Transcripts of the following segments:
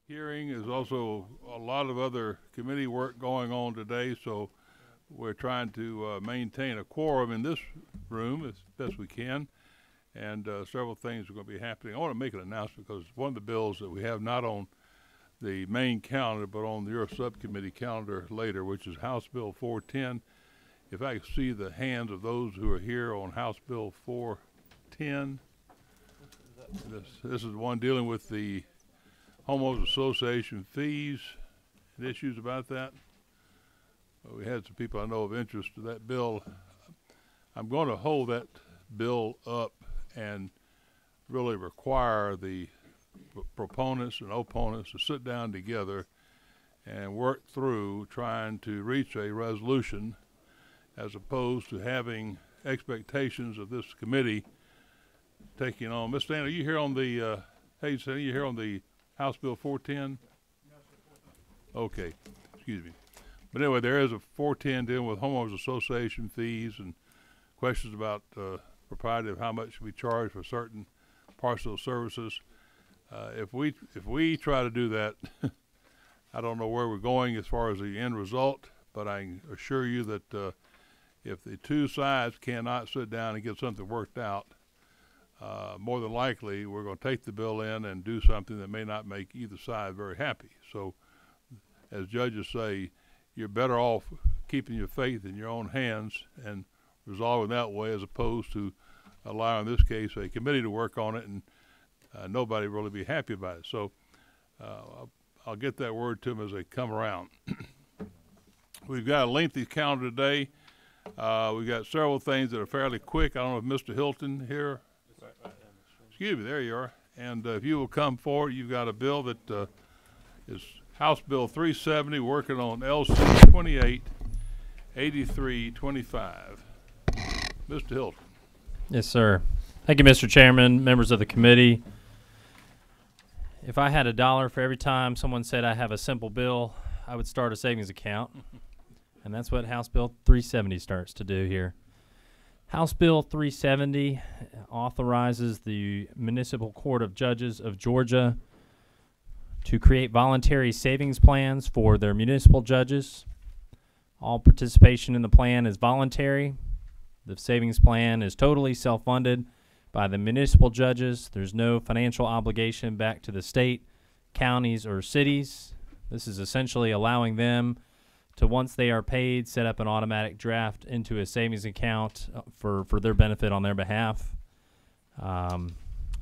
hearing. There's also a lot of other committee work going on today, so we're trying to maintain a quorum in this room as best we can, and several things are going to be happening. I want to make an announcement because one of the bills that we have not on the main calendar but on your subcommittee calendar later, which is House Bill 410. If I could see the hands of those who are here on House Bill 410. This is one dealing with the Homeowners Association fees and issues about that. We had some people I know of interest to that bill. I'm going to hold that bill up and really require the proponents and opponents to sit down together and work through trying to reach a resolution, as opposed to having expectations of this committee taking on. Ms. Stan, are you here on the hey, Stan, are you here on the House Bill 410? Okay, excuse me. But anyway, there is a 410 dealing with Homeowners Association fees and questions about propriety of how much we charge for certain parts of those services. If we try to do that, I don't know where we're going as far as the end result, but I can assure you that if the two sides cannot sit down and get something worked out, more than likely we're going to take the bill in and do something that may not make either side very happy. So, as judges say, you're better off keeping your faith in your own hands and resolving that way, as opposed to allowing, in this case, a committee to work on it and nobody really be happy about it. So I'll get that word to them as they come around. We've got a lengthy calendar today. We've got several things that are fairly quick. I don't know if Mr. Hilton here. Excuse me, there you are. And if you will come forward, you've got a bill that is House Bill 370, working on LC 288325. Mr. Hilton. Yes, sir. Thank you, Mr. Chairman, members of the committee. If I had $1 for every time someone said I have a simple bill, I would start a savings account. And that's what House Bill 370 starts to do here. House Bill 370 authorizes the Municipal Court of Judges of Georgia to create voluntary savings plans for their municipal judges. All participation in the plan is voluntary. The savings plan is totally self-funded by the municipal judges. There's no financial obligation back to the state, counties, or cities. This is essentially allowing them to, once they are paid, set up an automatic draft into a savings account for their benefit on their behalf.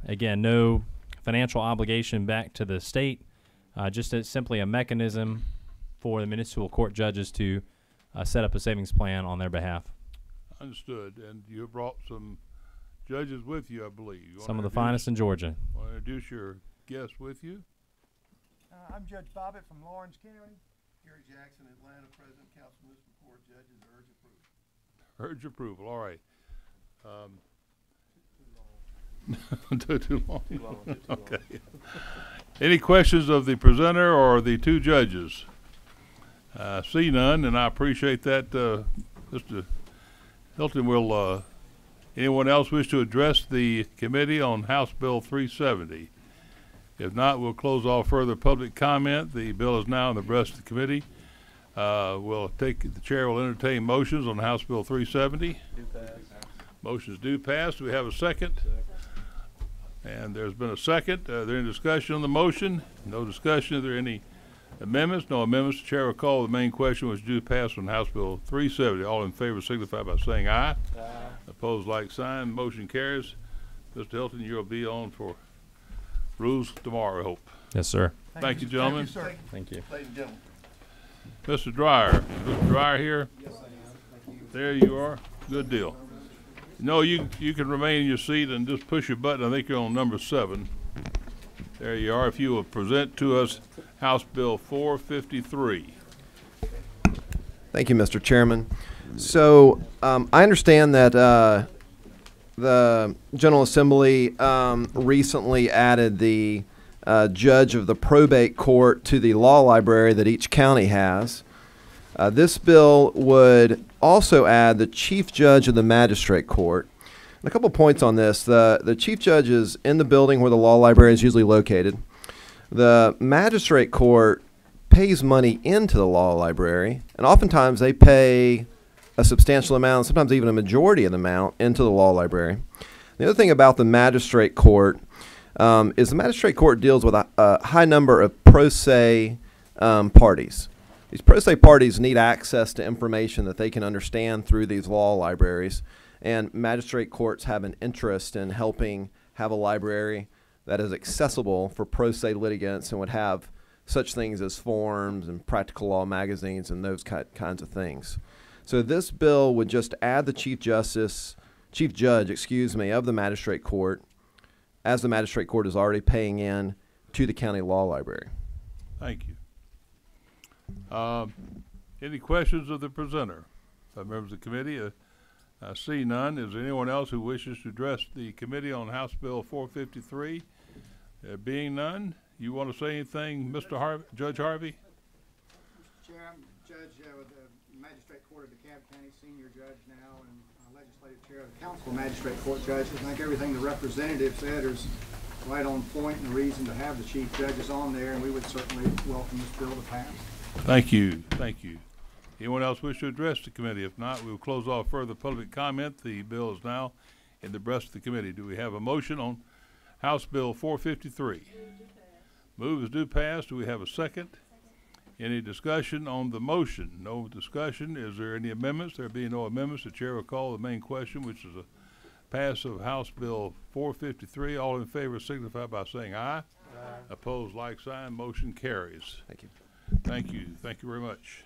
Again, no financial obligation back to the state, just simply a mechanism for the municipal court judges to set up a savings plan on their behalf. Understood. And you brought some judges with you, I believe. Some of the finest in Georgia. Want to introduce your guests with you? I'm Judge Bobbitt from Lawrence County. Gary Jackson, Atlanta, President, Council Municipal Court Judges, urge approval. Urge approval. All right. Too long. Too long. Okay. Any questions of the presenter or the two judges? See none, and I appreciate that. Mr. Hilton, will anyone else wish to address the committee on House Bill 370? If not, we'll close all further public comment. The bill is now in the breast of the committee. The chair will entertain motions on House Bill 370. Motions do pass. Do we have a second? And there's been a second. Is there any discussion on the motion? No discussion. Are there any amendments? No amendments. The chair will call the main question, which do pass on House Bill 370. All in favor signify by saying aye. Aye. Opposed, like sign. Motion carries. Mr. Hilton, you'll be on for rules tomorrow, I hope. Yes, sir. Thank you, gentlemen. Thank you, sir. Thank you. Ladies and gentlemen. Mr. Dryer. Mr. Dryer here? Yes, I am. Thank you. There you are. Good deal. No, you can remain in your seat and just push your button. I think you're on number 7. There you are. If you will present to us House Bill 453. Thank you, Mr. Chairman. So I understand that the General Assembly recently added the judge of the probate court to the law library that each county has. This bill would also add the chief judge of the magistrate court. And a couple points on this. The chief judge is in the building where the law library is usually located. The magistrate court pays money into the law library, and oftentimes they pay a substantial amount, sometimes even a majority of the amount, into the law library. The other thing about the magistrate court is the magistrate court deals with a high number of pro se parties. These pro se parties need access to information that they can understand through these law libraries, and magistrate courts have an interest in helping have a library that is accessible for pro se litigants and would have such things as forms and practical law magazines and those kinds of things. So this bill would just add the chief judge, of the magistrate court, as the magistrate court is already paying in to the county law library. Thank you. Any questions of the presenter? Members of the committee? I see none. Is there anyone else who wishes to address the committee on House Bill 453? Being none, you want to say anything, Judge Harvey? Mr. Chair, I'm Judge with the Magistrate Court of DeKalb County, Senior Judge now, and Legislative Chair of the Council of Magistrate Court Judges. I think everything the representative said is right on point, and the reason to have the chief judges on there, and we would certainly welcome this bill to pass. Thank you. Thank you. Anyone else wish to address the committee? If not, we will close off further public comment. The bill is now in the breast of the committee. Do we have a motion on House Bill 453? Move is due pass. Do we have a second? Any discussion on the motion? No discussion. Is there any amendments? There being no amendments, the chair will call the main question, which is a pass of House Bill 453. All in favor signify by saying aye. Aye. Opposed, like sign. Motion carries. Thank you. Thank you. Thank you very much.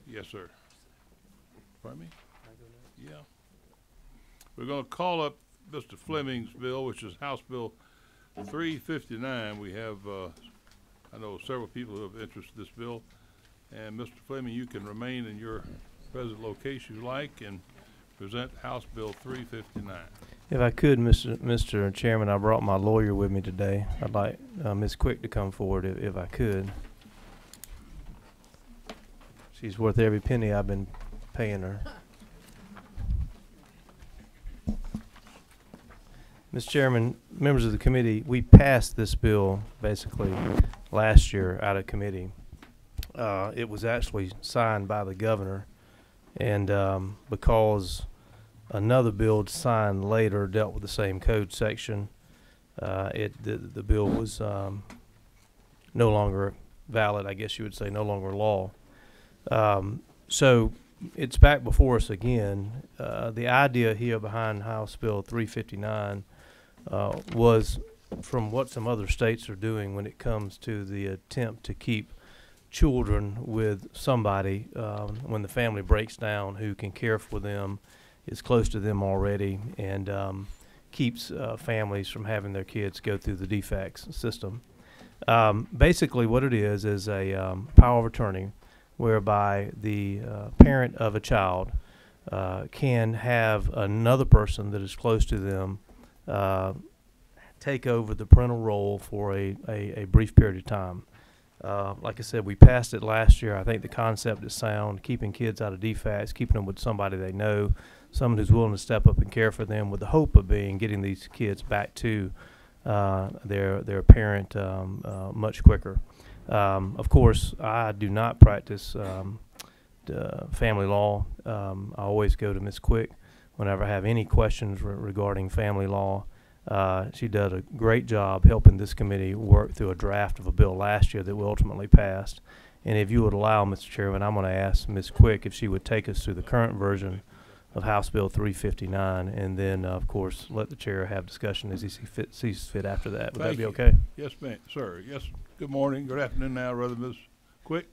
Yes, sir. Pardon me? Yeah. We're going to call up Mr. Fleming's bill, which is House Bill 359. We have, I know several people who have interest in this bill. And Mr. Fleming, you can remain in your present location if you like and present House Bill 359. If I could, Mr. Chairman, I brought my lawyer with me today. I'd like Ms. Quick to come forward if I could. She's worth every penny I've been paying her. Mr. Chairman, members of the committee, we passed this bill basically last year out of committee. It was actually signed by the governor, and because another bill signed later dealt with the same code section, the bill was no longer valid, I guess you would say, no longer law. So it's back before us again. The idea here behind House Bill 359 was from what some other states are doing when it comes to the attempt to keep children with somebody when the family breaks down who can care for them, is close to them already, and keeps families from having their kids go through the DFACS system. Basically what it is a power of attorney whereby the parent of a child can have another person that is close to them take over the parental role for a brief period of time. Like I said, we passed it last year. I think the concept is sound, keeping kids out of DFACS, keeping them with somebody they know, someone who's willing to step up and care for them, with the hope of getting these kids back to their parent much quicker. Of course, I do not practice family law. I always go to Ms. Quick whenever I have any questions regarding family law. She did a great job helping this committee work through a draft of a bill last year that we ultimately passed. And if you would allow, Mr. Chairman, I'm going to ask Ms. Quick if she would take us through the current version of House Bill 359, and then, of course, let the chair have discussion as he sees fit after that. Would that be okay? Yes, ma'am, sir. Yes. Good morning. Good afternoon now, rather, Ms. Quick.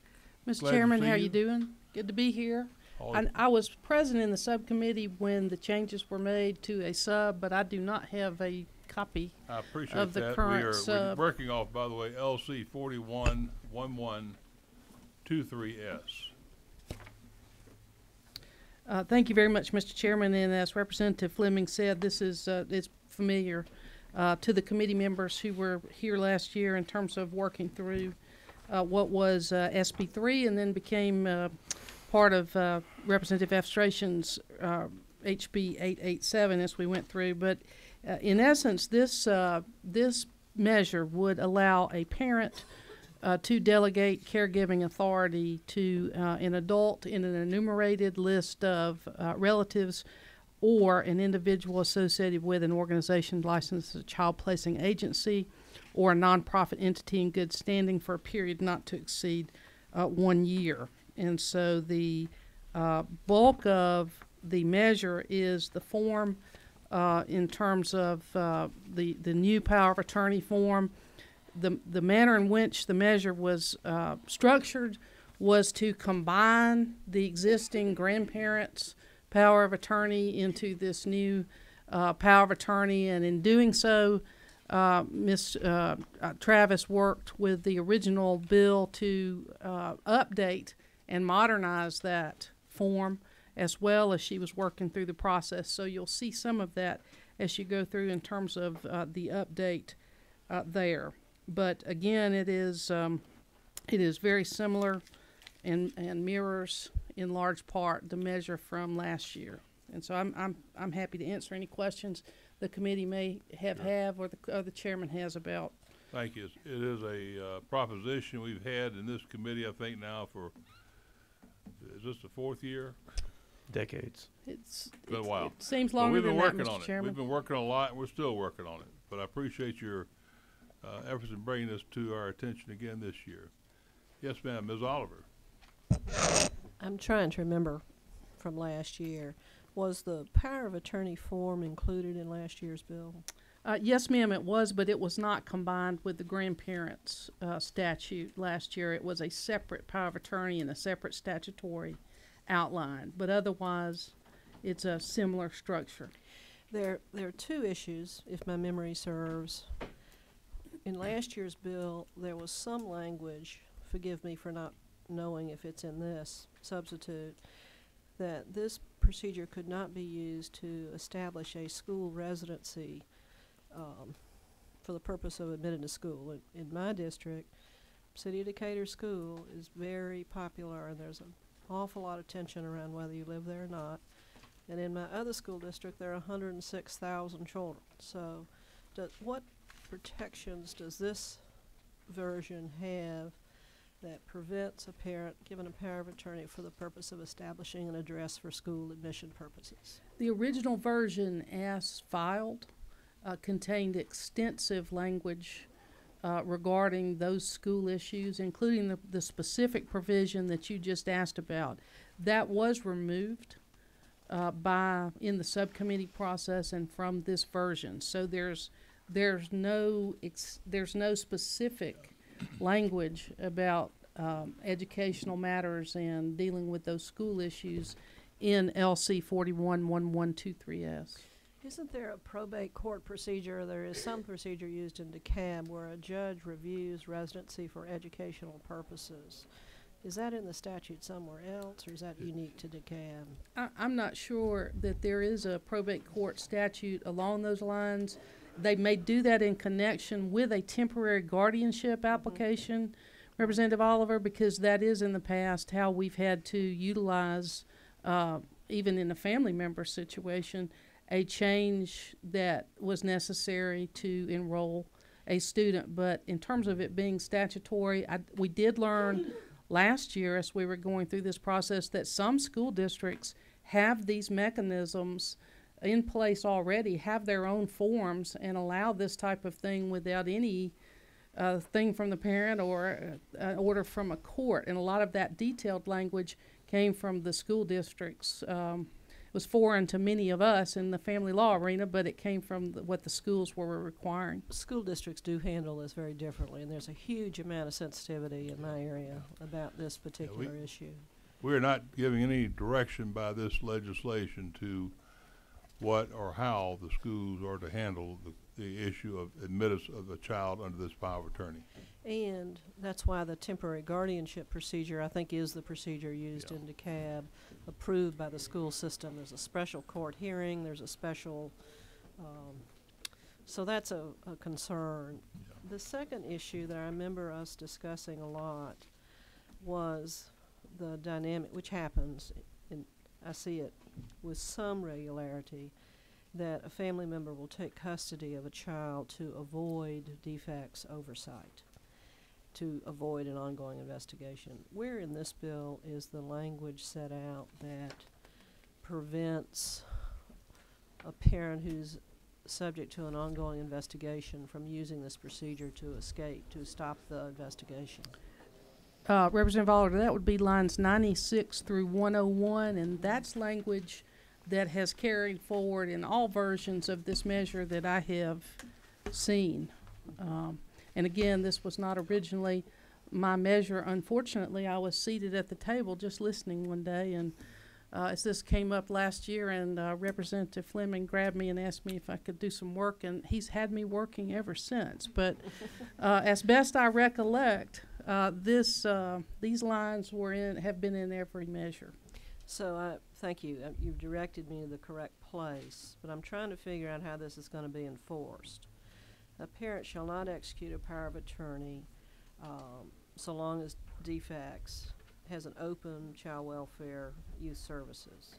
Mr. Chairman, how are you doing? Good to be here. I was present in the subcommittee when the changes were made to a sub, but I do not have a copy I appreciate of the that. current We're working off, by the way, LC 411123S. Thank you very much, Mr. Chairman. And as Representative Fleming said, this is familiar to the committee members who were here last year in terms of working through what was SB 3 and then became part of Representative Abstration's HB 887 as we went through. But in essence, this measure would allow a parent to delegate caregiving authority to an adult in an enumerated list of relatives or an individual associated with an organization licensed as a child placing agency or a nonprofit entity in good standing for a period not to exceed 1 year. And so the bulk of the measure is the form in terms of the new power of attorney form. The manner in which the measure was structured was to combine the existing grandparents' power of attorney into this new power of attorney, and in doing so, Ms. Travis worked with the original bill to update and modernize that form, as well as she was working through the process. So you'll see some of that as you go through in terms of the update there. But again, it is very similar and mirrors in large part the measure from last year. And so I'm happy to answer any questions the committee may have or the chairman has about. Thank you. It is a proposition we've had in this committee, I think now for, is this the 4th year? Decades. It's been a while. It seems But longer we've been than that, working Mr. on it. Chairman. We've been working on a lot, and we're still working on it. But I appreciate your efforts in bringing this to our attention again this year. Yes, ma'am. Ms. Oliver. I'm trying to remember from last year. Was the power of attorney form included in last year's bill? Yes, ma'am, it was, but it was not combined with the grandparents' statute last year. It was a separate power of attorney and a separate statutory outline. But otherwise, it's a similar structure. There are two issues, if my memory serves. In last year's bill, there was some language, forgive me for not knowing if it's in this substitute, that this procedure could not be used to establish a school residency for the purpose of admitting to school. In my district, City of Decatur School is very popular, and there's an awful lot of tension around whether you live there or not. And in my other school district, there are 106,000 children. So what protections does this version have that prevents a parent given a power of attorney for the purpose of establishing an address for school admission purposes? The original version, as filed, contained extensive language regarding those school issues, including the specific provision that you just asked about. That was removed in the subcommittee process and from this version. So there's no specific language about educational matters and dealing with those school issues in LC 411123S. Isn't there a probate court procedure? There is some procedure used in DeKalb where a judge reviews residency for educational purposes. Is that in the statute somewhere else, or is that unique to DeKalb? I'm not sure that there is a probate court statute along those lines. They may do that in connection with a temporary guardianship application, Representative Oliver, because that is in the past how we've had to utilize, even in a family member situation, a change that was necessary to enroll a student. But in terms of it being statutory, we did learn last year as we were going through this process that some school districts have these mechanisms in place already, have their own forms, and allow this type of thing without any thing from the parent or an order from a court. And a lot of that detailed language came from the school districts. It was foreign to many of us in the family law arena, but it came from what the schools were requiring. School districts do handle this very differently, and there's a huge amount of sensitivity in my area about this particular issue. We're not giving any direction by this legislation to what or how the schools are to handle the issue of admittance of a child under this power of attorney. And that's why the temporary guardianship procedure, I think, is the procedure used in DeKalb, approved by the school system. There's a special court hearing, there's a special, so that's a concern. Yeah. The second issue that I remember us discussing a lot was the dynamic, which happens, and I see it with some regularity, that a family member will take custody of a child to avoid defects oversight, to avoid an ongoing investigation. Where in this bill is the language set out that prevents a parent who's subject to an ongoing investigation from using this procedure to escape, to stop the investigation? Representative Oliver, that would be lines 96 through 101, and that's language that has carried forward in all versions of this measure that I have seen. And again, this was not originally my measure. Unfortunately, I was seated at the table just listening one day, and as this came up last year, and Representative Fleming grabbed me and asked me if I could do some work, and he's had me working ever since. But as best I recollect, these lines have been in every measure. So thank you. You've directed me to the correct place, but I'm trying to figure out how this is going to be enforced. A parent shall not execute a power of attorney so long as DFACS has an open child welfare youth services.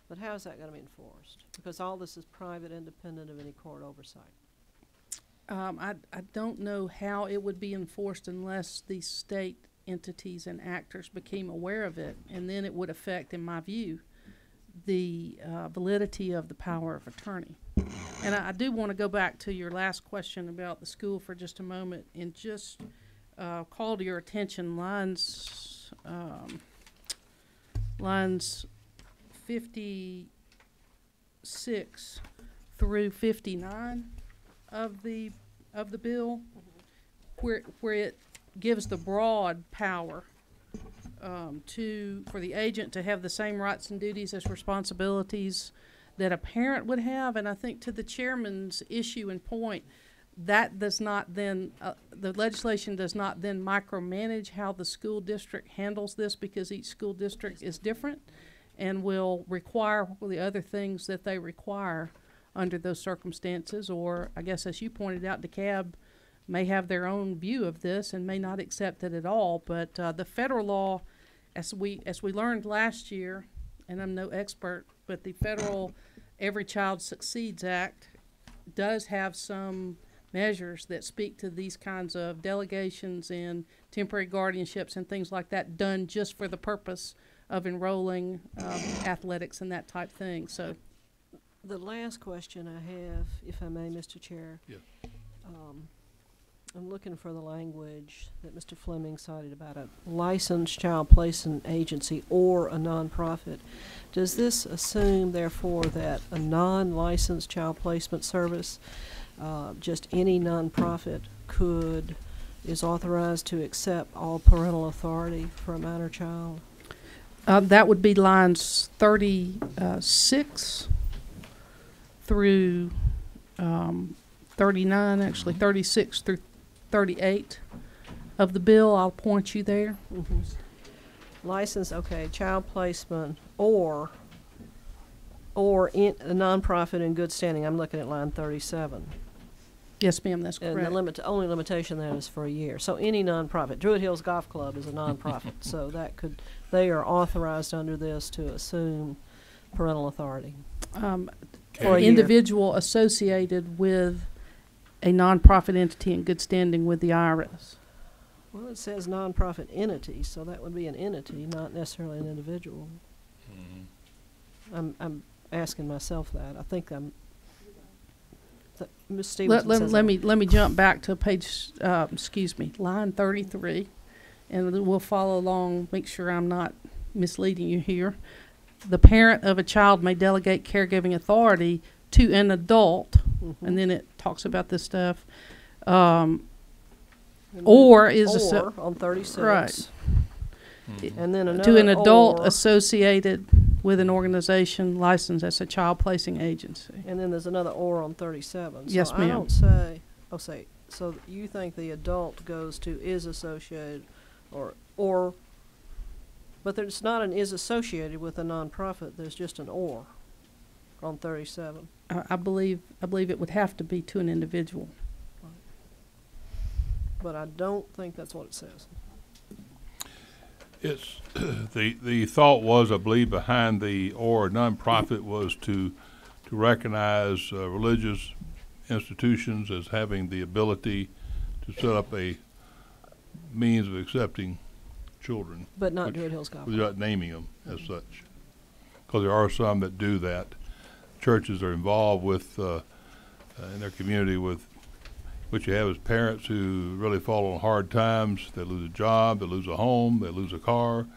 But how is that going to be enforced? Because all this is private, independent of any court oversight. I don't know how it would be enforced unless the state entities and actors became aware of it, and then it would affect, in my view, the validity of the power of attorney. And I do want to go back to your last question about the school for just a moment and just call to your attention lines 56 through 59 of the bill, where it gives the broad power for the agent to have the same rights and duties as responsibilities that a parent would have. And I think, to the chairman's issue and point, that does not then the legislation does not then micromanage how the school district handles this, because each school district is different and will require the other things that they require under those circumstances. Or, I guess, as you pointed out, DeKalb may have their own view of this and may not accept it at all. But the federal law, as we learned last year, and I'm no expert, but the federal Every Child Succeeds Act does have some measures that speak to these kinds of delegations and temporary guardianships and things like that, done just for the purpose of enrolling athletics and that type thing. So, the last question I have, if I may, Mr. Chair. Yes. I'm looking for the language that Mr. Fleming cited about a licensed child placement agency or a nonprofit. Does this assume, therefore, that a non-licensed child placement service, just any nonprofit, is authorized to accept all parental authority for a minor child? That would be lines 36 through 39, actually 36 through 38 of the bill. I'll point you there. Mm-hmm. License, okay, child placement or in a nonprofit in good standing. I'm looking at line 37. Yes, ma'am, that's And correct. the only limitation there is for a year. So any nonprofit, Druid Hills Golf Club is a nonprofit, so they are authorized under this to assume parental authority. For an individual associated with a nonprofit entity in good standing with the IRS. Well, it says nonprofit entity, so that would be an entity, not necessarily an individual. I'm asking myself that. I think Ms. Stevenson says let me jump back to page, line 33, and we'll follow along, make sure I'm not misleading you here. The parent of a child may delegate caregiving authority to an adult, and then it talks about this stuff, or is on 36. Right. And then another to an adult or, associated with an organization licensed as a child placing agency. and then there's another or on 37. Yes, so ma'am. I don't say, so you think the adult goes to is associated or, but there's not an is associated with a nonprofit, there's just an or on 37. I believe it would have to be to an individual. But I don't think that's what it says. It's the thought was, I believe, behind the or nonprofit was to to recognize religious institutions as having the ability to set up a means of accepting children. But not which- Druid Hills Gospel. without naming them as such. Because there are some that do that. Churches are involved with, in their community with, what you have is parents who really fall on hard times. They lose a job, they lose a home, they lose a car,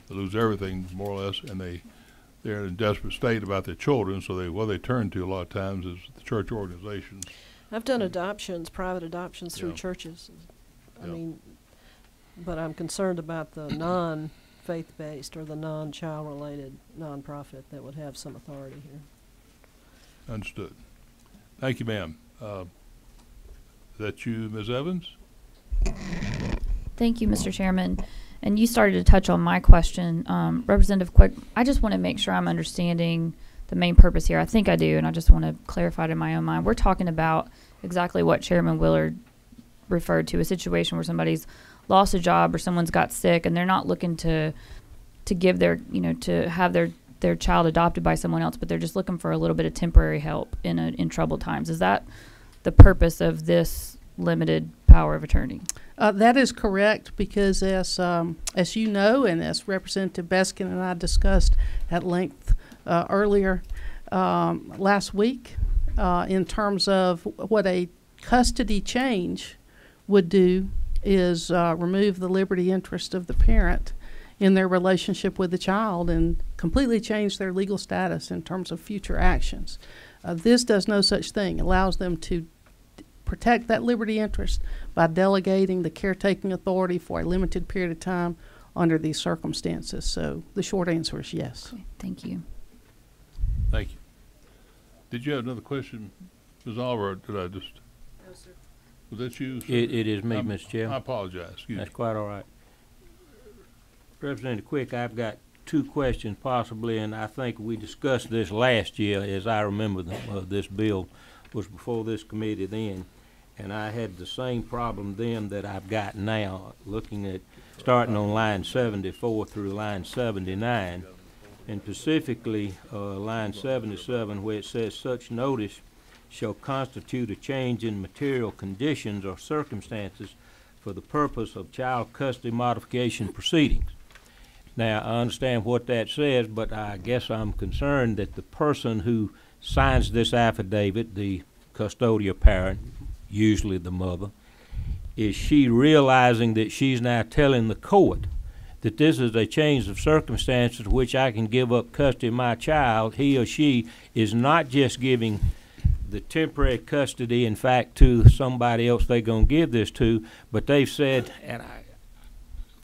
they lose everything more or less, and they're in a desperate state about their children, so what they turn to a lot of times is the church organizations. I've done adoptions, private adoptions through Yeah. churches. I Yeah. mean, but I'm concerned about the non-faith-based or the non-child-related nonprofit that would have some authority here. Understood. Thank you, ma'am. Is that you, Ms. Evans? Thank you, Mr. Chairman. And you started to touch on my question. Representative Quick, I just want to make sure I'm understanding the main purpose here. I think I do, and I just want to clarify it in my own mind. We're talking about exactly what Chairman Willard referred to, a situation where somebody's lost a job or someone's got sick, and they're not looking to give their, to have their child adopted by someone else, but they're just looking for a little bit of temporary help in troubled times. Is that the purpose of this limited power of attorney? That is correct, because as you know, and as Representative Beskin and I discussed at length earlier last week, in terms of what a custody change would do is remove the liberty interest of the parent in their relationship with the child and completely change their legal status in terms of future actions. This does no such thing. It allows them to protect that liberty interest by delegating the caretaking authority for a limited period of time under these circumstances. So the short answer is yes. Okay, thank you. Thank you. Did you have another question, Ms. Oliver, or did I just? No, sir. Was that you? sir? It is me, I'm- Mr. Chairman. I apologize. Excuse That's me. quite all right. Representative Quick, I've got two questions possibly, and I think we discussed this last year, as I remember this bill was before this committee then, and I had the same problem then that I've got now, looking at starting on line 74 through line 79, and specifically line 77, where it says such notice shall constitute a change in material conditions or circumstances for the purpose of child custody modification proceedings. Now, I understand what that says, but I guess I'm concerned that the person who signs this affidavit, the custodial parent, usually the mother, is she realizing that she's now telling the court that this is a change of circumstances which I can give up custody of my child. He or she is not just giving the temporary custody, in fact, to somebody else they're going to give this to, but they've said, and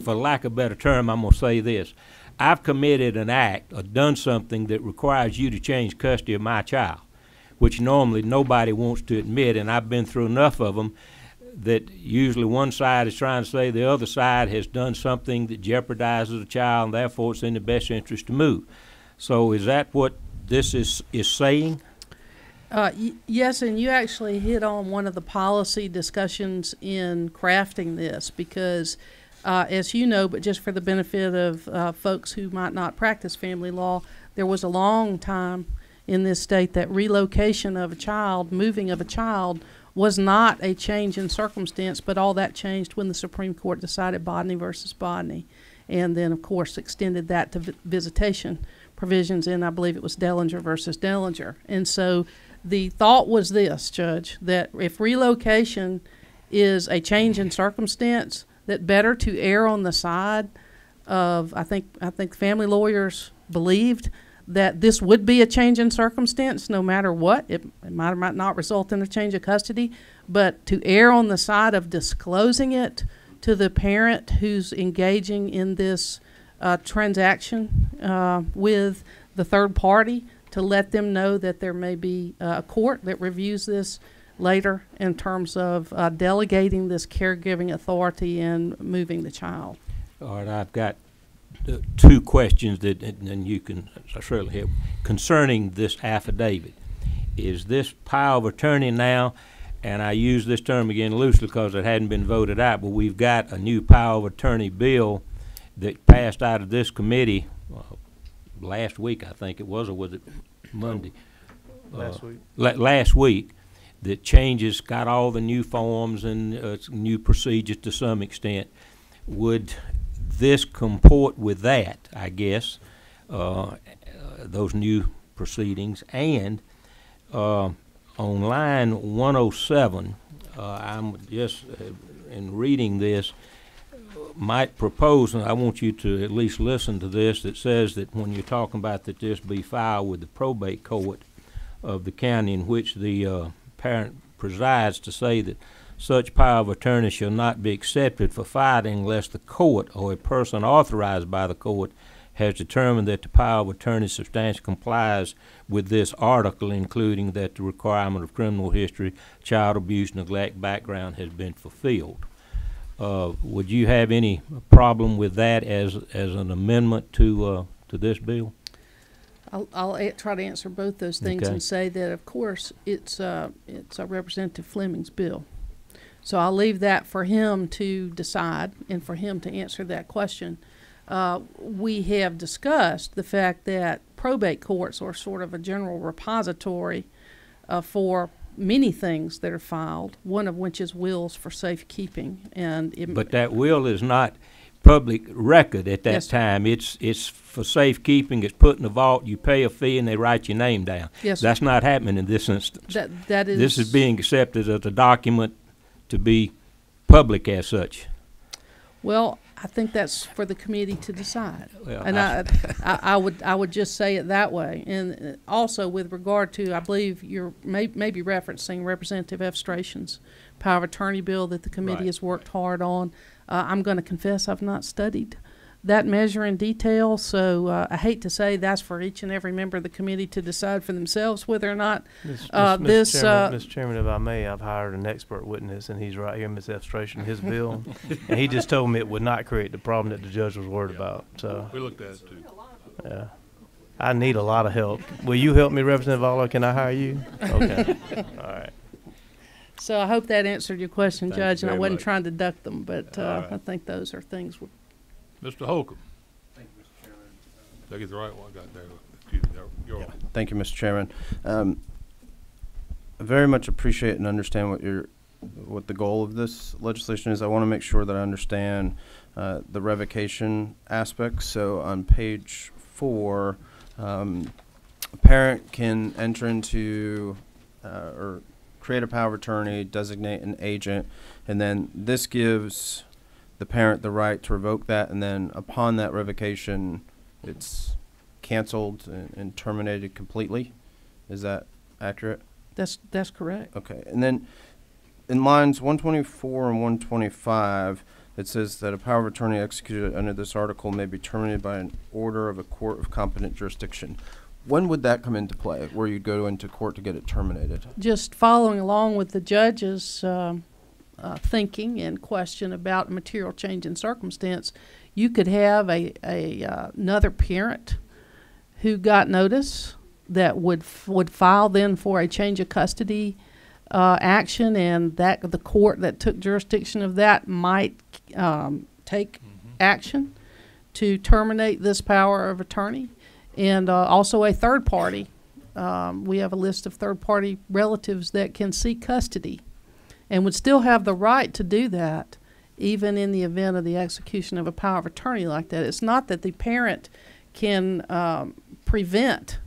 for lack of a better term, I'm going to say this: I've committed an act or done something that requires you to change custody of my child, which normally nobody wants to admit, and I've been through enough of them that usually one side is trying to say the other side has done something that jeopardizes the child, and therefore it's in the best interest to move. So is that what this is saying? Yes, and you actually hit on one of the policy discussions in crafting this, because as you know, but just for the benefit of folks who might not practice family law, there was a long time in this state that relocation of a child, moving of a child, was not a change in circumstance, but all that changed when the Supreme Court decided Bodney versus Bodney, and then, of course, extended that to visitation provisions in, I believe it was Dellinger versus Dellinger. And so the thought was this, Judge, that if relocation is a change in circumstance, that better to err on the side of, I think family lawyers believed that this would be a change in circumstance no matter what. It might or might not result in a change of custody, but to err on the side of disclosing it to the parent who's engaging in this transaction with the third party, to let them know that there may be a court that reviews this later in terms of delegating this caregiving authority and moving the child. All right, I've got two questions that, and you can certainly help, concerning this affidavit. Is this power of attorney now, and I use this term again loosely because it hadn't been voted out, but we've got a new power of attorney bill that passed out of this committee last week, I think it was, or was it Monday? last week, that changes, got all the new forms and new procedures to some extent. Would this comport with that, I guess, those new proceedings? And on line 107, I'm just, in reading this, might propose, and I want you to at least listen to this, that says that when you're talking about that this be filed with the probate court of the county in which the parent presides, to say that such power of attorney shall not be accepted for filing unless the court or a person authorized by the court has determined that the power of attorney substantially complies with this article, including that the requirement of criminal history, child abuse, neglect background has been fulfilled. Would you have any problem with that as an amendment to this bill? I'll try to answer both those things Okay. and say that, of course, it's Representative Fleming's bill. So I'll leave that for him to decide and for him to answer that question. We have discussed the fact that probate courts are sort of a general repository for many things that are filed, one of which is wills for safekeeping. But that will is not public record at that Yes, sir. time. It's for safekeeping. It's put in the vault. You pay a fee and they write your name down. Yes, sir. That's not happening in this instance. That is. This is being accepted as a document to be public as such. Well, I think that's for the committee to decide. Well, And I would just say it that way. And also with regard to, I believe you're maybe referencing Representative F. Stration's power of attorney bill that the committee Right. has worked hard on. I'm going to confess I've not studied that measure in detail, so I hate to say that's for each and every member of the committee to decide for themselves whether or not Mr. Chairman, if I may, I've hired an expert witness, and he's right here, Ms. F. Stration, his bill, and he just told me it would not create the problem that the judge was worried about. So, We looked at it too. yeah, I need a lot of help. Will you help me, Representative Aller? Can I hire you? Okay, all right. So I hope that answered your question, Thank you Judge, and I very wasn't much. trying to duck them, but All right. I think those are things. Mr. Holcomb. Thank you, Mr. Chairman. Did I get the right one? I got there. Excuse me. You're on. Thank you, Mr. Chairman. I very much appreciate and understand what the goal of this legislation is. I want to make sure that I understand the revocation aspects. So on page 4, a parent can enter into or create a power of attorney, designate an agent, and then this gives the parent the right to revoke that, and then upon that revocation, it's canceled and terminated completely. Is that accurate? That's correct. Okay. And then in lines 124 and 125, it says that a power of attorney executed under this article may be terminated by an order of a court of competent jurisdiction. When would that come into play, where you go into court to get it terminated? Just following along with the judge's thinking and question about material change in circumstance, you could have another parent who got notice that would file then for a change of custody action, and that the court that took jurisdiction of that might take action to terminate this power of attorney. And also a third party. We have a list of third party relatives that can seek custody and would still have the right to do that even in the event of the execution of a power of attorney like that. It's not that the parent can prevent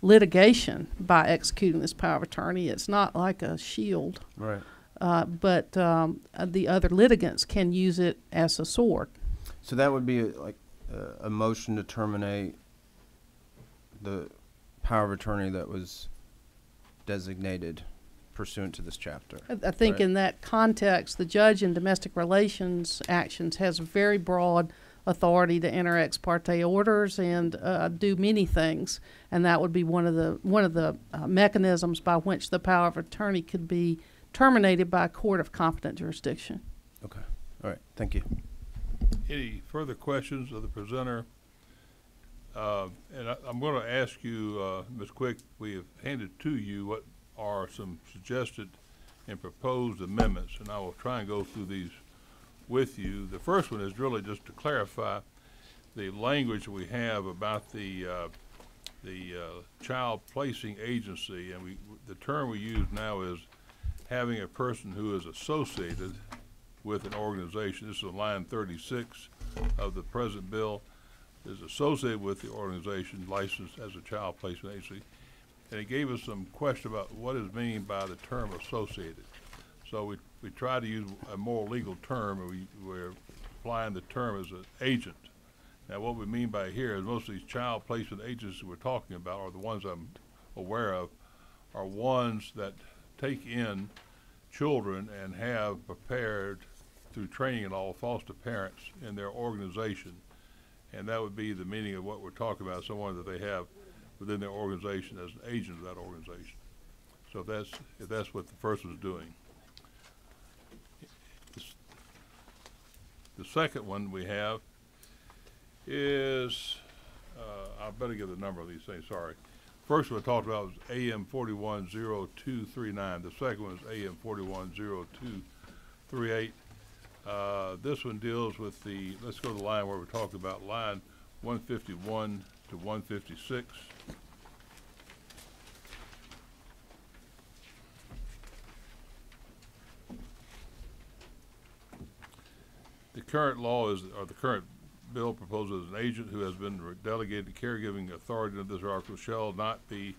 litigation by executing this power of attorney. It's not like a shield. Right. But the other litigants can use it as a sword. So that would be like a motion to terminate the power of attorney that was designated pursuant to this chapter. I think Right. in that context, the judge in domestic relations actions has very broad authority to enter ex parte orders and do many things, and that would be one of the mechanisms by which the power of attorney could be terminated by a court of competent jurisdiction. Okay. All right. Thank you. Any further questions of the presenter? And I'm going to ask you, Ms. Quick, we have handed to you what are some suggested and proposed amendments, and I will try and go through these with you. The first one is really just to clarify the language we have about the the child placing agency, and the term we use now is having a person who is associated with an organization. This is on line 36 of the present bill. Is associated with the organization licensed as a child placement agency. And it gave us some question about what is meant by the term associated. So we try to use a more legal term, and we're applying the term as an agent. Now what we mean by here is most of these child placement agencies we're talking about, or the ones I'm aware of, are ones that take in children and have prepared through training and all foster parents in their organization. And that would be the meaning of what we're talking about, someone that they have within their organization as an agent of that organization. So if that's what the first one's doing. The second one we have is, I better give the number of these things, sorry. First one I talked about was AM 410239. The second one is AM 410238. This one deals with let's go to the line where we're talking about line 151 to 156. The current law is, or the current bill proposes an agent who has been delegated caregiving authority under this article shall not be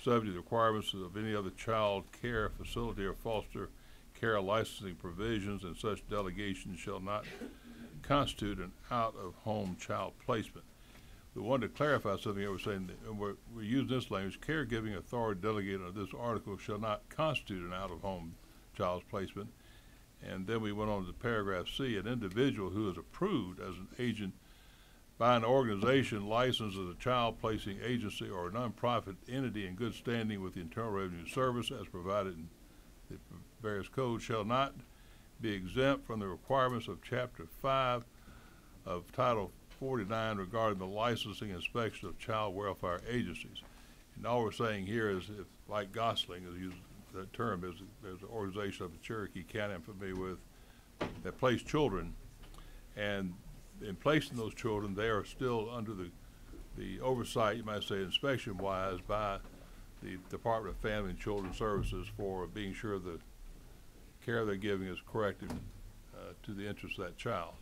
subject to the requirements of any other child care facility or foster care licensing provisions, and such delegation shall not constitute an out-of-home child placement. We wanted to clarify something here. We're saying that we're using this language, caregiving authority delegated under this article shall not constitute an out-of-home child's placement. And then we went on to paragraph C, an individual who is approved as an agent by an organization licensed as a child placing agency or a nonprofit entity in good standing with the Internal Revenue Service as provided in the various codes shall not be exempt from the requirements of Chapter 5 of Title 49 regarding the licensing and inspection of child welfare agencies. And all we're saying here is, if, like Gosling is used that term, is there's an organization of the Cherokee County I'm familiar with that place children, and in placing those children, they are still under the oversight, you might say, inspection-wise, by the Department of Family and Children Services for being sure the care they're giving is corrected to the interest of that child.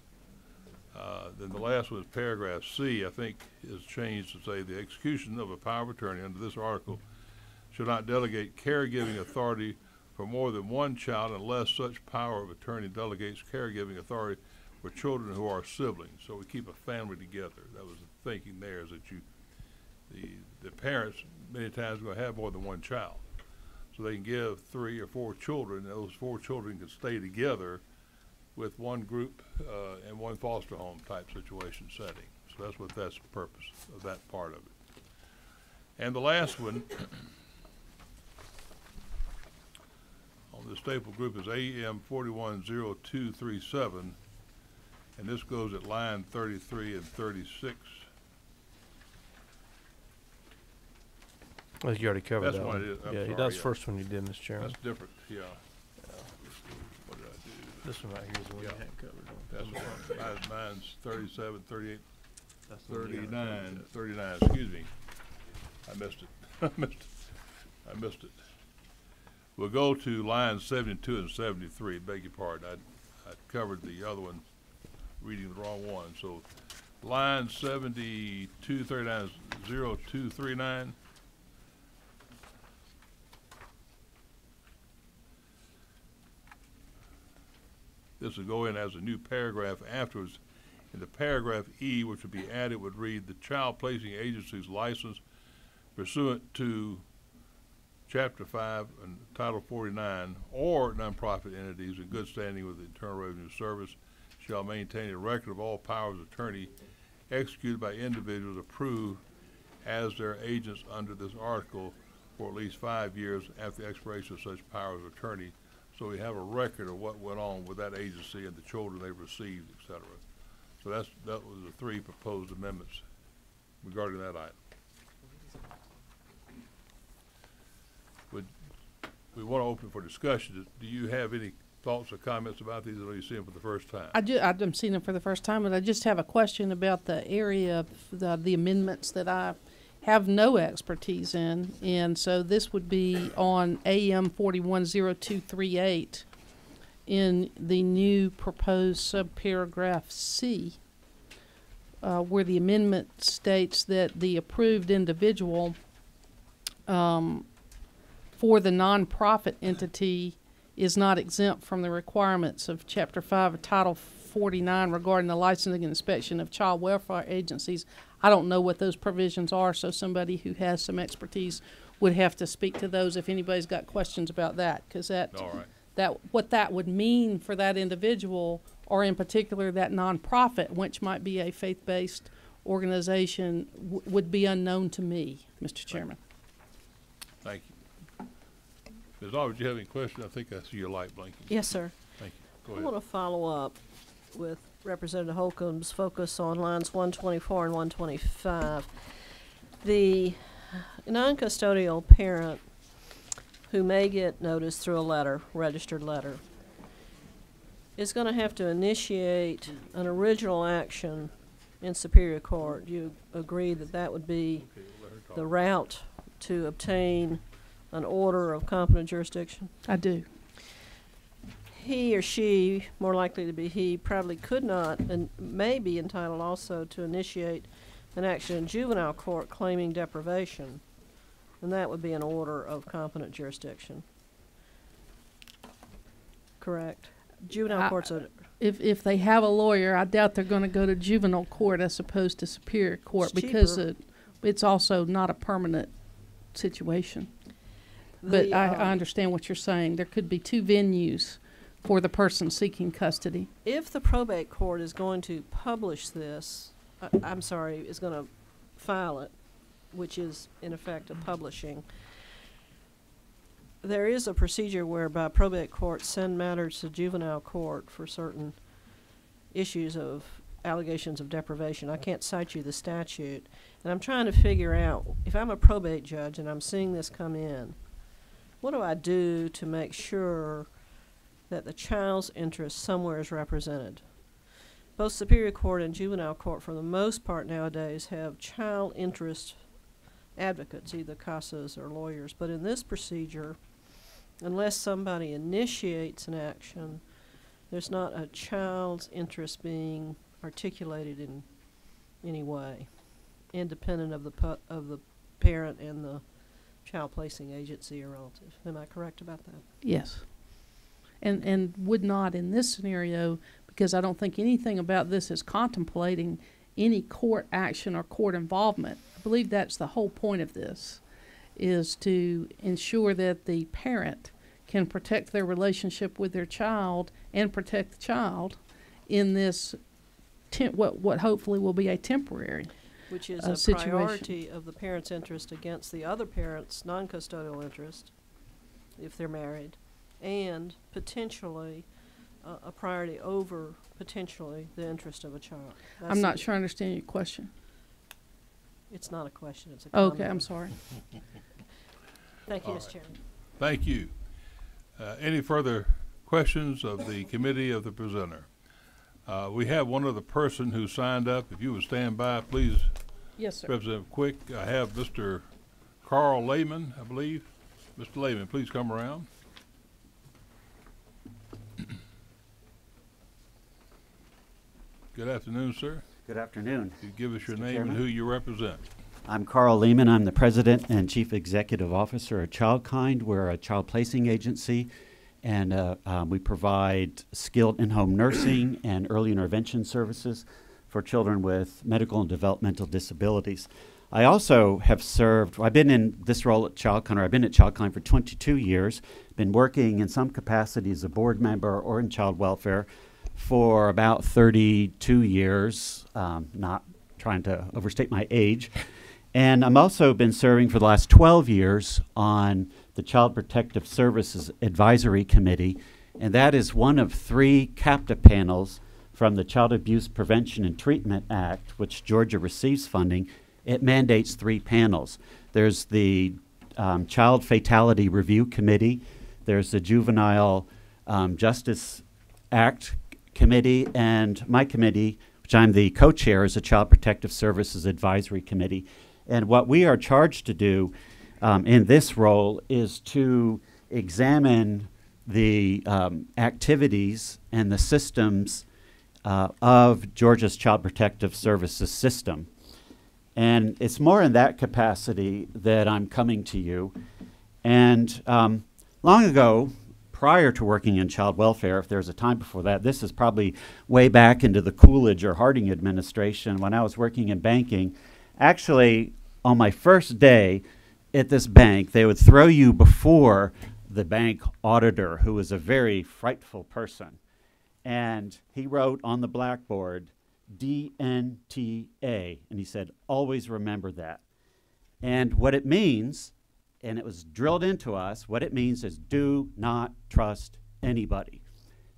Then the last one is paragraph C, I think is changed to say the execution of a power of attorney under this article should not delegate caregiving authority for more than one child unless such power of attorney delegates caregiving authority for children who are siblings. So we keep a family together. That was the thinking there, is that the parents many times are going to have more than one child. So they can give 3 or 4 children, and those 4 children can stay together with one group in one foster home type situation setting. So that's the purpose of that part of it. And the last one on the staple group is AM 410237, and this goes at line 33 and 36. I think you already covered That's that one one. it is. I'm Yeah, sorry, that's the yeah. first one you did, Mr. Chairman. That's different, yeah. What did I do? This one right here is the one Yeah. you hadn't covered. That's the one. Mine's 37, 38, That's the one you haven't 39, covered. 39, excuse me. I missed it. I missed it. We'll go to lines 72 and 73, beg your pardon. I covered the other one, reading the wrong one. So line 72, 39 is 0239. This will go in as a new paragraph afterwards. In the paragraph E, which would be added, would read, the child placing agency's license pursuant to Chapter 5 and Title 49 or nonprofit entities in good standing with the Internal Revenue Service shall maintain a record of all powers of attorney executed by individuals approved as their agents under this article for at least 5 years after the expiration of such powers of attorney. So we have a record of what went on with that agency and the children they received, et cetera. So that was the 3 proposed amendments regarding that item. We want to open for discussion. Do you have any thoughts or comments about these, or are you seeing them for the first time? I'm seeing them for the first time, but I just have a question about the area of the amendments that I have no expertise in, and so this would be on AM 410238 in the new proposed subparagraph C, where the amendment states that the approved individual for the nonprofit entity is not exempt from the requirements of Chapter 5 of Title 49 regarding the licensing and inspection of child welfare agencies. I don't know what those provisions are, so somebody who has some expertise would have to speak to those if anybody's got questions about that, because what that would mean for that individual, or in particular that nonprofit, which might be a faith-based organization, would be unknown to me, Mr. Chairman. Thank you. Ms. Oliver, do you have any questions? I think I see your light blinking. Yes, sir. Thank you. Go I ahead. want to follow up with Representative Holcomb's focus on lines 124 and 125. The non-custodial parent who may get notice through a letter, registered letter, is going to have to initiate an original action in Superior Court. You agree that that would be the route to obtain an order of competent jurisdiction? I do. He or she, more likely to be he, probably could not and may be entitled also to initiate an action in juvenile court claiming deprivation, and that would be an order of competent jurisdiction. Correct? Juvenile court's a... If they have a lawyer, I doubt they're going to go to juvenile court as opposed to Superior Court, It's because cheaper. it's also not a permanent situation. But I understand what you're saying. There could be two venues for the person seeking custody. If the probate court is going to publish this, is going to file it, which is in effect a publishing, there is a procedure whereby probate courts send matters to juvenile court for certain issues of allegations of deprivation. I can't cite you the statute, and I'm trying to figure out, if I'm a probate judge and I'm seeing this come in, what do I do to make sure that the child's interest somewhere is represented? Both Superior Court and Juvenile Court, for the most part nowadays, have child interest advocates, either CASAs or lawyers. But in this procedure, unless somebody initiates an action, there's not a child's interest being articulated in any way, independent of the parent and the child placing agency or relative. Am I correct about that? Yes. And would not in this scenario, because I don't think anything about this is contemplating any court action or court involvement. I believe that's the whole point of this, is to ensure that the parent can protect their relationship with their child and protect the child in this what hopefully will be a temporary which is a situation. priority of the parent's interest against the other parent's non-custodial interest, if they're married, and potentially a priority over potentially the interest of a child. That's I'm not sure I understand your question. It's not a question, it's a comment. Okay, I'm sorry. Thank you, All Mr. right. Chairman. Thank you. Any further questions of the committee of the presenter? We have one other person who signed up. If you would stand by, please. Yes, sir. Representative Quick. I have Mr. Carl Lehman, I believe. Mr. Lehman, please come around. Good afternoon, sir. Good afternoon. Could you give us your Mr. name Chairman? and who you represent? I'm Carl Lehman. I'm the President and Chief Executive Officer of ChildKind. We're a child placing agency, and we provide skilled in-home nursing and early intervention services for children with medical and developmental disabilities. I also have served, I've been in this role at ChildKind, or I've been at ChildKind for 22 years, been working in some capacity as a board member or in child welfare for about 32 years, not trying to overstate my age. And I'm also been serving for the last 12 years on the Child Protective Services Advisory Committee, and that is one of 3 captive panels from the Child Abuse Prevention and Treatment Act, which Georgia receives funding. It mandates 3 panels. There's the Child Fatality Review Committee, there's the Juvenile Justice Act Committee, and my committee, which I'm the co-chair, is the Child Protective Services Advisory Committee. And what we are charged to do in this role is to examine the activities and the systems of Georgia's Child Protective Services system. And it's more in that capacity that I'm coming to you. And long ago, prior to working in child welfare, if there's a time before that, this is probably way back into the Coolidge or Harding administration when I was working in banking. Actually, on my first day at this bank, they would throw you before the bank auditor, who was a very frightful person. And he wrote on the blackboard, DNTA, and he said, always remember that. And what it means, and it was drilled into us, what it means is do not trust anybody.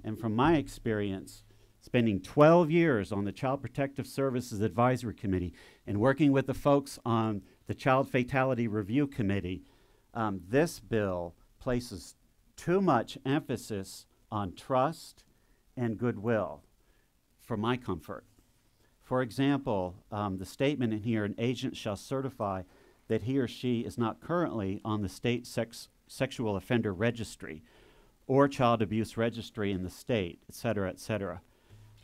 And from my experience, spending 12 years on the Child Protective Services Advisory Committee and working with the folks on the Child Fatality Review Committee, this bill places too much emphasis on trust and goodwill for my comfort. For example, the statement in here, an agent shall certify that he or she is not currently on the state sexual offender registry or child abuse registry in the state, et cetera, et cetera.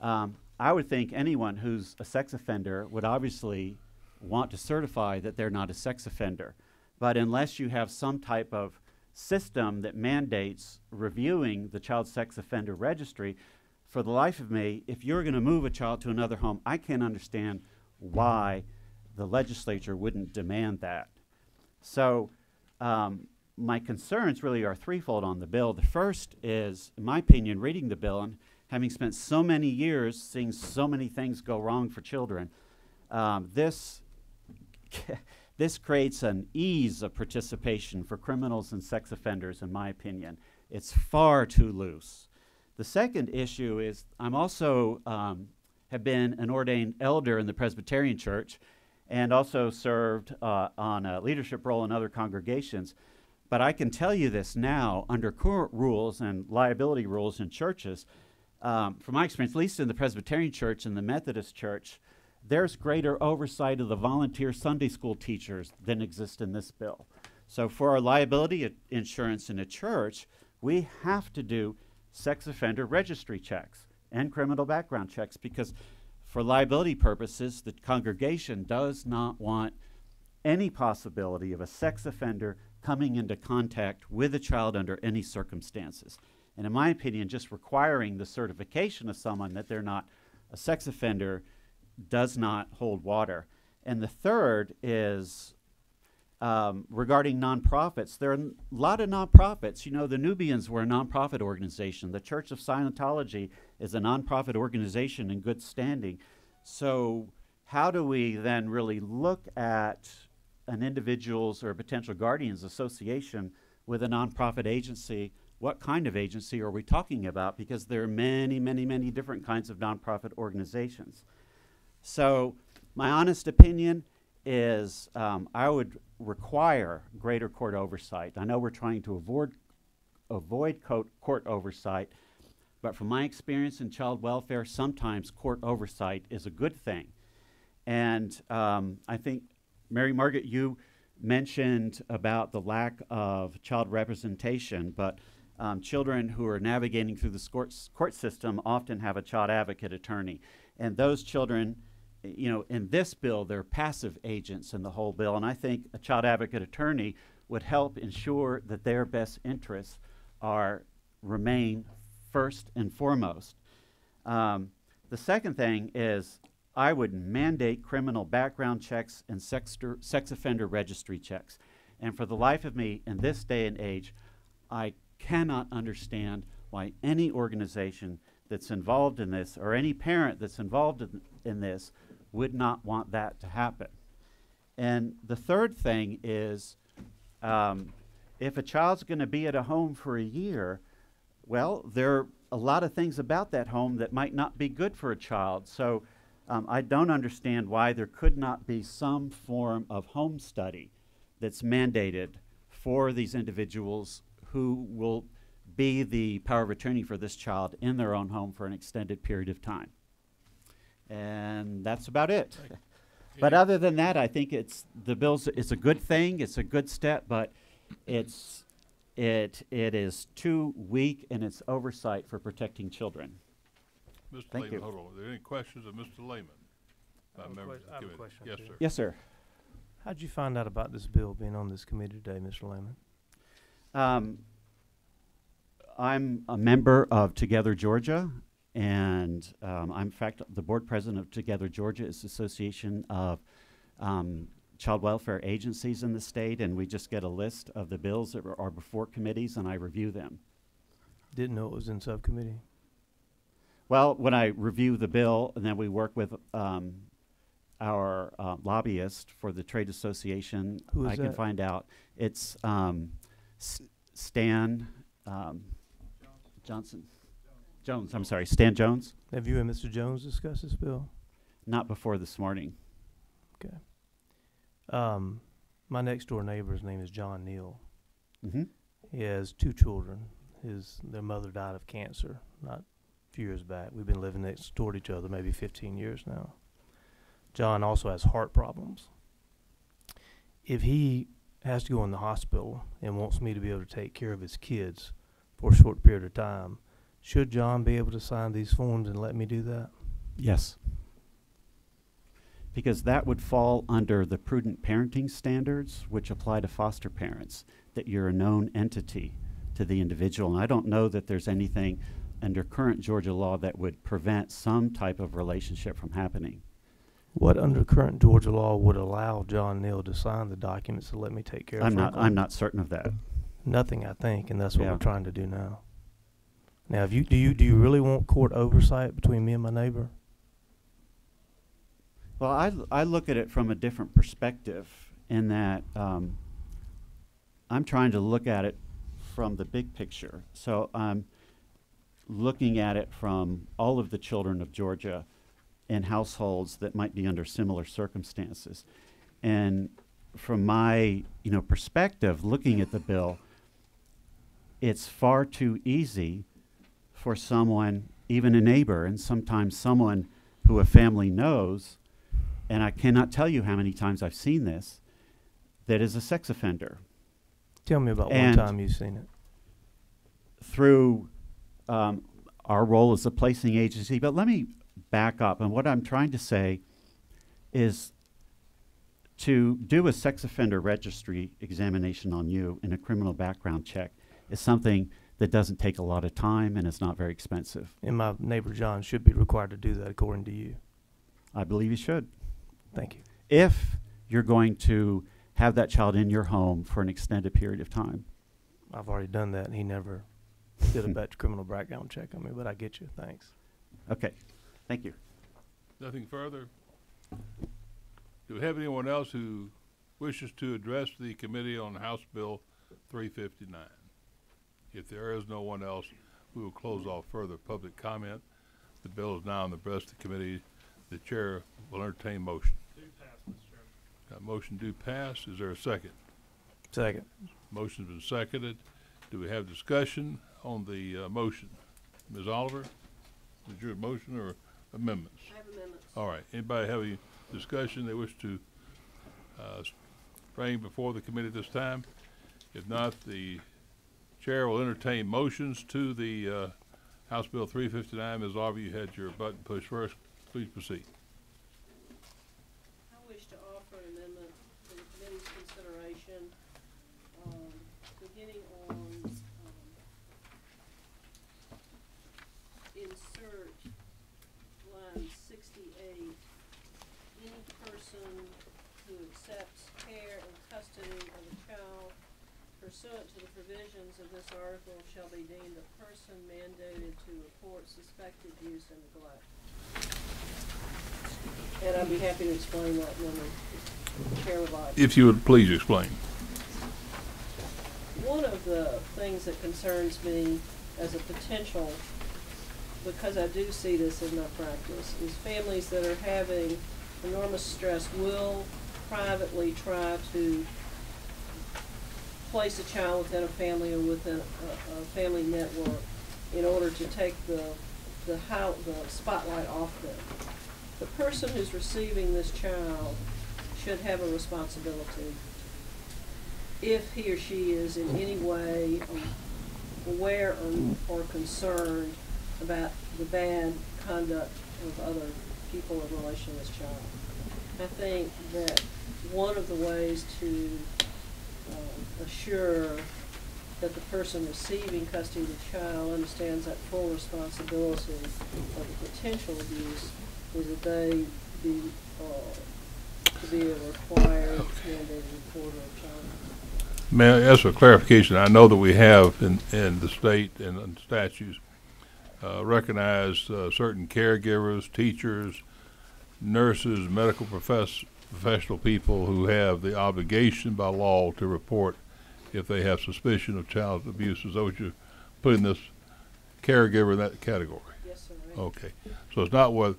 I would think anyone who's a sex offender would obviously want to certify that they're not a sex offender. But unless you have some type of system that mandates reviewing the child sex offender registry, for the life of me, if you're going to move a child to another home, I can't understand why the legislature wouldn't demand that. So my concerns really are threefold on the bill. The first is, in my opinion, reading the bill and having spent so many years seeing so many things go wrong for children, this creates an ease of participation for criminals and sex offenders, in my opinion. It's far too loose. The second issue is I'm also have been an ordained elder in the Presbyterian Church and also served on a leadership role in other congregations. But I can tell you this now, under current rules and liability rules in churches, from my experience, at least in the Presbyterian Church and the Methodist Church, there's greater oversight of the volunteer Sunday school teachers than exists in this bill. So for our liability insurance in a church, we have to do sex offender registry checks and criminal background checks because for liability purposes, the congregation does not want any possibility of a sex offender coming into contact with a child under any circumstances. And in my opinion, just requiring the certification of someone that they're not a sex offender does not hold water. And the third is regarding nonprofits. There are a lot of nonprofits. You know, the Nubians were a nonprofit organization. The Church of Scientology is a nonprofit organization in good standing. So how do we then really look at an individual's or potential guardian's association with a nonprofit agency? What kind of agency are we talking about? Because there are many, many, many different kinds of nonprofit organizations. So my honest opinion is I would require greater court oversight. I know we're trying to avoid court oversight, but from my experience in child welfare, sometimes court oversight is a good thing. And I think, Mary Margaret, you mentioned about the lack of child representation, but children who are navigating through the court system often have a child advocate attorney. And those children, you know, in this bill, they're passive agents in the whole bill. And I think a child advocate attorney would help ensure that their best interests remain first and foremost. The second thing is I would mandate criminal background checks and sex offender registry checks. And for the life of me, in this day and age, I cannot understand why any organization that's involved in this or any parent that's involved in this would not want that to happen. And the third thing is if a child's going to be at a home for a year, well, there are a lot of things about that home that might not be good for a child. So I don't understand why there could not be some form of home study that's mandated for these individuals who will be the power of attorney for this child in their own home for an extended period of time. And that's about it. But other than that, I think it's a good thing. It's a good step, but it is too weak in its oversight for protecting children. Mr. Thank Lehman, you. hold on. Are there any questions of Mr. Lehman? I have a question, Yes, too. sir. Yes, sir. How'd you find out about this bill being on this committee today, Mr. Lehman? I'm a member of Together Georgia, and I'm in fact the board president of Together Georgia. It's an association of child welfare agencies in the state, and we just get a list of the bills that are before committees, and I review them. Didn't know it was in subcommittee. Well, when I review the bill, and then we work with our lobbyist for the trade association, Who is I can that? find out. It's Stan Johnson. Jones, I'm sorry, Stan Jones. Have you and Mr. Jones discussed this bill? Not before this morning. Okay. My next door neighbor's name is John Neal. Mm-hmm. He has 2 children. Their mother died of cancer not a few years back. We've been living next door to each other maybe 15 years now. John also has heart problems. If he has to go in the hospital and wants me to be able to take care of his kids for a short period of time, should John be able to sign these forms and let me do that? Yes. Because that would fall under the prudent parenting standards, which apply to foster parents, that you're a known entity to the individual. And I don't know that there's anything under current Georgia law that would prevent some type of relationship from happening. What under current Georgia law would allow John Neal to sign the documents to let me take care of Franklin? I'm not certain of that. Nothing, I think, and that's what Yeah. we're trying to do now. Now, do you really want court oversight between me and my neighbor? Well, I look at it from a different perspective in that I'm trying to look at it from the big picture. So I'm looking at it from all of the children of Georgia in households that might be under similar circumstances. And from my perspective, looking at the bill, it's far too easy for someone, even a neighbor, and sometimes someone who a family knows, and I cannot tell you how many times I've seen this, that is a sex offender. Tell me about one And time you've seen it. Through our role as a placing agency. But let me back up. And what I'm trying to say is to do a sex offender registry examination on you in a criminal background check is something that doesn't take a lot of time and it's not very expensive. And my neighbor John should be required to do that according to you. I believe you should. Thank you. If you're going to have that child in your home for an extended period of time. I've already done that, and he never did a criminal background check on me, but I get you. Thanks. Okay. Thank you. Nothing further? Do we have anyone else who wishes to address the committee on House Bill 359? If there is no one else, we will close off further public comment. The bill is now in the breast of the committee. The chair will entertain motion. Do pass, Mr. Chairman. Got motion do pass. Is there a second? Second. Motion's been seconded. Do we have discussion on the motion? Ms. Oliver, is your motion or amendments? I have amendments. All right. Anybody have any discussion they wish to bring before the committee this time? If not, the chair will entertain motions to the House Bill 359. Ms. Oliver, you had your button pushed first. Please proceed. I wish to offer an amendment for the committee's consideration, beginning on insert line 68. Any person who accepts care and custody of a child pursuant to the provisions of this article shall be deemed a person mandated to report suspected abuse and neglect. And I'd be happy to explain that when the chair would like. If you would please explain. One of the things that concerns me as a potential, because I do see this in my practice, is families that are having enormous stress will privately try to place a child within a family or within a family network in order to take the spotlight off them. the person who's receiving this child should have a responsibility if he or she is in any way aware or concerned about the bad conduct of other people in relation to this child. I think that one of the ways to assure that the person receiving custody of the child understands that full responsibility of the potential abuse is that they be to be a required mandated reporter of child. May I ask for clarification? I know that we have in the state and in statutes recognized certain caregivers, teachers, nurses, medical professional people who have the obligation by law to report if they have suspicion of child abuse. Is that what you're putting this caregiver in that category? Yes, sir. Right. Okay. So it's not what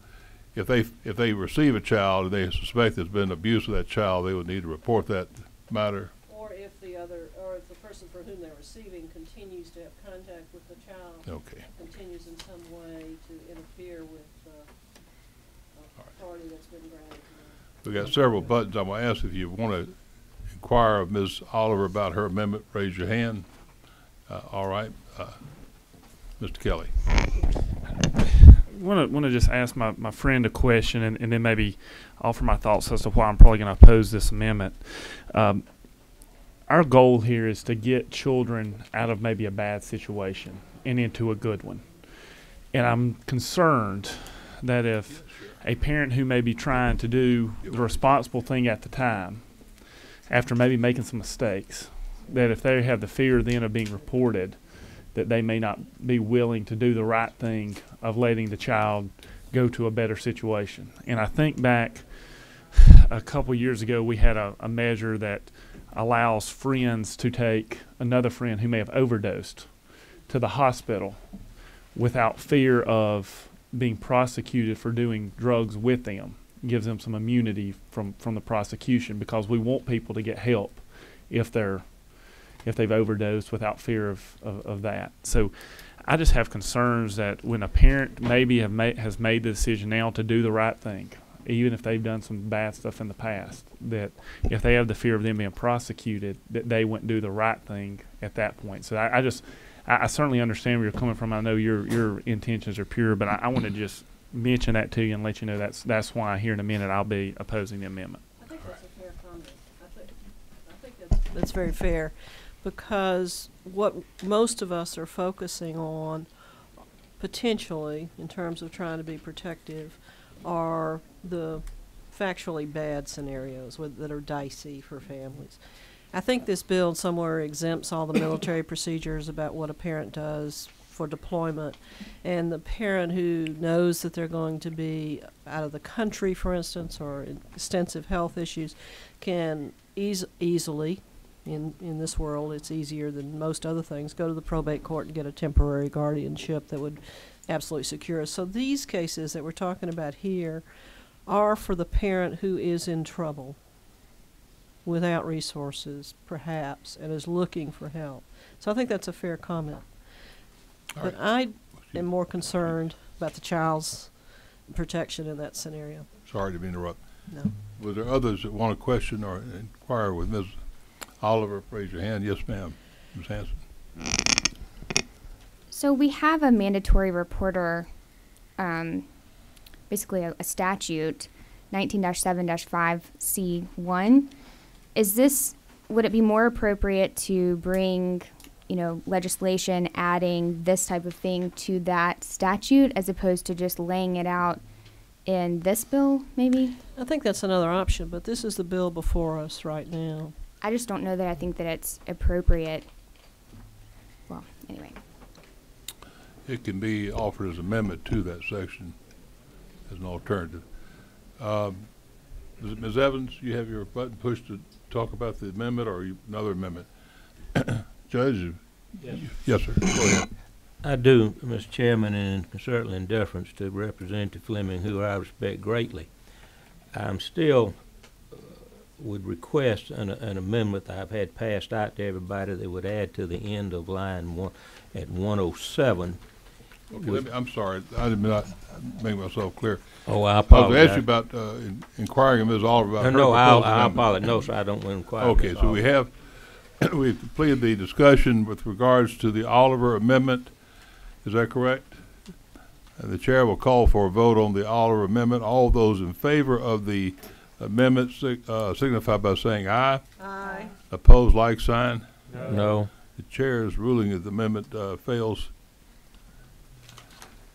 if they receive a child and they suspect there's been abuse of that child, they would need to report that matter. Or if the person for whom they're receiving continues to have contact with the child, Okay. continues in some way to interfere with authority that's been granted to them. We've got several buttons. I'm going to ask if you want to inquire of Ms. Oliver about her amendment. Raise your hand. All right. Mr. Kelly. I want to just ask my friend a question and then maybe offer my thoughts as to why I'm probably going to oppose this amendment. Our goal here is to get children out of maybe a bad situation and into a good one. And I'm concerned that if a parent who may be trying to do the responsible thing at the time, after maybe making some mistakes, that if they have the fear then of being reported, that they may not be willing to do the right thing of letting the child go to a better situation. And I think back a couple years ago, we had a measure that allows friends to take another friend who may have overdosed to the hospital without fear of being prosecuted for doing drugs with them. Gives them some immunity from the prosecution, because we want people to get help if they've overdosed without fear of that. So I just have concerns that when a parent maybe has made the decision now to do the right thing, even if they've done some bad stuff in the past, that if they have the fear of them being prosecuted, that they wouldn't do the right thing at that point. So I certainly understand where you're coming from. I know your intentions are pure, but I want to just mention that to you and let you know that's why here in a minute I'll be opposing the amendment. I think that's a fair comment. I think that's very fair, because what most of us are focusing on potentially in terms of trying to be protective are the factually bad scenarios that are dicey for families. I think this bill somewhere exempts all the military procedures about what a parent does for deployment, and the parent who knows that they're going to be out of the country, for instance, or extensive health issues, can easily, in this world it's easier than most other things, go to the probate court and get a temporary guardianship that would absolutely secure us. So these cases that we're talking about here are for the parent who is in trouble, without resources, perhaps, and is looking for help. So I think that's a fair comment. But I am more concerned about the child's protection in that scenario. Sorry to interrupt. No. Were there others that want to question or inquire with Ms. Oliver? Raise your hand. Yes, ma'am. Ms. Hanson. So we have a mandatory reporter, basically a statute, 19-7-5C1. Would it be more appropriate to bring, legislation adding this type of thing to that statute as opposed to just laying it out in this bill, maybe? I think that's another option, but this is the bill before us right now. I just don't know that I think that it's appropriate. Well, anyway. It can be offered as amendment to that section as an alternative. Ms. Evans, you have your button pushed to talk about the amendment, or another amendment? Judge? Yes, sir. Go ahead. I do, Mr. Chairman, and certainly in deference to Representative Fleming, who I respect greatly. I'm still would request an amendment that I've had passed out to everybody that would add to the end of line 1 at 107 Okay, I'm sorry, I did not make myself clear. Oh, I I was apologize. asking about, inquiring of Ms. Oliver about her No, proposed I amendment. apologize. No, sir, I don't want to inquire. Okay, so we have, we've completed the discussion with regards to the Oliver amendment. Is that correct? The chair will call for a vote on the Oliver amendment. All those in favor of the amendment signify by saying aye. Aye. Opposed, like sign. No. The chair is ruling that the amendment fails.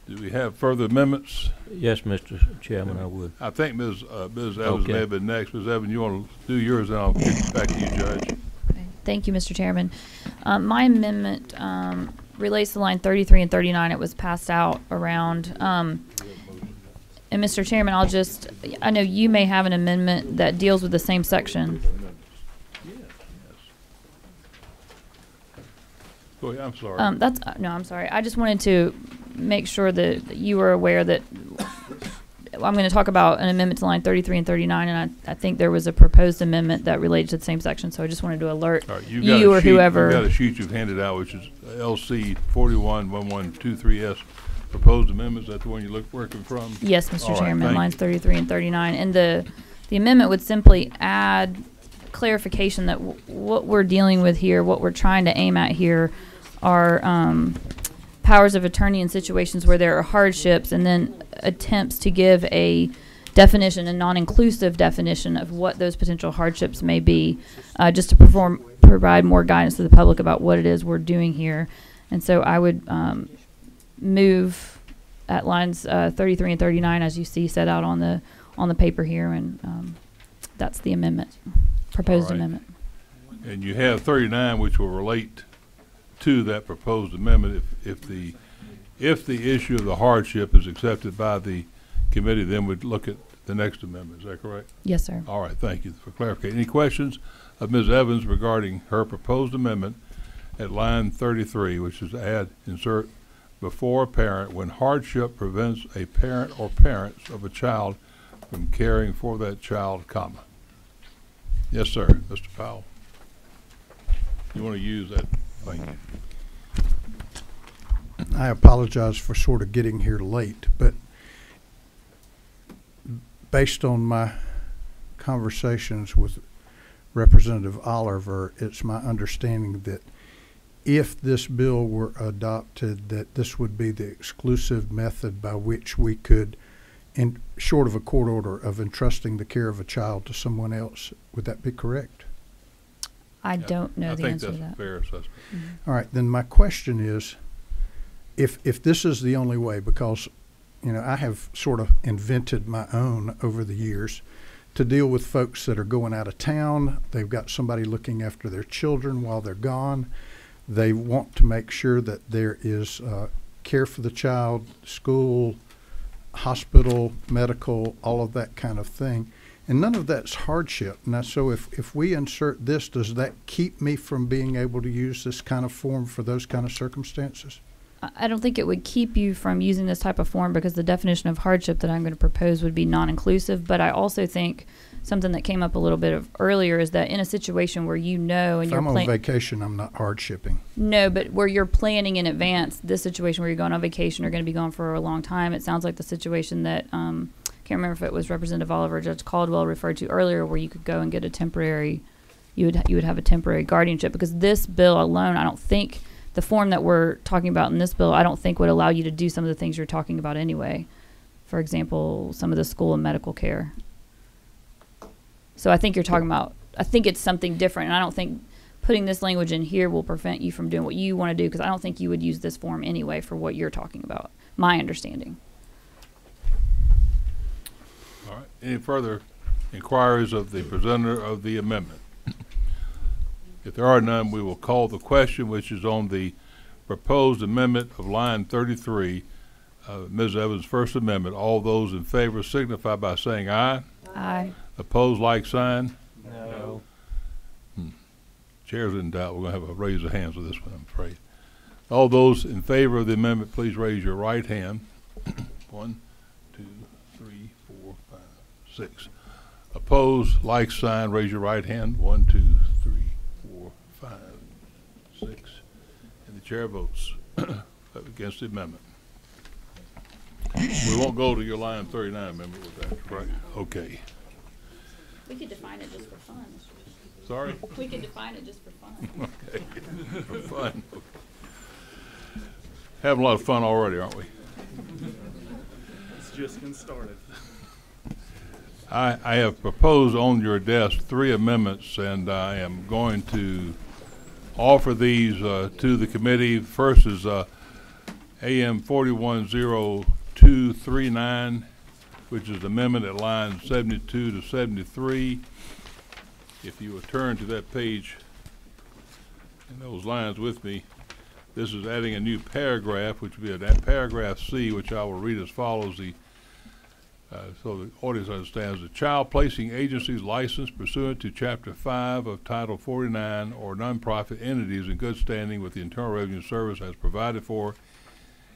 Do we have further amendments? Yes, Mr. Chairman, I would. I think Ms. Evans Okay. may have been next. Ms. Evans, you want to do yours, and I'll get back to you, Judge. Okay. Thank you, Mr. Chairman. My amendment relates to line 33 and 39. It was passed out around. And Mr. Chairman, I know you may have an amendment that deals with the same section. Go ahead, I'm sorry. No, I'm sorry. I just wanted to make sure that you were aware that I'm going to talk about an amendment to line 33 and 39, and I think there was a proposed amendment that related to the same section, so I just wanted to alert All right, you or whoever. You've got a sheet you've handed out, which is LC 411123S, proposed amendments. Is that the one you're working from? Yes, Mr. All right, Chairman, thank lines you. 33 and 39. And the amendment would simply add clarification that what we're dealing with here, what we're trying to aim at here, are powers of attorney in situations where there are hardships, and then attempts to give a definition, a non-inclusive definition of what those potential hardships may be, just to provide more guidance to the public about what it is we're doing here. And so I would move at lines 33 and 39 as you see set out on the paper here, and that's the amendment, proposed amendment. And you have 39, which will relate to that proposed amendment. If the issue of the hardship is accepted by the committee, then we'd look at the next amendment. Is that correct? Yes, sir. All right, thank you for clarification. Any questions of Ms. Evans regarding her proposed amendment at line 33, which is to insert before a parent when hardship prevents a parent or parents of a child from caring for that child, comma. Yes, sir. Mr. Powell. You want to use that? Thank you. I apologize for sort of getting here late, but based on my conversations with Representative Oliver, it's my understanding that if this bill were adopted, that this would be the exclusive method by which we could, in short of a court order, of entrusting the care of a child to someone else. Would that be correct? I don't know the answer to that. I think that's a fair assessment. All right, then my question is, if this is the only way, because, you know, I have sort of invented my own over the years to deal with folks that are going out of town. They've got somebody looking after their children while they're gone. They want to make sure that there is care for the child, school, hospital, medical, all of that kind of thing. And none of that's hardship. Now, so if we insert this, does that keep me from being able to use this kind of form for those kind of circumstances? I don't think it would keep you from using this type of form, because the definition of hardship that I'm going to propose would be non-inclusive. But I also think something that came up a little bit earlier is that in a situation where you know and If you're I'm on vacation, I'm not hardshipping. No, but where you're planning in advance, this situation where you're going on vacation or going to be gone for a long time, it sounds like the situation that can't remember if it was Representative Oliver or Judge Caldwell referred to earlier, where you could go and get a temporary, you would have a temporary guardianship. Because this bill alone, I don't think the form that we're talking about in this bill, I don't think would allow you to do some of the things you're talking about anyway. For example, some of the school and medical care. So I think you're talking about, I think it's something different, and I don't think putting this language in here will prevent you from doing what you want to do, because I don't think you would use this form anyway for what you're talking about, my understanding. All right. Any further inquiries of the presenter of the amendment? If there are none, we will call the question, which is on the proposed amendment of line 33, Ms. Evans' first amendment. All those in favor signify by saying aye. Aye. Opposed, like sign. No. Chair's in doubt. We're going to have a raise of hands with this one, I'm afraid. All those in favor of the amendment, please raise your right hand. 1, 2, 3, 4, 5, 6. Opposed, like sign. Raise your right hand. 1, 2, 3, 4, 5, 6. And the chair votes against the amendment. We won't go to your line 39, remember, with that, right? Okay. We could define it just for fun. Sorry? We could define it just for fun. Okay, for fun. Having a lot of fun already, aren't we? It's just getting started. I have proposed on your desk 3 amendments, and I am going to offer these to the committee. First is AM 410239, which is the amendment at line 72 to 73. If you would turn to that page and those lines with me, this is adding a new paragraph, which would be a paragraph C, which I will read as follows. So the audience understands: the child placing agency's license pursuant to Chapter 5 of Title 49 or nonprofit entities in good standing with the Internal Revenue Service as provided for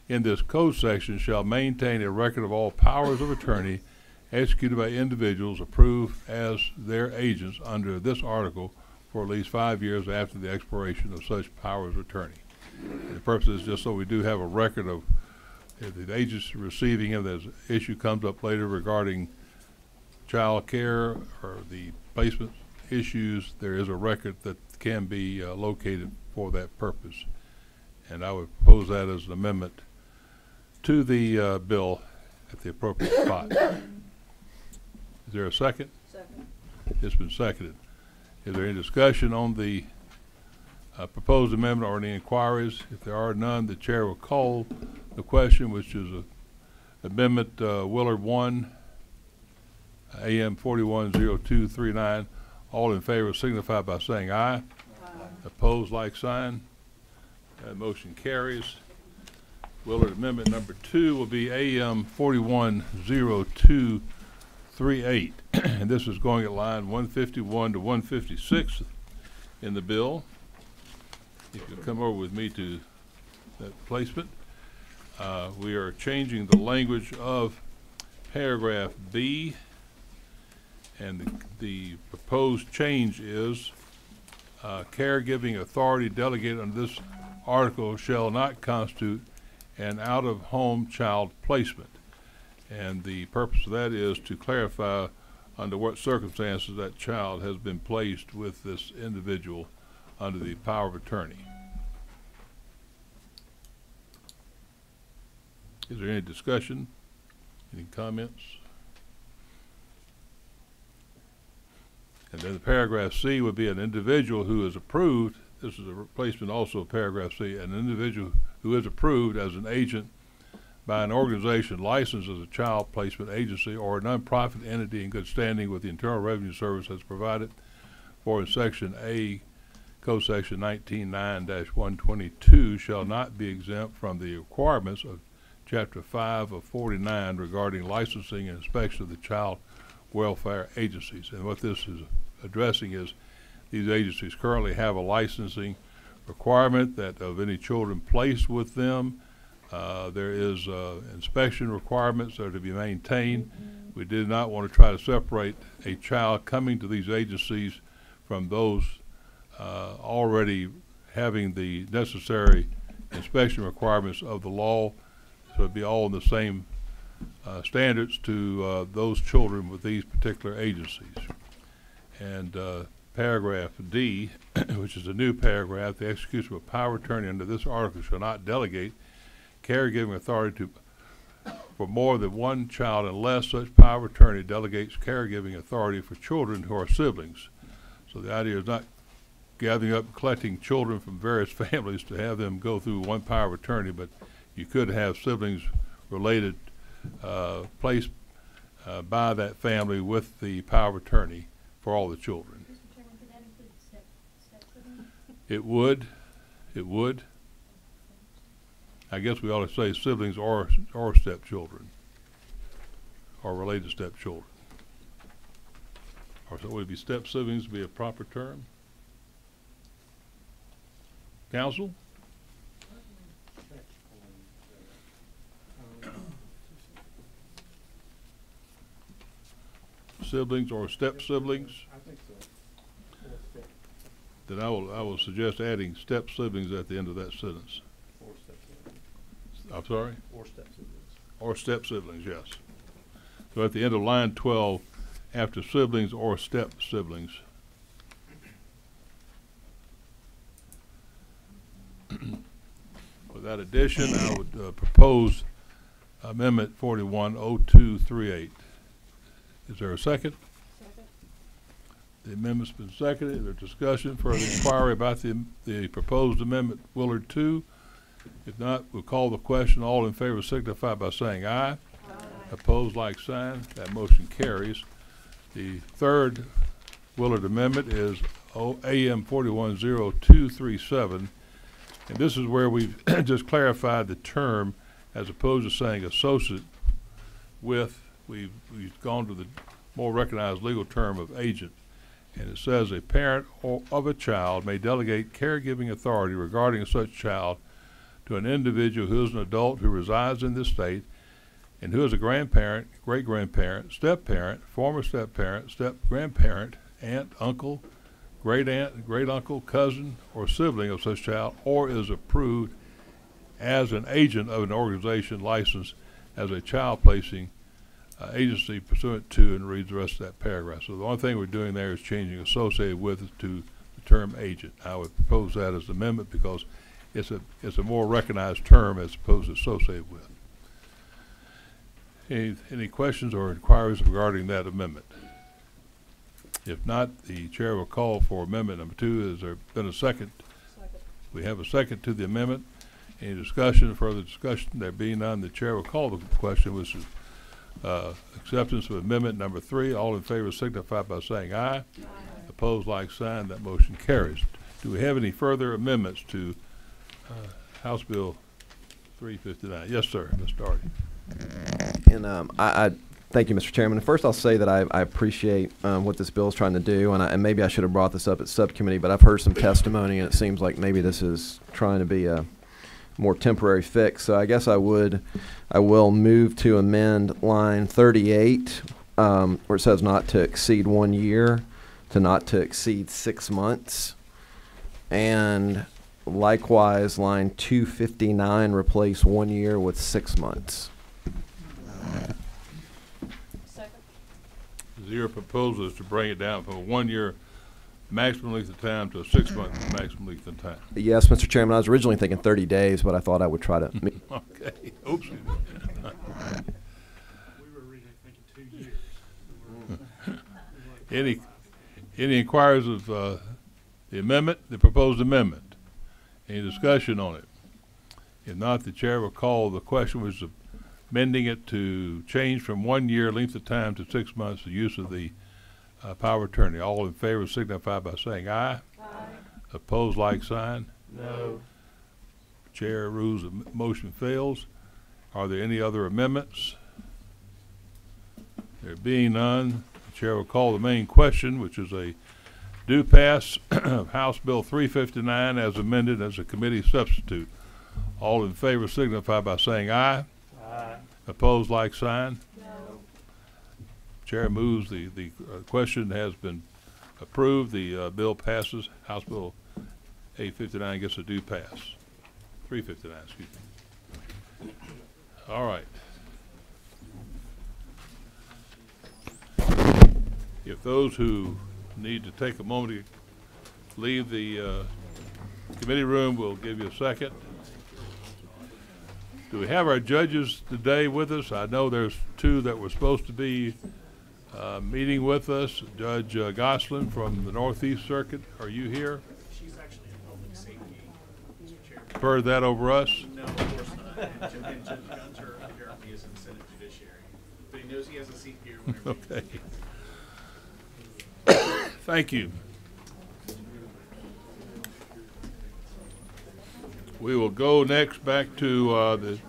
in this code section shall maintain a record of all powers of attorney executed by individuals approved as their agents under this article for at least 5 years after the expiration of such powers of attorney. And the purpose is just so we do have a record of if the agency receiving it, as issue comes up later regarding child care or the placement issues, there is a record that can be located for that purpose. And I would propose that as an amendment to the bill at the appropriate spot. Is there a second? Second. It's been seconded. Is there any discussion on the proposed amendment or any inquiries? If there are none, the chair will call the question, which is Amendment Willard 1, AM 410239. All in favor signify by saying aye. Aye. Opposed, like sign. That motion carries. Willard Amendment number 2 will be AM 410238. And this is going at line 151 to 156 in the bill. If you come over with me to that placement. We are changing the language of paragraph B, and the proposed change is caregiving authority delegated under this article shall not constitute an out-of-home child placement. And the purpose of that is to clarify under what circumstances that child has been placed with this individual under the power of attorney. Is there any discussion? Any comments? And then the paragraph C would be an individual who is approved. This is a replacement also of paragraph C. An individual who is approved as an agent by an organization licensed as a child placement agency or a nonprofit entity in good standing with the Internal Revenue Service as provided for in Section A, Code Section 199-122 shall not be exempt from the requirements of Chapter 5 of 49 regarding licensing and inspection of the child welfare agencies. And what this is addressing is these agencies currently have a licensing requirement that of any children placed with them. There is inspection requirements that are to be maintained. We did not want to try to separate a child coming to these agencies from those already having the necessary inspection requirements of the law. So it'd be all in the same standards to those children with these particular agencies. And paragraph D, which is a new paragraph, the execution of a power of attorney under this article shall not delegate caregiving authority for more than one child unless such power of attorney delegates caregiving authority for children who are siblings. So the idea is not gathering up and collecting children from various families to have them go through one power of attorney, but you could have siblings related placed by that family with the power of attorney for all the children. Mr. Chairman, could that include step siblings? It would. It would. I guess we ought to say siblings or stepchildren or related stepchildren. Or so would it be step siblings be a proper term? Counsel? Siblings or step siblings? I think so. Or step. Then I will suggest adding step siblings at the end of that sentence. Or step siblings. I'm sorry? Or step siblings. or step siblings, yes. So at the end of line 12, after siblings or step siblings. With that addition, I would propose Amendment 410238. Is there a second? Second. The amendment's been seconded. Is there discussion, further inquiry about the proposed amendment, Willard 2? If not, we'll call the question. All in favor signify by saying aye. Aye. Opposed, like sign. That motion carries. The third Willard amendment is AM 410237. And this is where we've just clarified the term as opposed to saying associate with. We've gone to the more recognized legal term of agent. And it says a parent of a child may delegate caregiving authority regarding such child to an individual who is an adult who resides in this state and who is a grandparent, great-grandparent, step-parent, former step-parent, step-grandparent, aunt, uncle, great-aunt, great-uncle, cousin, or sibling of such child, or is approved as an agent of an organization licensed as a child-placing agency pursuant to, and reads the rest of that paragraph. So the only thing we're doing there is changing associated with to the term agent. I would propose that as an amendment because it's a more recognized term as opposed to associated with. Any questions or inquiries regarding that amendment? If not, the chair will call for amendment number 2. Has there been a second? Second. We have a second to the amendment. Any discussion, further discussion? There being none, the chair will call the question, which is acceptance of amendment number 3. All in favor signify by saying aye. Aye. Opposed, like sign. That motion carries. Do we have any further amendments to House Bill 359? Yes, sir. Ms. Doherty. And I thank you, Mr. Chairman. First, I'll say that I appreciate what this bill is trying to do, and maybe I should have brought this up at subcommittee, but I've heard some testimony, and it seems like maybe this is trying to be a more temporary fix. So I guess I will move to amend line 38, where it says not to exceed 1 year to not to exceed 6 months, and likewise line 259 replace 1 year with 6 months. Your proposal is to bring it down from a 1 year maximum length of time to a 6 month maximum length of time. Yes, Mr. Chairman. I was originally thinking 30 days, but I thought I would try to. Okay. Oops. We were originally thinking 2 years. Any inquiries of the amendment, the proposed amendment? Any discussion on it? If not, the chair will call the question, which is amending it to change from 1 year length of time to 6 months, the use of the power of attorney. All in favor signify by saying aye. Aye. Opposed, like sign. No. Chair rules the motion fails. Are there any other amendments? There being none, the chair will call the main question, which is a due pass of House Bill 359 as amended as a committee substitute. All in favor signify by saying aye. Aye. Opposed, like sign. No. Chair moves the question has been approved. The bill passes. House Bill 859 gets a due pass. 359, excuse me. All right. If those who need to take a moment to leave the committee room, we'll give you a second. Do we have our judges today with us? I know there's 2 that were supposed to be meeting with us. Judge Gosselin from the Northeast Circuit, are you here? She's actually in public safety, Mr. Chair. Prefer that over us? No, of course not. And Judge Gunter apparently is in the Senate Judiciary. But he knows he has a seat here whenever he Okay. Thank you. We will go next back to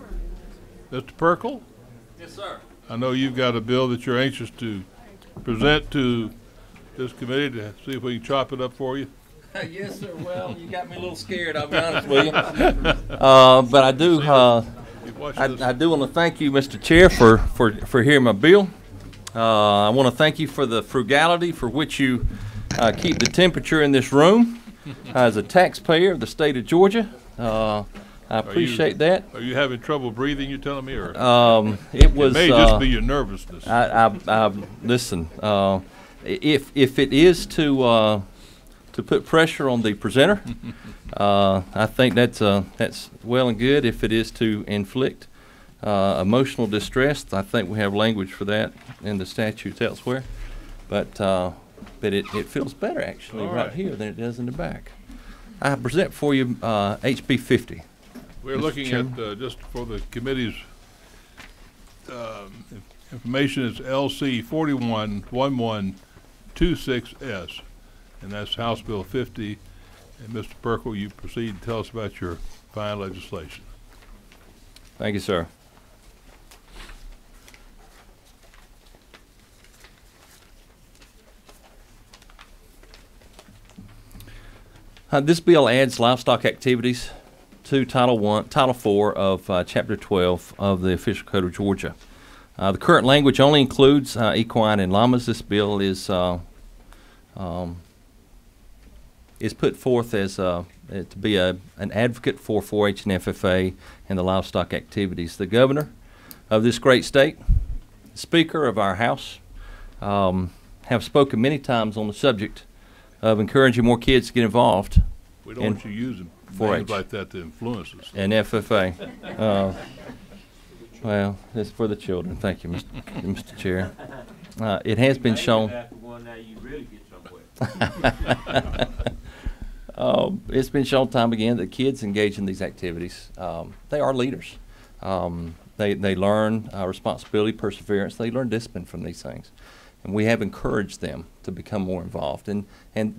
Mr. Perkle. Yes, sir. I know you've got a bill that you're anxious to present to this committee to see if we can chop it up for you. Yes, sir. Well, you got me a little scared, I'll be honest with you. But I do I do want to thank you, Mr. Chair, for hearing my bill. I want to thank you for the frugality for which you keep the temperature in this room. As a taxpayer of the state of Georgia, I appreciate that. Are you having trouble breathing, you're telling me? Or it was. It may just be your nervousness. Listen, if it is to put pressure on the presenter, I think that's well and good. If it is to inflict emotional distress, I think we have language for that in the statutes elsewhere. But it feels better actually right here than it does in the back. I present for you HB 50. We're looking at, just for the committee's information, is LC 411126S, and that's House Bill 50. And Mr. Perkle, you proceed to tell us about your fine legislation. Thank you, sir. This bill adds livestock activities to Title 4 of Chapter 12 of the Official Code of Georgia. The current language only includes equine and llamas. This bill is put forth as to be an advocate for 4-H and FFA and the livestock activities. The governor of this great state, Speaker of our House, have spoken many times on the subject of encouraging more kids to get involved. We don't want you using names like that to influence us. And FFA. Well, it's for the children. Thank you, Mr. Chair. It has been shown. It's been shown time again that kids engage in these activities. They are leaders. They learn responsibility, perseverance. They learn discipline from these things. And we have encouraged them to become more involved, and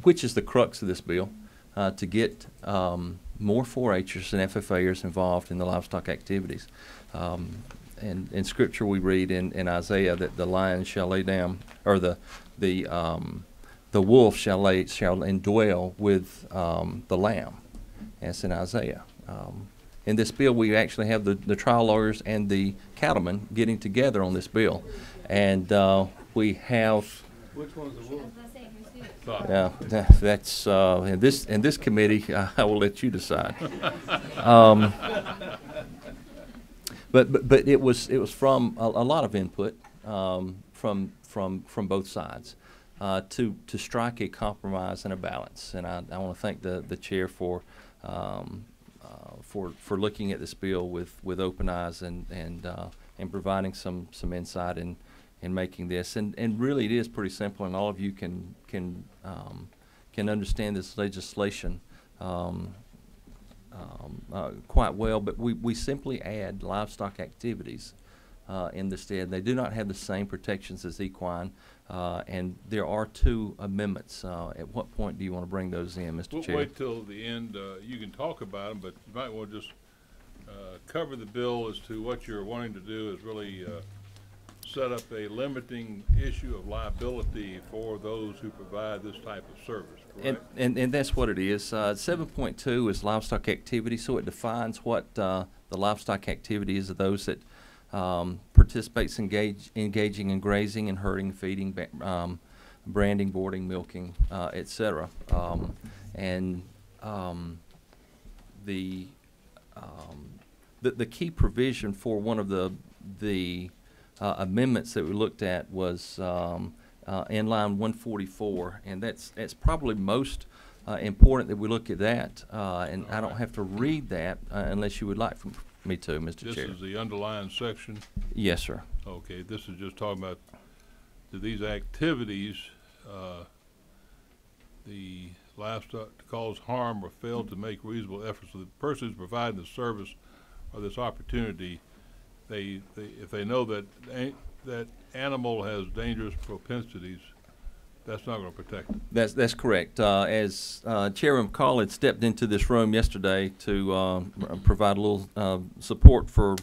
which is the crux of this bill, to get more 4-Hers and FFAers involved in the livestock activities. And in Scripture we read in Isaiah that the lion shall lay down, or the wolf shall indwell with the lamb. That's in Isaiah. In this bill, we actually have the trial lawyers and the cattlemen getting together on this bill, and we have. Which one's the wolf? Yeah, that's in this committee. I will let you decide. But it was from a lot of input from both sides to strike a compromise and a balance. And I want to thank the chair for looking at this bill with open eyes and providing some insight in making this. And really it is pretty simple, and all of you can understand this legislation quite well. But we simply add livestock activities in the stead. They do not have the same protections as equine, and there are 2 amendments. At what point do you want to bring those in, Mr. Chair? We'll wait till the end. You can talk about them, but you might want to just cover the bill as to what you're wanting to do is really set up a limiting issue of liability for those who provide this type of service, correct? And that's what it is. 7.2 is livestock activity, so it defines what the livestock activity is of those that participates engaging in grazing and herding, feeding, branding, boarding, milking, etc. The key provision for one of the amendments that we looked at was in line 144, and that's probably most important that we look at that. And I don't have to read that unless you would like me to, Mr. Chair. This is the underlying section? Yes, sir. Okay, this is just talking about these activities, the livestock to cause harm or fail to make reasonable efforts. So the person who's providing the service or this opportunity, if they know that that animal has dangerous propensities, that's not going to protect them. That's correct. As Chairman McCall had stepped into this room yesterday to provide a little support for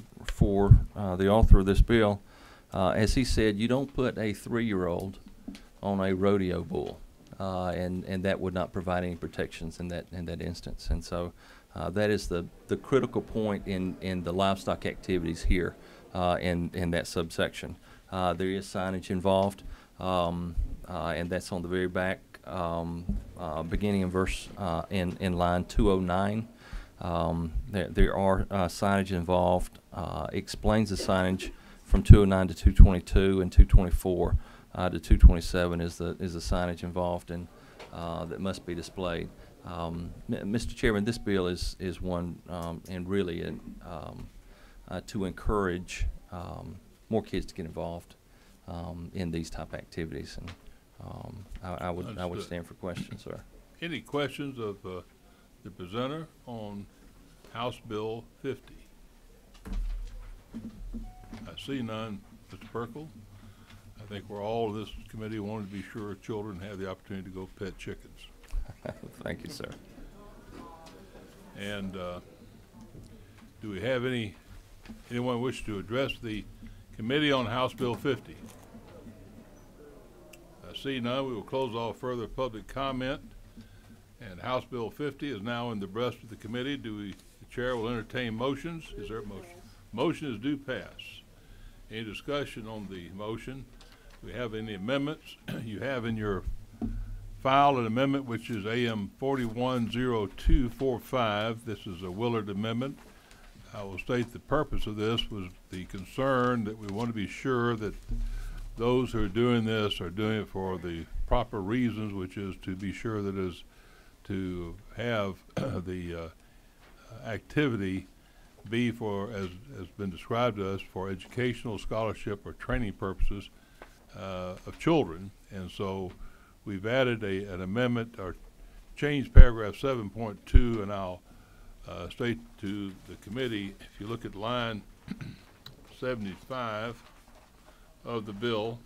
the author of this bill, as he said, you don't put a 3-year-old on a rodeo bull, and that would not provide any protections in that instance. And so that is the critical point in the livestock activities here in that subsection. There is signage involved, and that's on the very back, beginning in verse in line 209. There are signage involved. Explains the signage from 209 to 222 and 224 to 227 is the signage involved and that must be displayed. Mr. Chairman, this bill is one and really to encourage more kids to get involved in these type activities, and I would stand for questions, sir. Any questions of the presenter on House Bill 50? I see none. Mr. Perkle, I think we're all this committee wanted to be sure children have the opportunity to go pet chickens. Thank you, sir. And do we have anyone wish to address the committee on House Bill 50? I see none. We will close off further public comment. And House Bill 50 is now in the breast of the committee. The chair will entertain motions. Is there a motion? Motion is due pass. Any discussion on the motion? Do we have any amendments? You have in your file an amendment which is AM 410245. This is a Willard amendment. I will state the purpose of this was the concern that we want to be sure that those who are doing this are doing it for the proper reasons, which is to be sure that is to have the activity be for, as has been described to us, for educational, scholarship, or training purposes of children. And so we've added an amendment or changed paragraph 7.2, and I'll state to the committee, if you look at line 75 of the bill,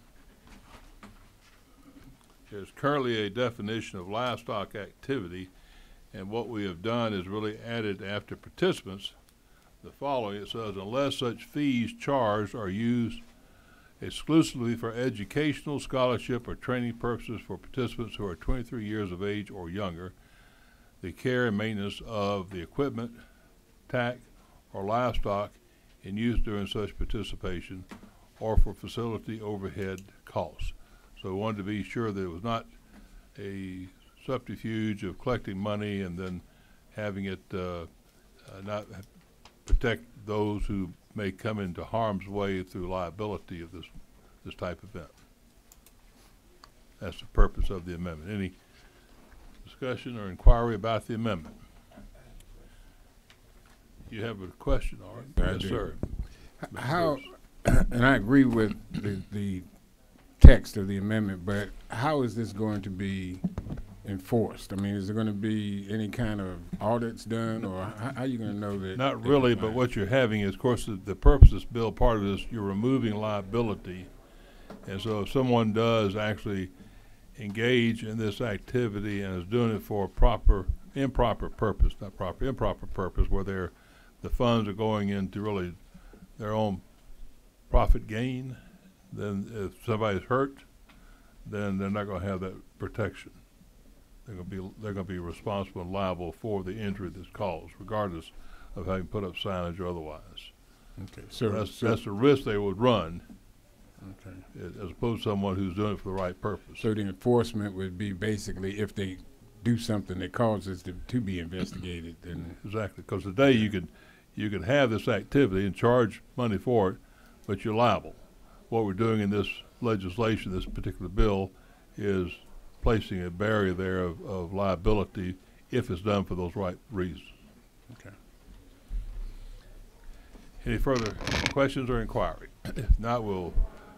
there's currently a definition of livestock activity, and what we have done is really added after participants the following. It says, unless such fees charged are used exclusively for educational, scholarship, or training purposes for participants who are 23 years of age or younger, the care and maintenance of the equipment, tack, or livestock in use during such participation, or for facility overhead costs. So we wanted to be sure that it was not a subterfuge of collecting money and then having it not protect those who may come into harm's way through liability of this type of event. That's the purpose of the amendment. Any discussion or inquiry about the amendment? You have a question, all right? I Yes, do. sir. How, and I agree with the text of the amendment, but how is this going to be enforced? I mean, is there going to be any kind of audits done, or how are you going to know that? Not really, but what you're having is, of course, the purpose of this bill, part of this, you're removing liability. And so if someone does actually engage in this activity and is doing it for improper purpose, where the funds are going into really their own profit gain, then if somebody's hurt, then they're not going to have that protection. They're going to be responsible and liable for the injury that's caused, regardless of having put up signage or otherwise. Okay, so that's the risk they would run. Okay. As opposed to someone who's doing it for the right purpose. So the enforcement would be basically if they do something that causes them to be investigated, then exactly, because today you could have this activity and charge money for it, but you're liable. What we're doing in this legislation, this particular bill, is placing a barrier there of liability if it's done for those right reasons. Okay. Any further questions or inquiry? If not, we'll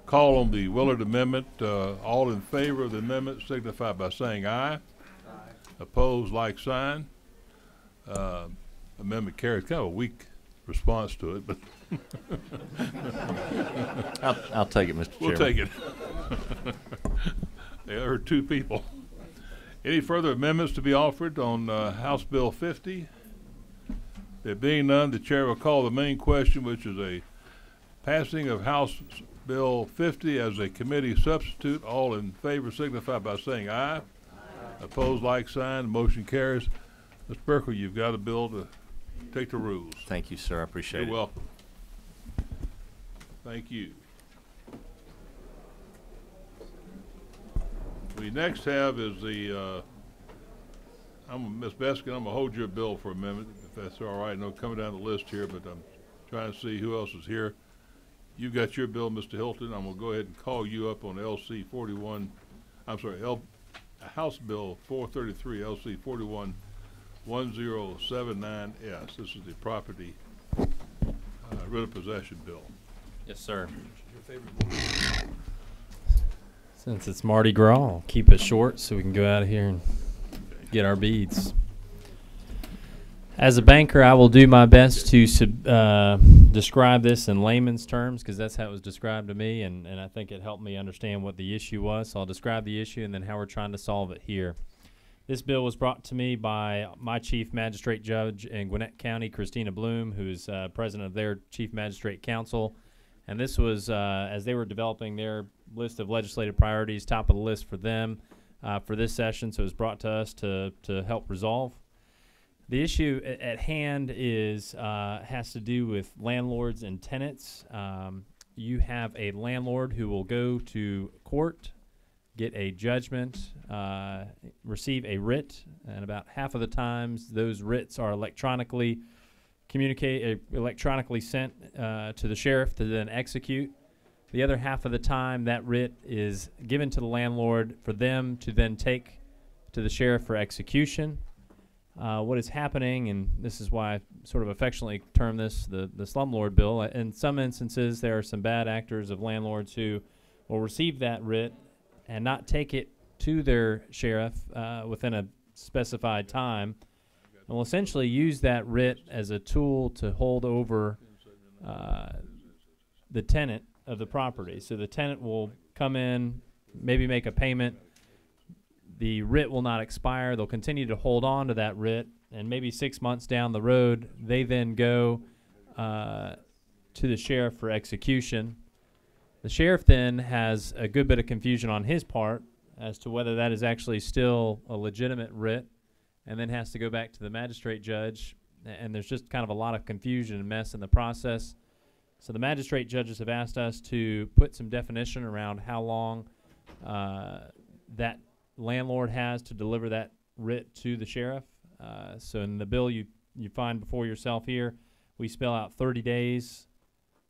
call on the Willard Amendment. All in favor of the amendment signify by saying aye. Aye. Opposed, like sign. Amendment carries. Kind of a weak response to it, but I'll take it, Mr. Chairman. We'll take it. There are two people. Any further amendments to be offered on House Bill 50? There being none, the chair will call the main question, which is a passing of House Bill 50 as a committee substitute. All in favor signify by saying aye. Aye. Opposed, like sign. Motion carries. Mr. Berkeley, you've got a bill to take the rules. Thank you, sir. I appreciate it. You're welcome. Thank you. We next have is the, Ms. Beskin, I'm going to hold your bill for a minute. that's all right. No, coming down the list here, but I'm trying to see who else is here. You've got your bill, Mr. Hilton. I'm gonna go ahead and call you up on LC 41. I'm sorry, House Bill 433, LC 411079S. This is the property writ of possession bill. Yes, sir. Your favorite. Since it's Mardi Gras, I'll keep it short so we can go out of here and get our beads. As a banker, I will do my best to describe this in layman's terms, because that's how it was described to me, and I think it helped me understand what the issue was. So I'll describe the issue and then how we're trying to solve it here. This bill was brought to me by my chief magistrate judge in Gwinnett County, Christina Bloom, who is president of their chief magistrate council. And this was, as they were developing their list of legislative priorities, top of the list for them for this session, so it was brought to us to help resolve. The issue at hand is has to do with landlords and tenants. You have a landlord who will go to court, get a judgment, receive a writ, and about half of the times those writs are electronically sent to the sheriff to then execute. The other half of the time that writ is given to the landlord for them to then take to the sheriff for execution. What is happening, and this is why I sort of affectionately term this the slumlord bill, in some instances there are some bad actors of landlords who will receive that writ and not take it to their sheriff within a specified time, and will essentially use that writ as a tool to hold over the tenant of the property. So the tenant will come in, maybe make a payment. The writ will not expire. They'll continue to hold on to that writ, and maybe 6 months down the road, they then go to the sheriff for execution. The sheriff then has a good bit of confusion on his part as to whether that is actually still a legitimate writ, and then has to go back to the magistrate judge, and there's just kind of a lot of confusion and mess in the process. So the magistrate judges have asked us to put some definition around how long that landlord has to deliver that writ to the sheriff. So in the bill you find before yourself here, we spell out 30 days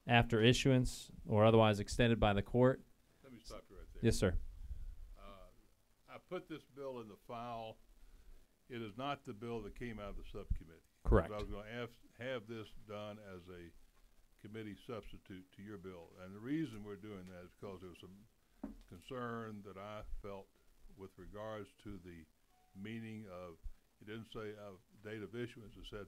after issuance or otherwise extended by the court. Let me stop you right there. Yes, sir. I put this bill in the file. It is not the bill that came out of the subcommittee. Correct. I was going to have this done as a committee substitute to your bill. And the reason we're doing that is because there was some concern that I felt with regards to the meaning of, it didn't say date of issuance, it said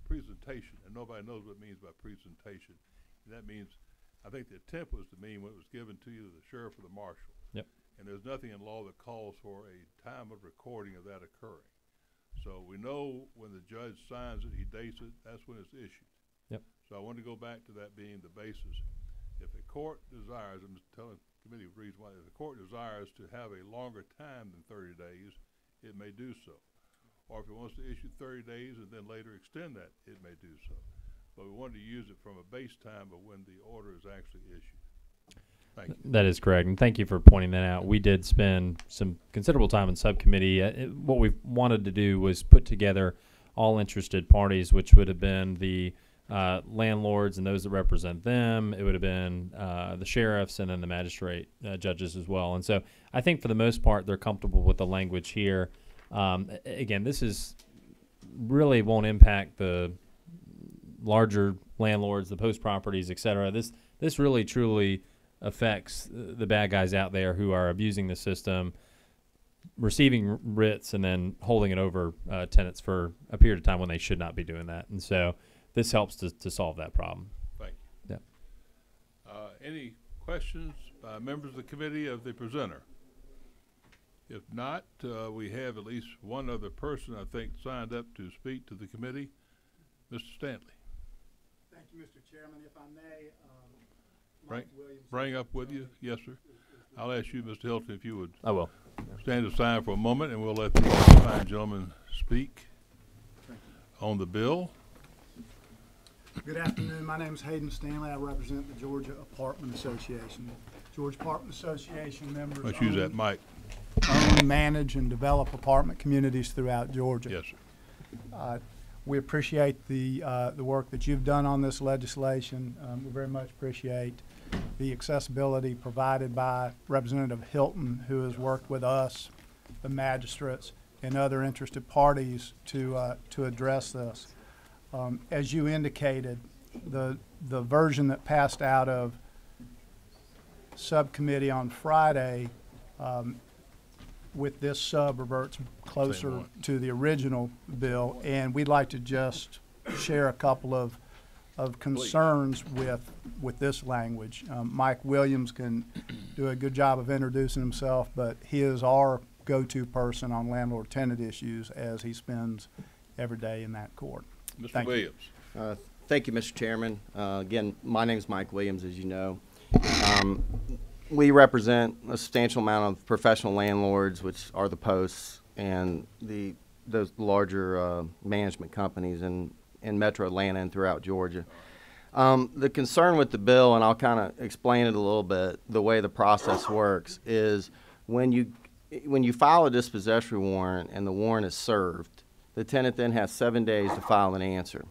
presentation, and nobody knows what it means by presentation. And that means, I think the attempt was to mean when it was given to you, the sheriff or the marshal. Yep. And there's nothing in law that calls for a time of recording of that occurring. So we know when the judge signs it, he dates it, that's when it's issued. Yep. So I want to go back to that being the basis. If a court desires, I'm just telling committee of reasons why, if the court desires to have a longer time than 30 days, it may do so. Or if it wants to issue 30 days and then later extend that, it may do so. But we wanted to use it from a base time of when the order is actually issued. Thank you. That is correct, and thank you for pointing that out. We did spend some considerable time in subcommittee. What we wanted to do was put together all interested parties, which would have been the landlords and those that represent them. It would have been the sheriffs and then the magistrate judges as well. And so I think for the most part they're comfortable with the language here. Again, this is really won't impact the larger landlords, the post properties, et cetera. This really truly affects the bad guys out there who are abusing the system, receiving writs and then holding it over tenants for a period of time when they should not be doing that. And so this helps to solve that problem. Thank you. Yeah. Any questions by members of the committee of the presenter? If not, we have at least one other person, I think, signed up to speak to the committee. Mr. Stanley. Thank you, Mr. Chairman. If I may, bring up with you. Yes, sir. I'll ask you, Mr. Hilton, if you would. I will. Stand aside for a moment, and we'll let the fine gentleman speak on the bill. Good afternoon. My name is Hayden Stanley. I represent the Georgia Apartment Association. Georgia Apartment Association members Let's use that mic. Own, manage, and develop apartment communities throughout Georgia. Yes, sir. We appreciate the work that you've done on this legislation. We very much appreciate the accessibility provided by Representative Hilton, who has worked with us, the magistrates, and other interested parties to address this. As you indicated, the version that passed out of subcommittee on Friday with this sub reverts closer to the original bill, and we'd like to just share a couple of concerns with this language. Mike Williams can do a good job of introducing himself, but he is our go-to person on landlord-tenant issues as he spends every day in that court. Mr. Williams. Thank you, Mr. Chairman. Again, my name is Mike Williams, as you know. We represent a substantial amount of professional landlords, which are the posts and those larger management companies in Metro Atlanta and throughout Georgia. The concern with the bill, and I'll kind of explain it a little bit, the way the process works is when you file a dispossessory warrant and the warrant is served, the tenant then has 7 days to file an answer.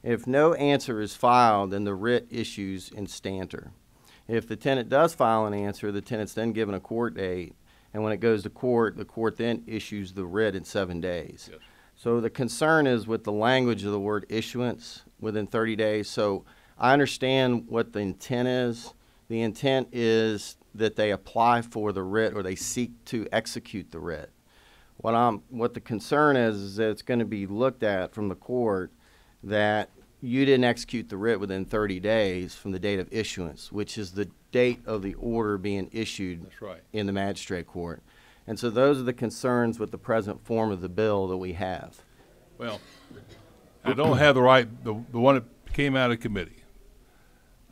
If no answer is filed, then the writ issues instanter. If the tenant does file an answer, the tenant's then given a court date, and when it goes to court, the court then issues the writ in 7 days. Yes. So the concern is with the language of the word issuance within 30 days. So I understand what the intent is. The intent is that they apply for the writ or they seek to execute the writ. What the concern is that it's going to be looked at from the court that you didn't execute the writ within 30 days from the date of issuance, which is the date of the order being issued. That's right. In the magistrate court. And so those are the concerns with the present form of the bill that we have. Well, I don't have the one that came out of committee.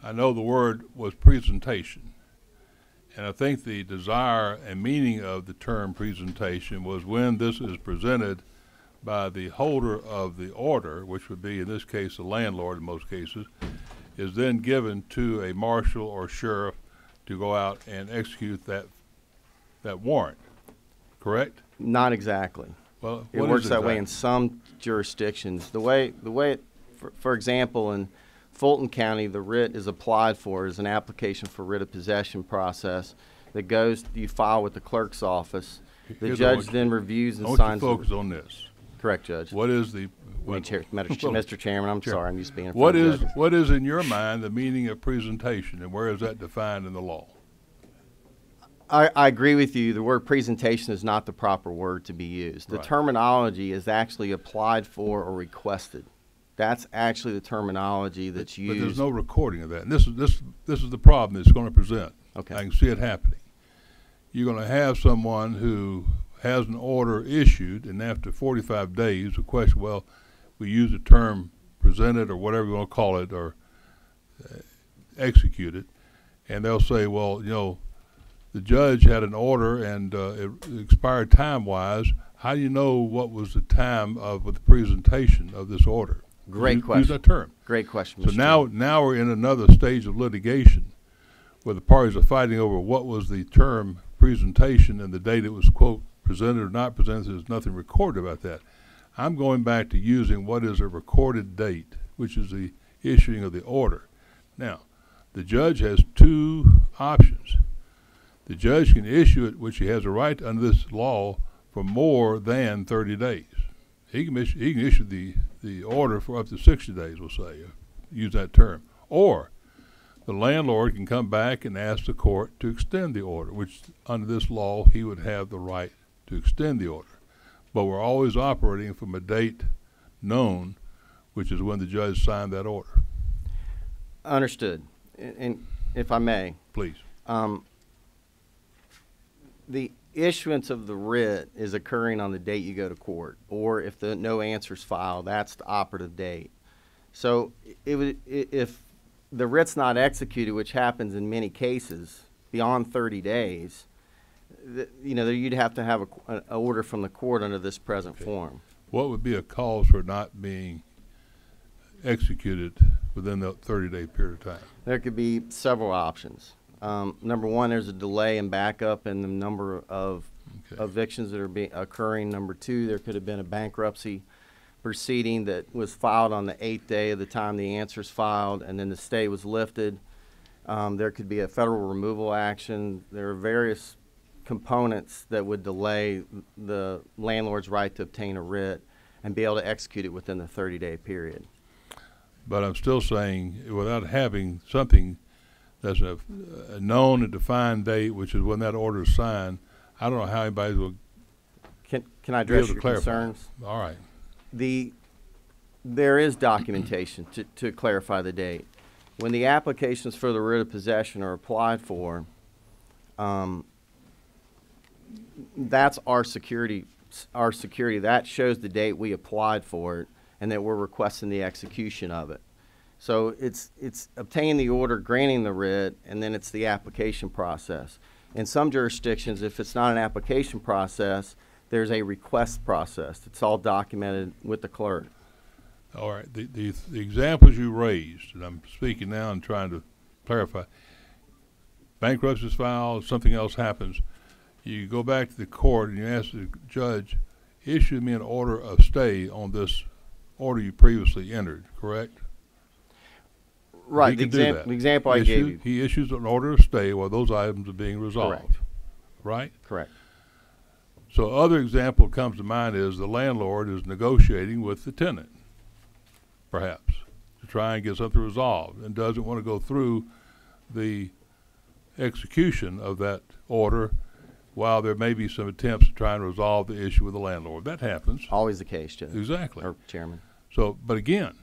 I know the word was presentation. And I think the desire and meaning of the term presentation was when this is presented by the holder of the order, which would be in this case the landlord in most cases, is then given to a marshal or sheriff to go out and execute that warrant. Correct? Not exactly. Well, it works that way in some jurisdictions. The way for example, in Fulton County, the writ is applied for as an application for writ of possession process that you file with the clerk's office. The judge then reviews and signs. I want you to focus on this. Correct, Judge. What is the Mr. Chairman, I'm sorry, I'm used to being in front what of is judges. what is in your mind the meaning of presentation, and where is that defined in the law? I agree with you. The word presentation is not the proper word to be used. The terminology is actually applied for or requested. That's actually the terminology that's used. But there's no recording of that. And this is the problem that's going to present. Okay. I can see it happening. You're going to have someone who has an order issued, and after 45 days, the question, well, we use the term presented or whatever you want to call it, or executed, and they'll say, well, you know, the judge had an order and it expired time-wise. How do you know what was the time of the presentation of this order? Great question. Use that term. Great question. So now we're in another stage of litigation where the parties are fighting over what was the term presentation and the date it was, quote, presented or not presented. There's nothing recorded about that. I'm going back to using what is a recorded date, which is the issuing of the order. Now, the judge has two options. The judge can issue it, which he has a right under this law, for more than 30 days. He can issue the order for up to 60 days, we'll say, use that term. Or the landlord can come back and ask the court to extend the order, which under this law he would have the right to extend the order. But we're always operating from a date known, which is when the judge signed that order. Understood. And if I may. Please. The issuance of the writ is occurring on the date you go to court, or if no answer's filed, that's the operative date. So if the writ's not executed, which happens in many cases, beyond 30 days, you'd have to have an order from the court under this present form. What would be a cause for not being executed within the 30-day period of time? There could be several options. Number one, there's a delay in backup in the number of evictions that are occurring. Number two, there could have been a bankruptcy proceeding that was filed on the 8th day of the time the answer's filed, and then the stay was lifted. There could be a federal removal action. There are various components that would delay the landlord's right to obtain a writ and be able to execute it within the 30-day period. But I'm still saying, without having something that's a known and defined date, which is when that order is signed, I don't know how anybody will. Can I address your clarify. concerns? All right. There is documentation to clarify the date. When the applications for the writ of possession are applied for, that's our security. That shows the date we applied for it and that we're requesting the execution of it. So it's obtaining the order, granting the writ, and then it's the application process. In some jurisdictions, if it's not an application process, there's a request process. It's all documented with the clerk. All right. The examples you raised, and I'm speaking now and trying to clarify. Bankruptcy is filed, something else happens. You go back to the court and you ask the judge, issue me an order of stay on this order you previously entered, correct? Right. He The example I gave you. He issues an order of stay while those items are being resolved. Correct. Right? Correct. So other example comes to mind is the landlord is negotiating with the tenant, perhaps, to try and get something resolved and doesn't want to go through the execution of that order while there may be some attempts to try and resolve the issue with the landlord. That happens. Always the case, Judge. Exactly. Or Chairman. So, but again,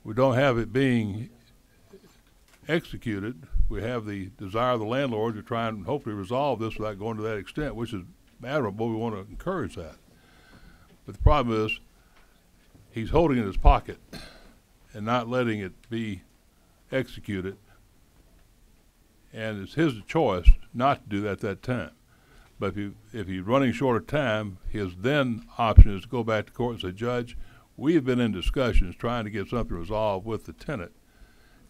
we don't have it being executed. We have the desire of the landlord to try and hopefully resolve this without going to that extent, which is admirable. We want to encourage that. But the problem is he's holding it in his pocket and not letting it be executed. And it's his choice not to do that at that time. But if he's running short of time, his then option is to go back to court and say, Judge, we have been in discussions trying to get something resolved with the tenant.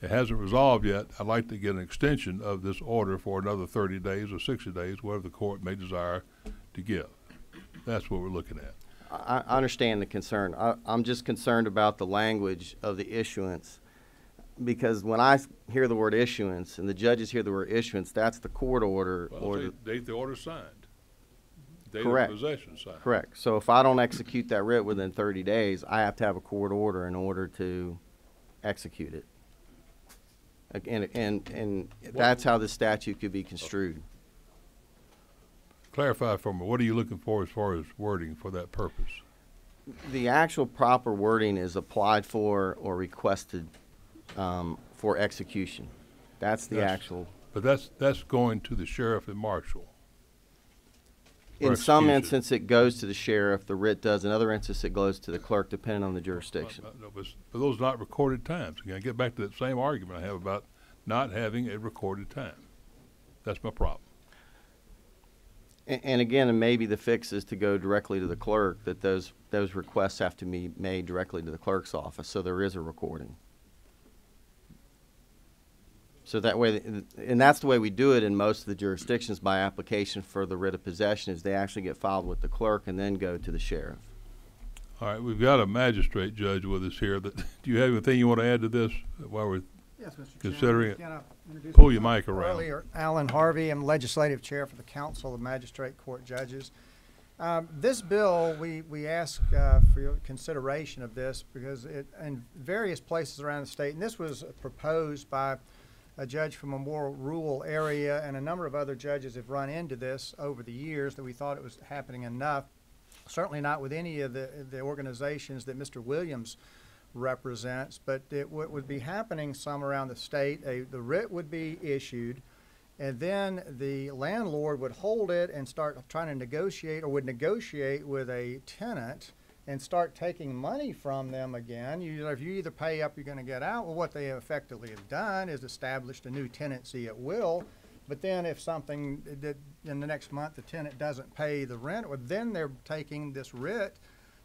It hasn't resolved yet. I'd like to get an extension of this order for another 30 days or 60 days, whatever the court may desire to give. That's what we're looking at. I understand the concern. I'm just concerned about the language of the issuance, because when I hear the word issuance and the judges hear the word issuance, that's the court order. Well, or date the order signed. Date correct. of possession signed. Correct. So if I don't execute that writ within 30 days, I have to have a court order in order to execute it. And that's how the statute could be construed. Clarify for me, what are you looking for as far as wording for that purpose? The actual proper wording is applied for or requested for execution. That's the actual. But that's going to the sheriff and marshal. In some instance, it goes to the sheriff. The writ does. In other instances, it goes to the clerk, depending on the jurisdiction. But those are not recorded times. Again, I get back to that same argument I have about not having a recorded time. That's my problem. And again, and maybe the fix is to go directly to the clerk, that those requests have to be made directly to the clerk's office, so there is a recording. So that way, and that's the way we do it in most of the jurisdictions by application for the writ of possession, is they actually get filed with the clerk and then go to the sheriff. All right, we've got a magistrate judge with us here. Do you have anything you want to add to this while we're considering it? Pull your mic around. Earlier, Alan Harvey, I'm legislative chair for the Council of Magistrate Court Judges. This bill, we ask for your consideration of this because in various places around the state, and this was proposed by a judge from a more rural area, and a number of other judges have run into this over the years, that we thought it was happening enough. Certainly not with any of the organizations that Mr. Williams represents, but what would be happening some around the state, the writ would be issued, and then the landlord would hold it and start trying to negotiate, or would negotiate with a tenant and start taking money from them again. If you either pay up, you're going to get out. Well, what they effectively have done is established a new tenancy at will. But then if something that in the next month the tenant doesn't pay the rent, well, then they're taking this writ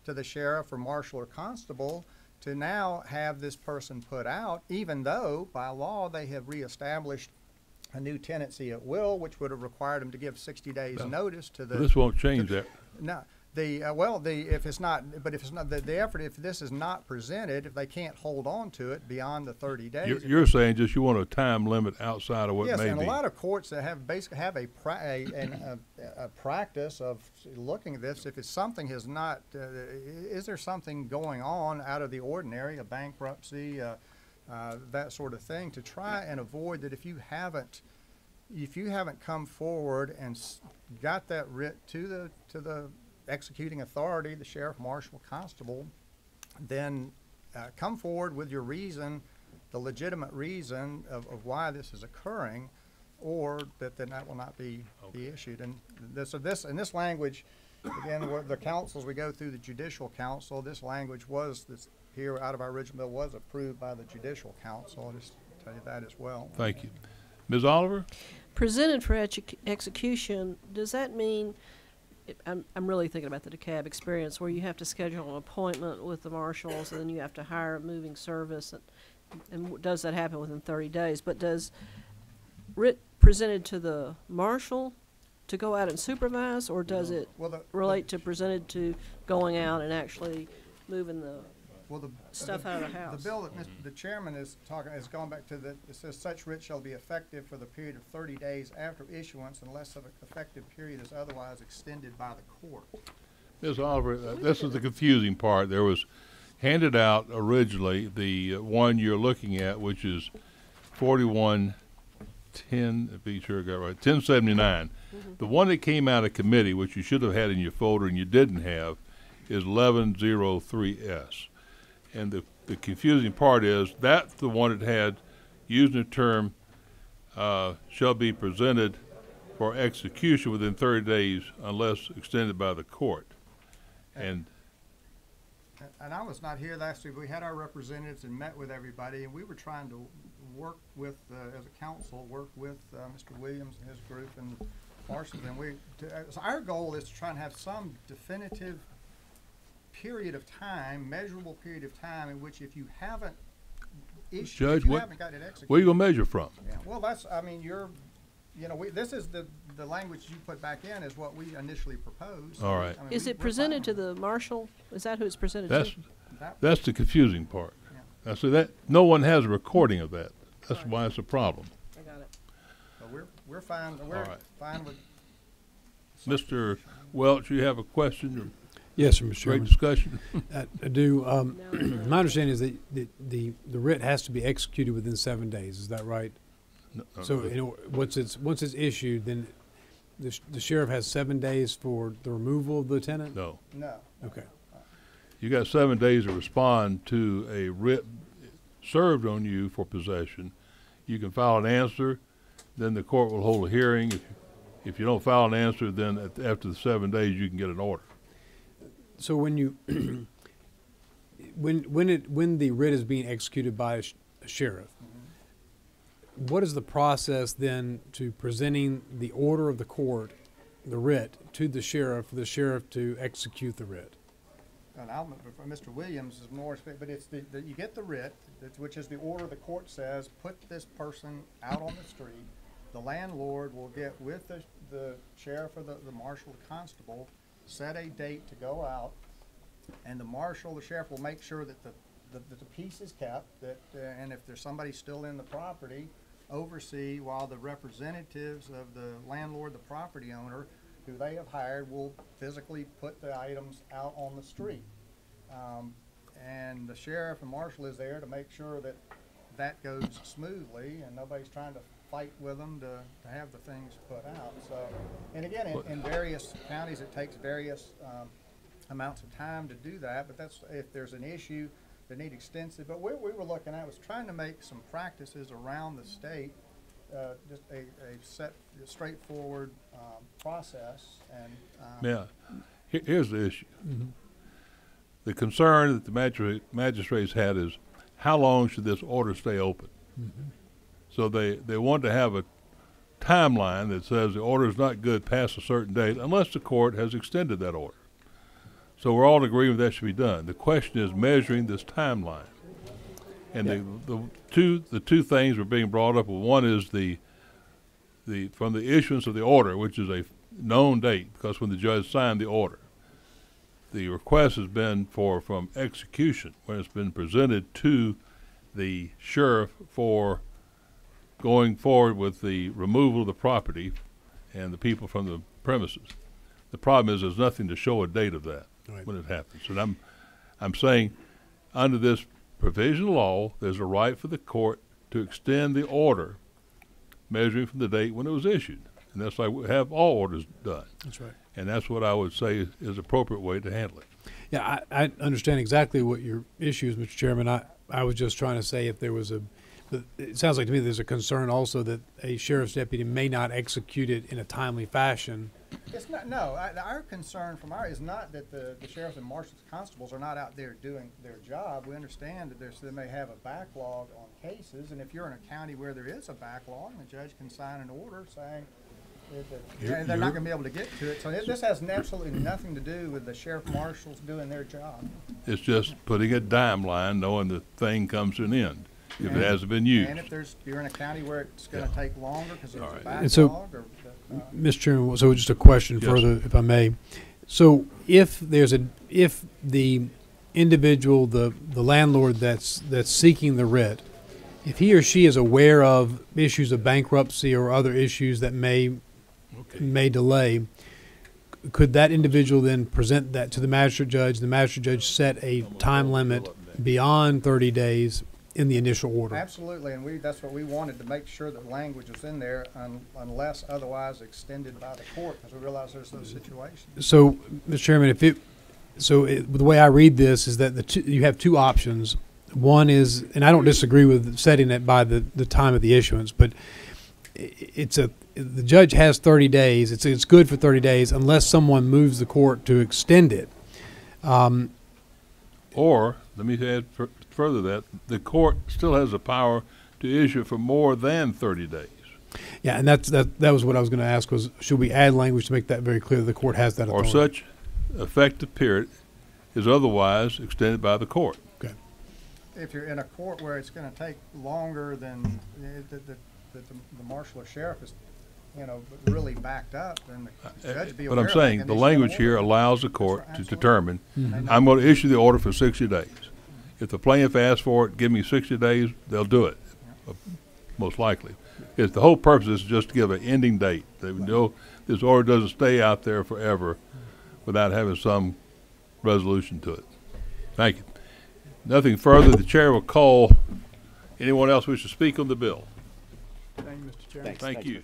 to the sheriff or marshal or constable to now have this person put out, even though by law they have reestablished a new tenancy at will, which would have required them to give 60 days notice to the. This won't change that. No. If it's not, but if it's not, the effort, if this is not presented, if they can't hold on to it beyond the 30 days. You're saying just you want a time limit outside of what yes, may and be. a lot of courts that have basically have a practice of looking at this. If it's something is not, is there something going on out of the ordinary, a bankruptcy, that sort of thing, to try and avoid that. If you haven't come forward and got that writ to the executing authority, the sheriff, marshal, constable, then come forward with your reason, the legitimate reason of why this is occurring, or then that will not be issued. And this language, again, the councils, we go through the judicial council. This language was here out of our original bill was approved by the judicial council. I'll just tell you that as well. Thank you. Ms. Oliver? Presented for execution, does that mean, I'm really thinking about the DeKalb experience where you have to schedule an appointment with the marshals and then you have to hire a moving service, and does that happen within 30 days? But does writ presented to the marshal to go out and supervise, or does it relate to presented to going out and actually moving the stuff out of the house? The bill that the chairman is talking is going back to it says such writ shall be effective for the period of 30 days after issuance unless an effective period is otherwise extended by the court. Ms. Oliver, this is the confusing part. There was handed out originally the one you're looking at, which is 4110, to be sure I got it right, 1079. The one that came out of committee, which you should have had in your folder and you didn't have, is 1103S. And the confusing part is that's the one that had, using the term, shall be presented for execution within 30 days unless extended by the court. And I was not here last week. We had our representatives and met with everybody, and we were trying to work with, as a council, work with Mr. Williams and his group and marshals. And so our goal is to try and have some definitive period of time, measurable period of time, in which if you haven't issued, Judge, if you haven't got it executed. where are you going to measure from? Yeah. Well, this is the language you put back in is what we initially proposed. All right. Is it presented to the marshal? Is that who it's presented That's, to? That's the confusing part. Yeah. So that no one has a recording of that. That's why it's a problem. I got it. So we're fine. We're fine with. Mr. Welch, you have a question? Or yes, sir, Mr. Chairman. Great discussion. I do. My understanding is that the writ has to be executed within 7 days. Is that right? No, so once it's issued, then the sheriff has 7 days for the removal of the tenant? No. No. Okay. You got 7 days to respond to a writ served on you for possession. You can file an answer, then the court will hold a hearing. If you don't file an answer, then after the 7 days you can get an order. So when you when the writ is being executed by a sheriff, what is the process then to presenting the order of the court, the writ, to the sheriff for the sheriff to execute the writ? And Mr. Williams is more, but it's you get the writ, which is the order the court says, put this person out on the street. The landlord will get with the sheriff or the marshal, the constable, set a date to go out, and the marshal, the sheriff will make sure that the peace is kept, and if there's somebody still in the property, oversee while the representatives of the landlord, the property owner, who they have hired, will physically put the items out on the street. And the sheriff and marshal is there to make sure that goes smoothly and nobody's trying to fight with them to have the things put out. So, and again, in various counties, it takes various amounts of time to do that, but that's if there's an issue that need extensive. But what we were looking at was trying to make some practices around the state, just a straightforward process. And yeah, here's the issue. The concern that the magistrates had is how long should this order stay open? So they want to have a timeline that says the order is not good past a certain date unless the court has extended that order. So we're all in agreement that should be done. The question is measuring this timeline. And the two things were being brought up. One is from the issuance of the order, which is a known date, because when the judge signed the order. the request has been from execution, when it's been presented to the sheriff for going forward with the removal of the property and the people from the premises. The problem is there's nothing to show a date of that when it happens. And I'm saying under this provision of law, there's a right for the court to extend the order measuring from the date when it was issued. And that's like we have all orders done. That's right. And that's what I would say is the appropriate way to handle it. Yeah, I understand exactly what your issue is, Mr. Chairman. I was just trying to say if there was it sounds like to me there's a concern also that a sheriff's deputy may not execute it in a timely fashion. It's not, no, our concern from is not that the sheriffs and marshals constables are not out there doing their job. We understand that they may have a backlog on cases, and if you're in a county where there is a backlog, the judge can sign an order saying that they're not going to be able to get to it. So this has absolutely nothing to do with the sheriff marshals doing their job. It's just putting a timeline, knowing the thing comes to an end if it hasn't been used. And if you're in a county where it's going to take longer because there's a backlog. And so, Mr. Chairman, so just a question further, if I may. So if the individual, the landlord that's seeking the writ, if he or she is aware of issues of bankruptcy or other issues that may delay, could that individual then present that to the magistrate judge? The magistrate judge set a time limit beyond 30 days in the initial order. Absolutely, and that's what we wanted, to make sure that language is in there unless otherwise extended by the court, because we realize there's those situations. So, Mr. Chairman, the way I read this is that you have two options. One is, and I don't disagree with setting it by the time of the issuance, but the judge has 30 days. It's good for 30 days unless someone moves the court to extend it. Or, let me add further that the court still has the power to issue for more than 30 days. Yeah, and that was what I was going to ask, was should we add language to make that very clear that the court has that authority? Or such effective period is otherwise extended by the court. Okay. If you're in a court where it's going to take longer than the marshal or sheriff is, really backed up, then the judge be aware. But I'm saying the language here allows the court to determine, I'm going to issue the order for 60 days. If the plaintiff asks for it, give me 60 days, they'll do it, most likely. If the whole purpose is just to give an ending date. They know this order doesn't stay out there forever without having some resolution to it. Thank you. Nothing further. The chair will call anyone else wish to speak on the bill. Thank you, Mr. Chairman. Thank you.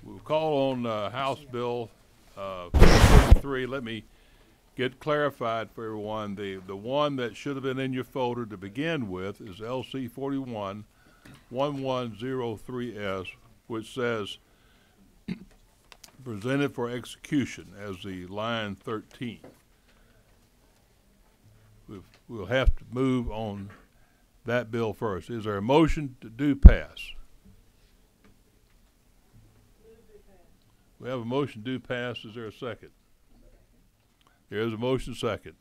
We'll call on House Bill 43. Let me get clarified for everyone. The one that should have been in your folder to begin with is LC 41-1103S, which says presented for execution as the line 13. We'll have to move on that bill first. Is there a motion to do pass? We have a motion to do pass. Is there a second? There is a motion second.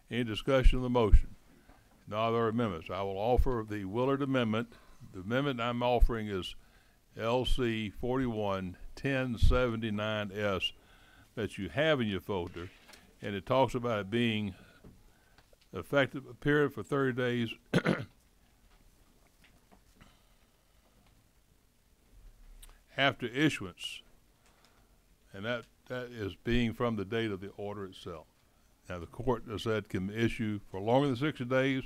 Any discussion on the motion? No other amendments. I will offer the Willard amendment. The amendment I'm offering is LC 41-1079S that you have in your folder, and it talks about it being effective period for 30 days after issuance, and that is being from the date of the order itself. Now, the court, as said, can issue for longer than 60 days,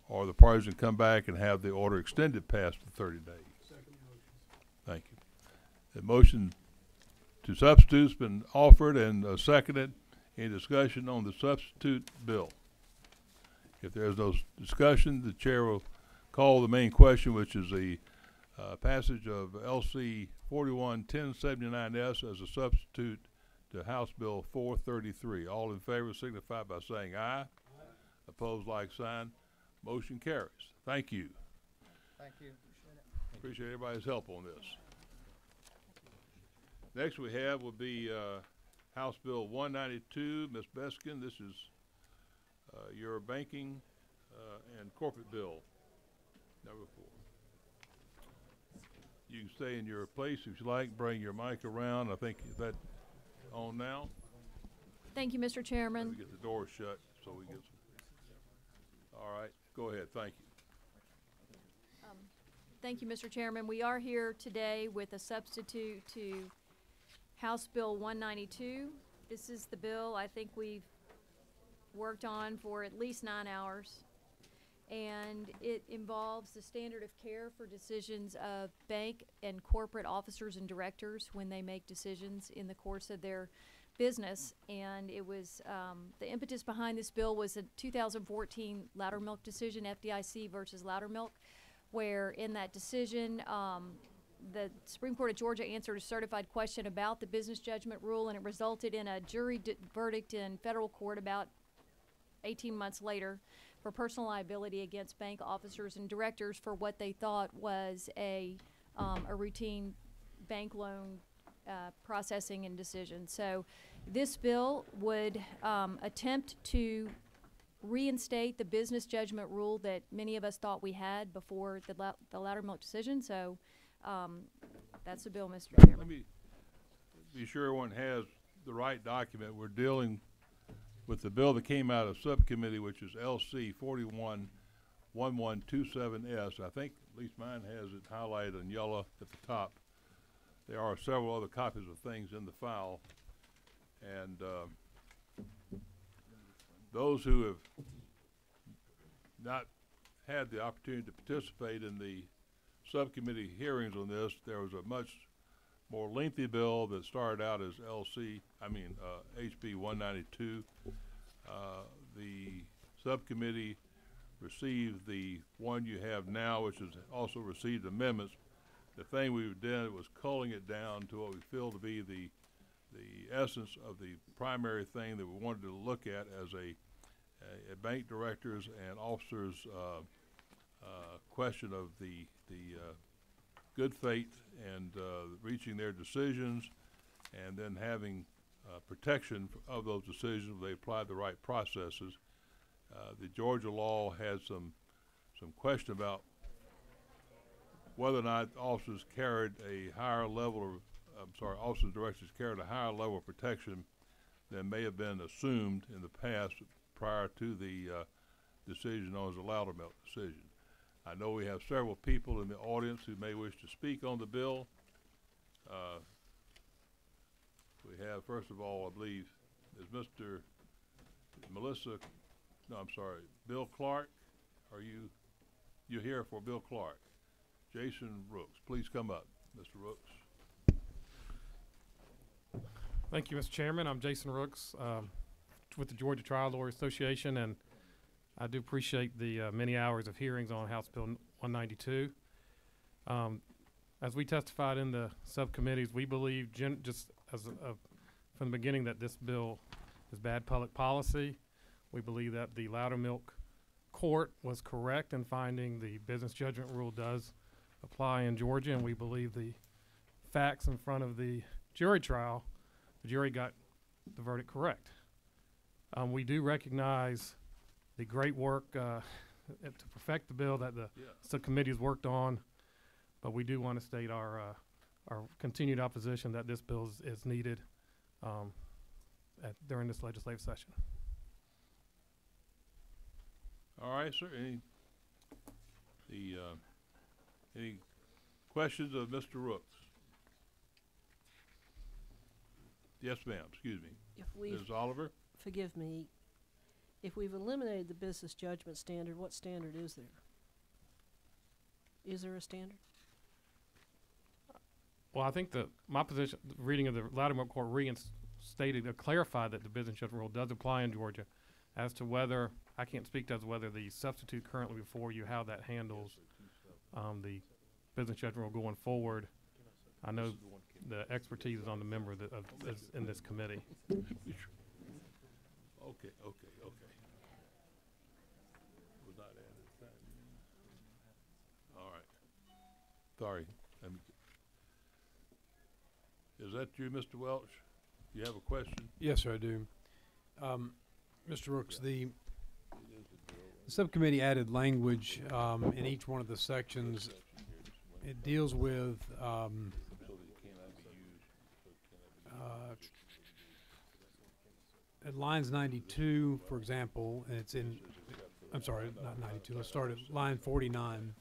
or the parties can come back and have the order extended past the 30 days. Thank you. The motion to substitute has been offered and seconded. Any discussion on the substitute bill? If there is no discussion, the chair will call the main question, which is the passage of LC 41-1079S as a substitute to House Bill 433. All in favor signify by saying aye. Opposed, like sign. Motion carries. Thank you. Thank you. Appreciate everybody's help on this. Next we have will be House Bill 192. Ms. Beskin, this is your banking and corporate bill, number 4. You can stay in your place if you like. Bring your mic around. I think, is that on now? Thank you, Mr. Let Chairman. me get the door shut so we get some. All right, go ahead, thank you. Thank you, Mr. Chairman. We are here today with a substitute to House Bill 192. This is the bill I think we've worked on for at least 9 hours. And it involves the standard of care for decisions of bank and corporate officers and directors when they make decisions in the course of their business. And it was, the impetus behind this bill was a 2014 Loudermilk decision, FDIC versus Loudermilk, where in that decision, the Supreme Court of Georgia answered a certified question about the business judgment rule, and it resulted in a jury verdict in federal court about 18 months later for personal liability against bank officers and directors for what they thought was a routine bank loan processing and decision. So this bill would attempt to reinstate the business judgment rule that many of us thought we had before the Loudermilk decision. So that's the bill, Mr. Chairman. Let me be sure everyone has the right document. We're dealing with the bill that came out of subcommittee, which is LC 411127S. I think at least mine has it highlighted in yellow at the top. There are several other copies of things in the file, and those who have not had the opportunity to participate in the subcommittee hearings on this, there was a much more lengthy bill that started out as HB 192. The subcommittee received the one you have now, which has also received amendments. The thing we did was culling it down to what we feel to be the essence of the primary thing that we wanted to look at as a bank directors and officers question of the good faith and reaching their decisions, and then having protection of those decisions when they applied the right processes. The Georgia law had some question about whether or not officers carried a higher level of, officers and directors carried a higher level of protection than may have been assumed in the past prior to the decision known as the Loudermilk decision. I know we have several people in the audience who may wish to speak on the bill. We have, first of all, I believe, is Bill Clark. Are you here for Bill Clark? Jason Rooks, please come up, Mr. Rooks. Thank you, Mr. Chairman. I'm Jason Rooks with the Georgia Trial Lawyer Association, and I do appreciate the many hours of hearings on House Bill 192. As we testified in the subcommittees, we believe from the beginning that this bill is bad public policy. We believe that the Loudermilk court was correct in finding the business judgment rule does apply in Georgia, and we believe the facts in front of the jury trial, the jury got the verdict correct. We do recognize the great work to perfect the bill that the subcommittee has worked on, but we do want to state our continued opposition that this bill is needed during this legislative session. All right, sir. Any questions of Mr. Rooks? Yes, ma'am. Excuse me. Ms. Oliver? Forgive me. If we've eliminated the business judgment standard, what standard is there? Is there a standard? Well, I think my position, the reading of the Loudermilk court reinstated or clarified that the business judgment rule does apply in Georgia. As to whether, I can't speak to whether the substitute currently before you, how that handles the business judgment rule going forward. I know the expertise is on the member in this committee. Okay. Was not added. All right. Sorry. Is that you, Mr. Welch? You have a question? Yes, sir, I do. Mr. Rooks, the subcommittee added language in each one of the sections. It deals with at lines 92, for example, and it's in, I'm sorry, not 92, let's start at line 49.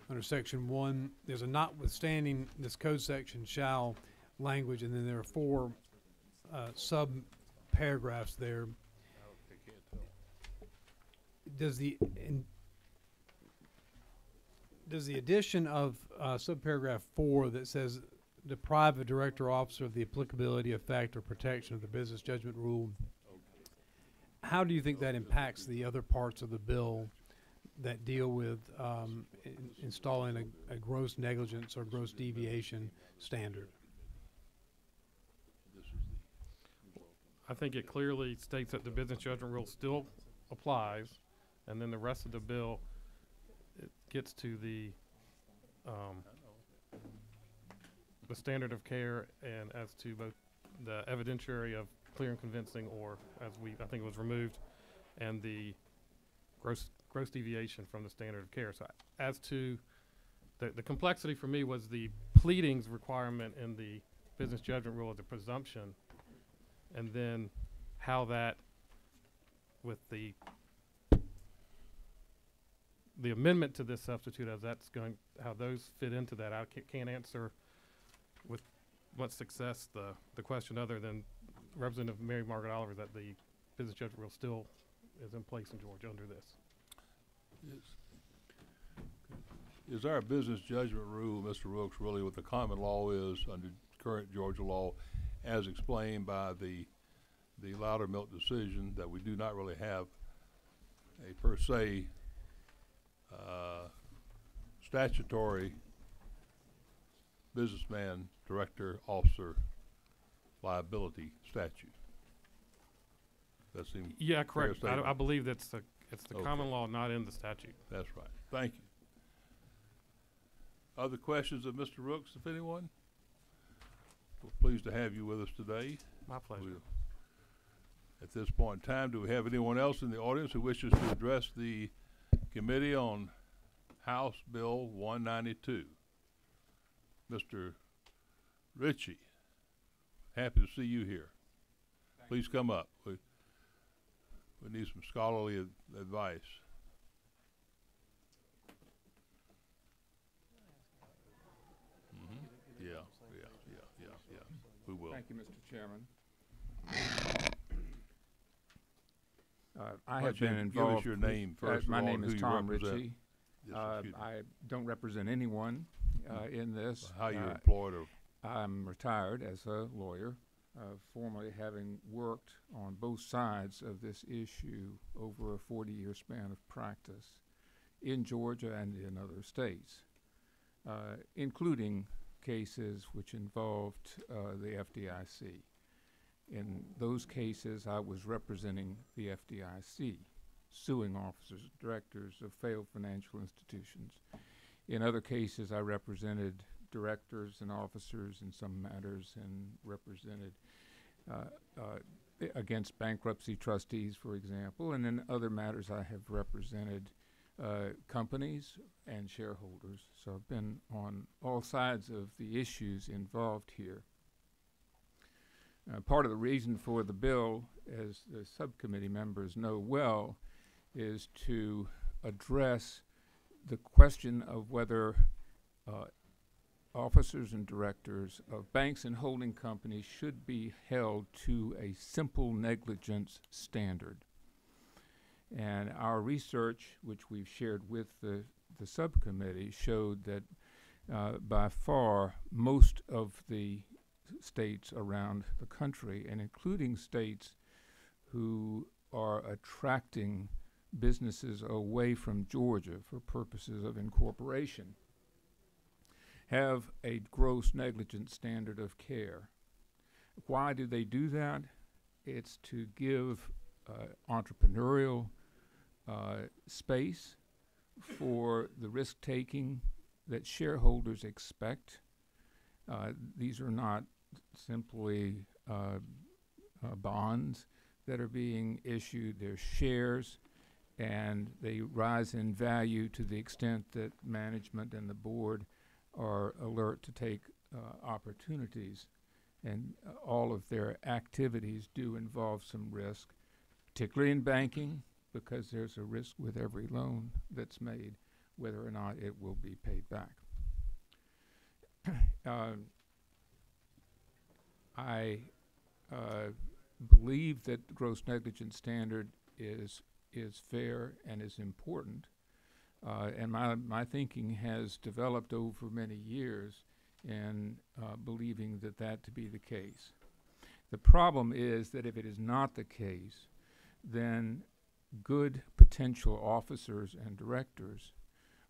Under section 1, there's a notwithstanding this code section shall language, and then there are 4 sub-paragraphs there. Does the addition of subparagraph 4 that says deprive a director or officer of the applicability, effect, or protection of the business judgment rule, how do you think that impacts the other parts of the bill that deal with installing a gross negligence or gross deviation standard? I think it clearly states that the business judgment rule still applies, and then the rest of the bill, it gets to the standard of care and as to both the evidentiary of clear and convincing, or as I think it was removed, and the gross deviation from the standard of care. So as to the complexity for me was the pleadings requirement in the business judgment rule as a presumption, and then how that with the amendment to this substitute, as that's going, how those fit into that. I can't answer with what success the question, other than Representative Mary Margaret Oliver, that the business judgment rule still is in place in Georgia under this. Is our business judgment rule, Mr. Rooks, really what the common law is under current Georgia law, as explained by the Loudermilk decision, that we do not really have a per se statutory businessman, director, officer liability statute? That seems yeah, correct. I believe it's the common law, not in the statute. That's right. Thank you. Other questions of Mr. Rooks, if anyone? We're pleased to have you with us today. My pleasure. At this point in time, do we have anyone else in the audience who wishes to address the committee on House Bill 192? Mr. Ritchie, happy to see you here. Please come up. We need some scholarly advice. Yeah. We will. Thank you, Mr. Chairman. I have been involved. Give us your name first. My name is Tom represent. Ritchie. I don't represent anyone in this. How you're employed? Or I'm retired as a lawyer, formerly having worked on both sides of this issue over a 40-year span of practice in Georgia and in other states, including cases which involved the FDIC. In those cases, I was representing the FDIC, suing officers and directors of failed financial institutions. In other cases, I represented directors and officers in some matters, and represented against bankruptcy trustees, for example. And in other matters, I have represented companies and shareholders. So I've been on all sides of the issues involved here. Part of the reason for the bill, as the subcommittee members know well, is to address the question of whether officers and directors of banks and holding companies should be held to a simple negligence standard. And our research, which we've shared with the subcommittee, showed that by far most of the states around the country, and including states who are attracting businesses away from Georgia for purposes of incorporation, have a gross negligence standard of care. Why do they do that? It's to give entrepreneurial space for the risk-taking that shareholders expect. These are not simply bonds that are being issued. They're shares, and they rise in value to the extent that management and the board are alert to take opportunities. and all of their activities do involve some risk, particularly in banking, because there's a risk with every loan that's made, whether or not it will be paid back. I believe that the gross negligence standard is fair and is important, and my thinking has developed over many years in believing that to be the case. The problem is that if it is not the case, then good potential officers and directors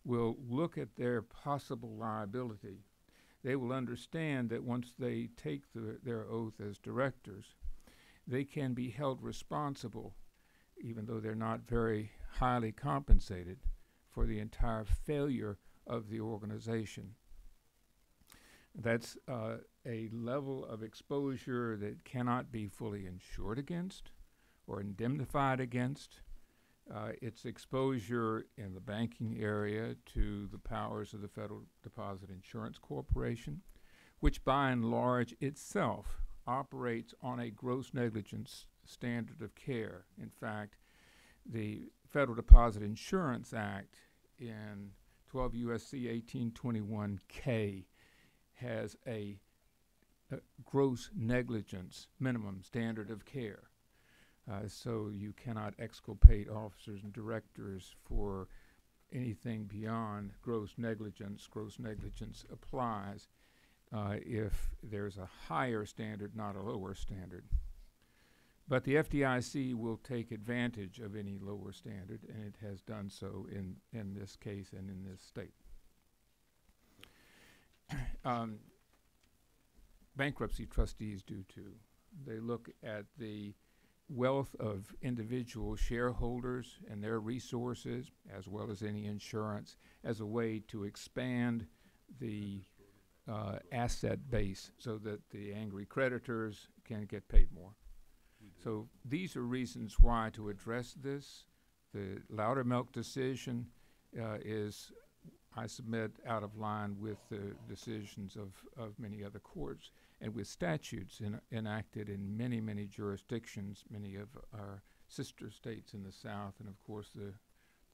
will look at their possible liability. They will understand that once they take their oath as directors, they can be held responsible, even though they're not very highly compensated, for the entire failure of the organization. That's a level of exposure that cannot be fully insured against or indemnified against. It's exposure in the banking area to the powers of the Federal Deposit Insurance Corporation, which by and large itself operates on a gross negligence standard of care. In fact, the Federal Deposit Insurance Act in 12 U.S.C. 1821K has a gross negligence minimum standard of care. So you cannot exculpate officers and directors for anything beyond gross negligence. Gross negligence applies if there's a higher standard, not a lower standard. But the FDIC will take advantage of any lower standard, and it has done so in this case and in this state. Bankruptcy trustees do too. They look at the wealth of individual shareholders and their resources, as well as any insurance, as a way to expand the asset base so that the angry creditors can get paid more. So these are reasons why to address this. The Loudermilk decision is, I submit, out of line with the decisions of many other courts and with statutes enacted in many, many jurisdictions, many of our sister states in the South, and of course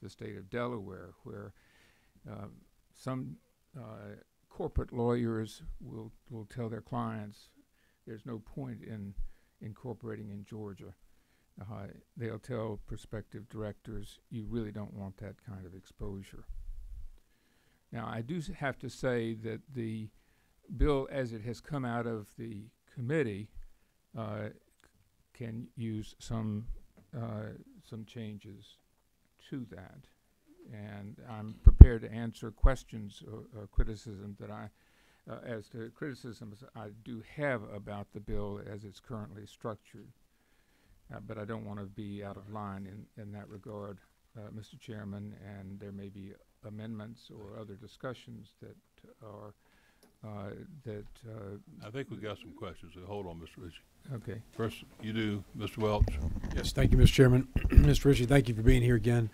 the state of Delaware, where some corporate lawyers will tell their clients there's no point in incorporating in Georgia. They'll tell prospective directors, you really don't want that kind of exposure. Now, I do have to say that the bill, as it has come out of the committee, can use some changes to that. And I'm prepared to answer questions or criticism that as to criticisms I do have about the bill as it's currently structured. But I don't want to be out of line in that regard, Mr. Chairman, and there may be amendments or other discussions that are I think we got some questions. So hold on, Mr. Ritchie. Okay. First, you do, Mr. Welch. Yes, thank you, Mr. Chairman. Mr. Ritchie, thank you for being here again.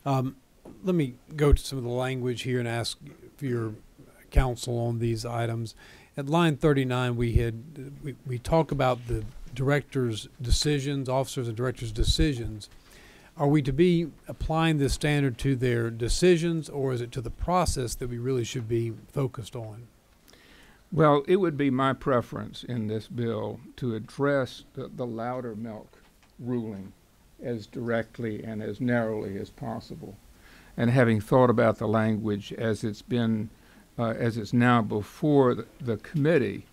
Let me go to some of the language here and ask for your counsel on these items. At line 39, we talk about the directors' decisions, officers and directors' decisions. Are we to be applying this standard to their decisions, or is it to the process that we really should be focused on? Well, it would be my preference in this bill to address the Loudermilk ruling as directly and as narrowly as possible. And having thought about the language as it's been, as it's now before the committee,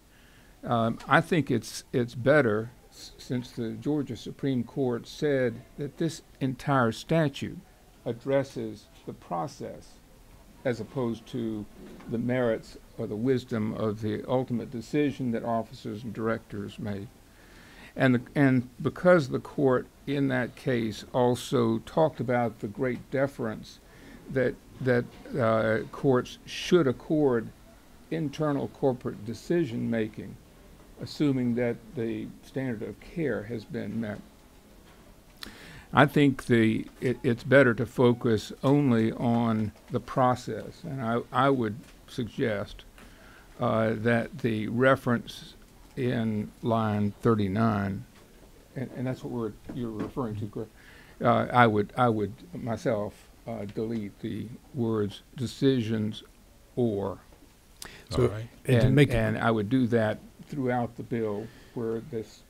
I think it's better, since the Georgia Supreme Court said that this entire statute addresses the process as opposed to the merits or the wisdom of the ultimate decision that officers and directors made. And because the court in that case also talked about the great deference that courts should accord internal corporate decision making, assuming that the standard of care has been met. I think it's better to focus only on the process, and I would suggest that the reference in line 39, and that's what you're referring to, correct? I would myself delete the words decisions or. So, right. And I would do that throughout the bill where this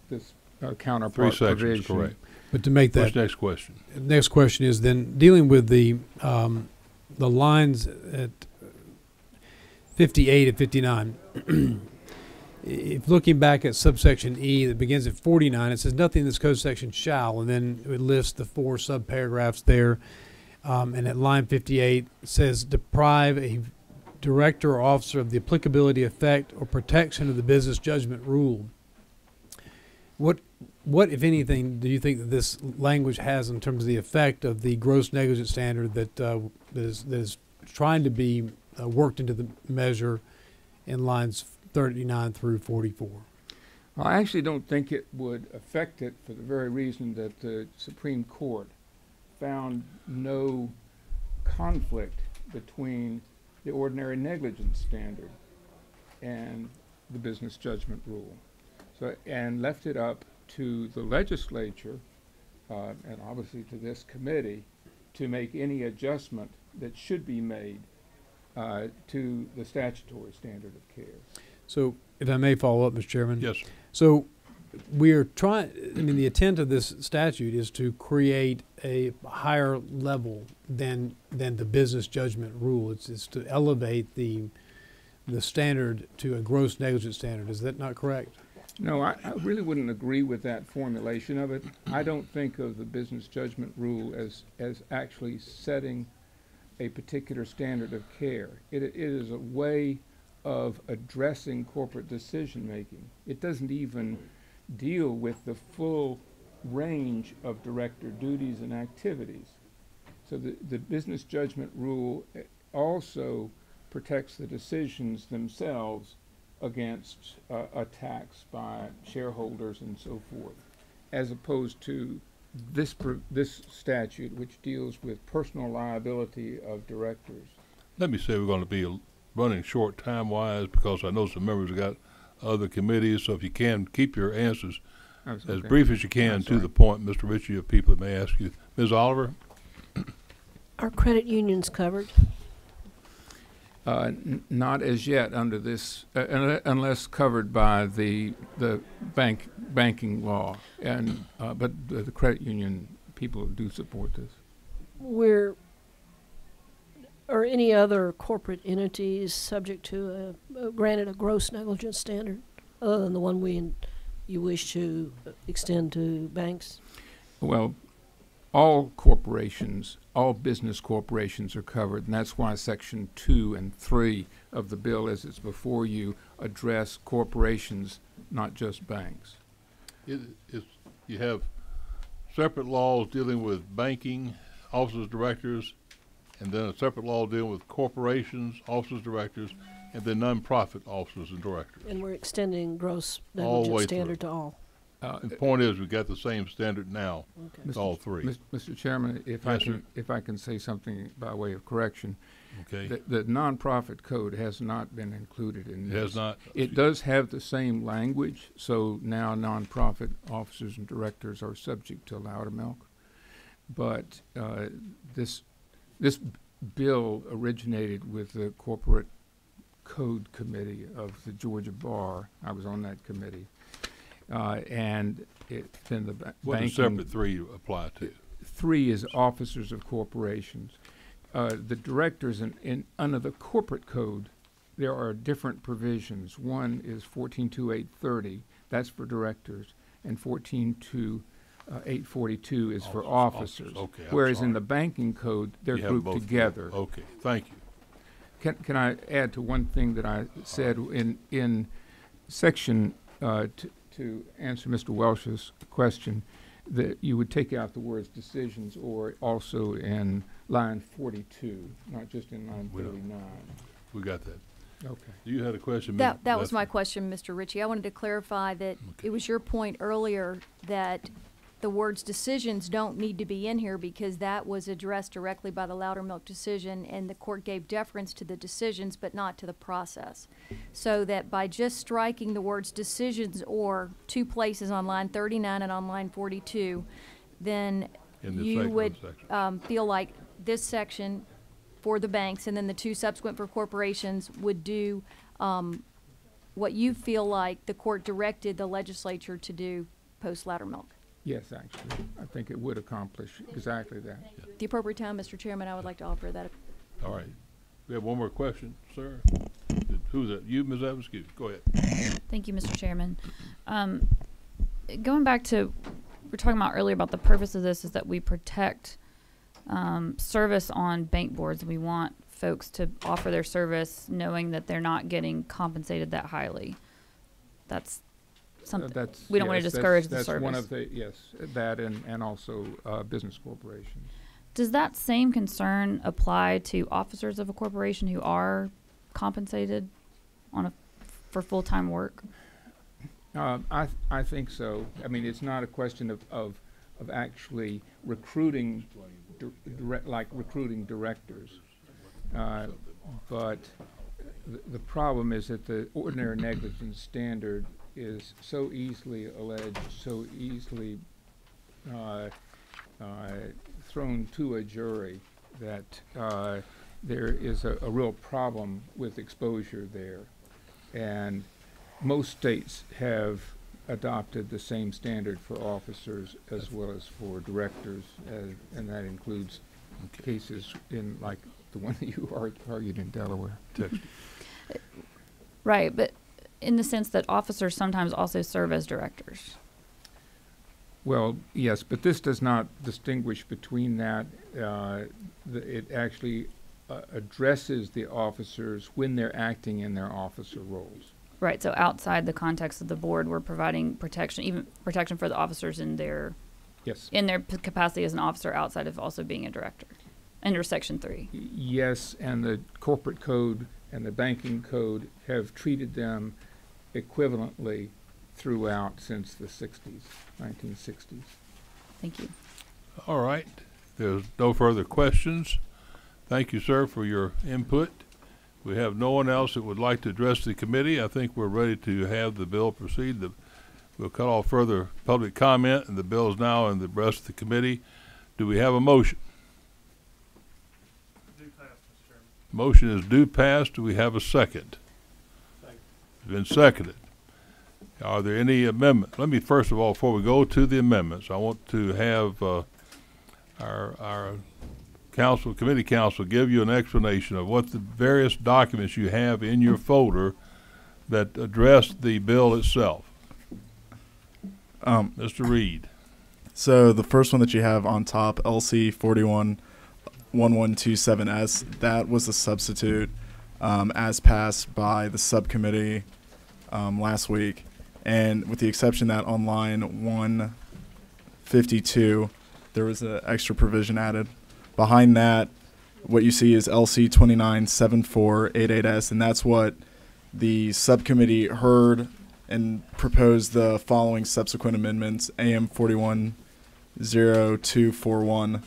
counterpart 3 sections, provision. correct. But to make that What's the next question? next question is then dealing with the lines at 58 and 59. If looking back at subsection E that begins at 49, it says nothing in this code section shall, and then it lists the 4 subparagraphs there. And at line 58 it says deprive a director or officer of the applicability, effect, or protection of the business judgment rule. What, if anything, do you think that this language has in terms of the effect of the gross negligence standard that is trying to be worked into the measure in lines 39 through 44? Well, I actually don't think it would affect it for the very reason that the Supreme Court found no conflict between the ordinary negligence standard and the business judgment rule. So, and left it up to the legislature, and obviously to this committee, to make any adjustment that should be made to the statutory standard of care. So, if I may follow up, Mr. Chairman. Yes. So, we are trying, I mean, the intent of this statute is to create a higher level than the business judgment rule. It's to elevate the standard to a gross negligence standard. Is that not correct? No, I really wouldn't agree with that formulation of it. I don't think of the business judgment rule as actually setting a particular standard of care. It is a way of addressing corporate decision making. It doesn't even deal with the full range of director duties and activities. So the business judgment rule also protects the decisions themselves against attacks by shareholders and so forth, as opposed to this statute, which deals with personal liability of directors. Let me say we're going to be running short time-wise because I know some members have got other committees, so if you can, keep your answers as brief as you can to the point. Mr. Ritchie, of people that may ask you. Ms. Oliver? Are credit unions covered? Not as yet under this, unless covered by the banking law, and but the credit union people do support this. Are any other corporate entities subject to granted a gross negligence standard other than the one you wish to extend to banks? Well, all corporations, all business corporations are covered, and that's why Section 2 and 3 of the bill, as it's before you, address corporations, not just banks. You have separate laws dealing with banking, officers, directors, and then a separate law dealing with corporations, officers, directors, and then nonprofit officers and directors. And we're extending gross All the way negligence standard through. to all. The point is, we've got the same standard now. Okay. It's all three. Mr. Chairman, if I can say something by way of correction. Okay. The nonprofit code has not been included in this. It has not? It does have the same language, so now nonprofit officers and directors are subject to Loudermilk. But this bill originated with the Corporate Code Committee of the Georgia Bar. I was on that committee. And then the banking. What does separate 3 apply to? 3 is officers of corporations. The directors under the corporate code, there are different provisions. One is 14.2.830, that's for directors, and 14.2.842 is for officers. Okay, whereas in the banking code, they're grouped together. Okay, thank you. Can I add to one thing that I said in section to answer Mr. Welsh's question, that you would take out the words decisions or also in line 42, not just in line 39. We got that. Okay. You had a question? That was my question, Mr. Ritchie. I wanted to clarify that it was your point earlier that the words decisions don't need to be in here because that was addressed directly by the Loudermilk decision, and the court gave deference to the decisions but not to the process. So that by just striking the words decisions or two places on line 39 and on line 42, then you would feel like this section for the banks and then the two subsequent for corporations would do what you feel like the court directed the legislature to do post Loudermilk. Yes, actually, I think it would accomplish exactly that. At the appropriate time, Mr. Chairman, I would like to offer that. All right. We have one more question, sir. Who's that? You, Ms. Evans? Go ahead. Thank you, Mr. Chairman. Going back to, we were talking about earlier about the purpose of this is that we protect service on bank boards. We want folks to offer their service knowing that they're not getting compensated that highly. That's something we don't want to discourage the service. That's one of the, yes, that and also business corporations. Does that same concern apply to officers of a corporation who are compensated on for full-time work? I think so. I mean, it's not a question of actually recruiting, like recruiting directors. But the problem is that the ordinary negligence standard is so easily alleged, so easily thrown to a jury that there is a real problem with exposure there. And most states have adopted the same standard for officers as well as for directors, and that includes cases in like the one that you argued in Delaware. Right, but in the sense that officers sometimes also serve as directors. Well, yes, but this does not distinguish between that. It actually addresses the officers when they're acting in their officer roles. Right, so outside the context of the board, we're providing protection, even protection for the officers in their in their capacity as an officer outside of also being a director, under Section 3. Yes, and the corporate code and the banking code have treated them equivalently throughout since the 1960s. Thank you. All right. There's no further questions. Thank you, sir, for your input. We have no one else that would like to address the committee. I think we're ready to have the bill proceed. We'll cut off further public comment, and the bill is now in the rest of the committee. Do we have a motion? Due pass, Mr. Chairman. Motion is due pass. Do we have a second? Second. It's been seconded. Are there any amendments? Let me first of all, before we go to the amendments, I want to have our committee counsel give you an explanation of what the various documents you have in your folder that address the bill itself. Mr. Reed. So the first one that you have on top, LC 411127S, that was a substitute as passed by the subcommittee last week. And with the exception that on line 152, there was an extra provision added. Behind that, what you see is LC 297488S, and that's what the subcommittee heard and proposed the following subsequent amendments: AM 410241,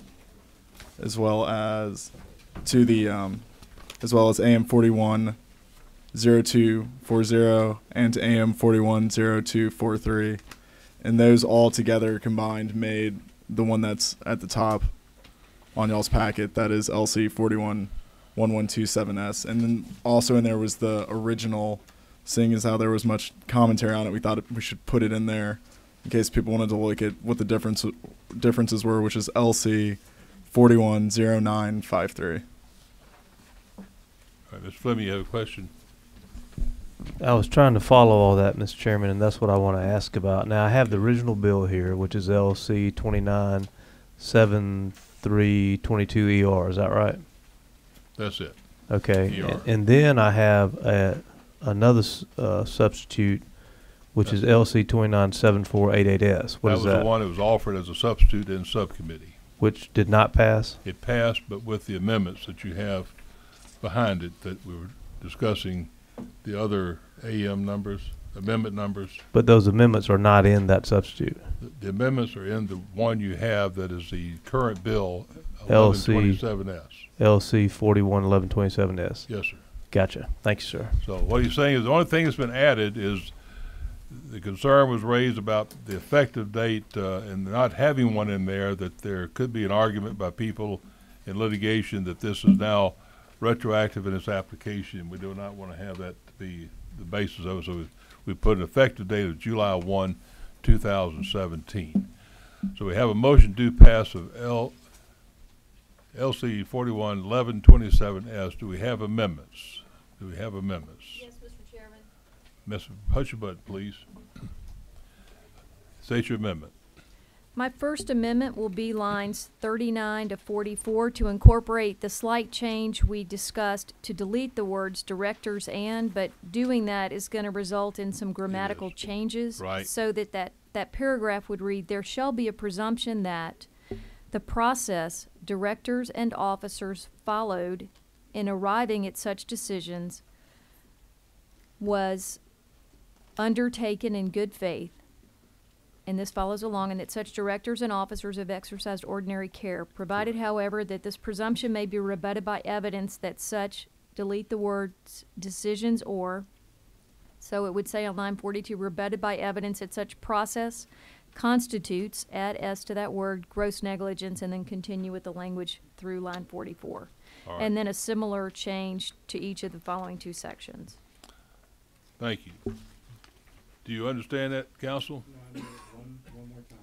as well as to the as well as AM 410240 and AM 410243, and those all together combined made the one that's at the top on y'all's packet. That is LC 411127S, and then also in there was the original. Seeing as how there was much commentary on it, we thought we should put it in there in case people wanted to look at what the differences were, which is LC 410953. All right, Mr. Fleming, you have a question? I was trying to follow all that, Mr. Chairman, and that's what I want to ask about. Now, I have the original bill here, which is LC 297322ER. Is that right? That's it. Okay. And then I have another substitute, which is LC 297488S. What is that? That was the one that was offered as a substitute in subcommittee. Which did not pass? It passed, but with the amendments that you have behind it that we were discussing, the other AM numbers. amendment numbers. But those amendments are not in that substitute. The amendments are in the one you have that is the current bill, LC 1127S. LC 411127S. Yes, sir. Gotcha. Thank you, sir. So what he's saying is the only thing that's been added is the concern was raised about the effective date and not having one in there, that there could be an argument by people in litigation that this is now retroactive in its application. We do not want to have that to be the basis of it. So we put an effective date of July 1, 2017. So we have a motion to pass of LC 411127S. Do we have amendments? Do we have amendments? Yes, Mr. Chairman. Ms. Push your button, please. State your amendment. My first amendment will be lines 39 to 44 to incorporate the slight change we discussed to delete the words directors and, but doing that is going to result in some grammatical changes. Right. So that paragraph would read, there shall be a presumption that the process directors and officers followed in arriving at such decisions was undertaken in good faith, and this follows along, and that such directors and officers have exercised ordinary care, provided, however, that this presumption may be rebutted by evidence that such, delete the words decisions or, so it would say on line 42, rebutted by evidence that such process constitutes, add S to that word, gross negligence, and then continue with the language through line 44. All right. And then a similar change to each of the following two sections. Thank you. Do you understand that, counsel? One more time.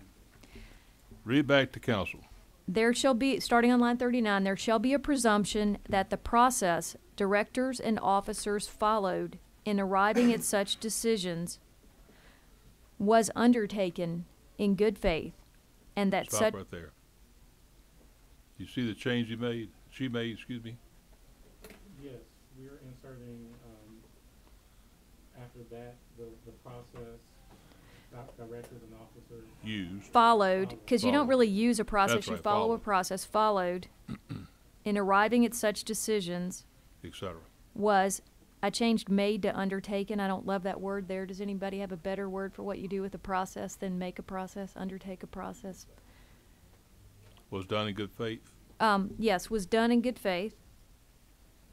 Read back to counsel. There shall be, starting on line 39, there shall be a presumption that the process directors and officers followed in arriving at such decisions was undertaken in good faith, and that Stop such... right there. You see the change you made? She made, excuse me? Yes, we're inserting, after that, the process, directors and officers. Used. Followed, because you don't Followed. really use a process, That's you right, follow a followed. process, followed in arriving at such decisions Etc. was, I changed made to undertaken. I don't love that word there. Does anybody have a better word for what you do with a process than make a process, undertake a process? Was done in good faith. Yes, was done in good faith.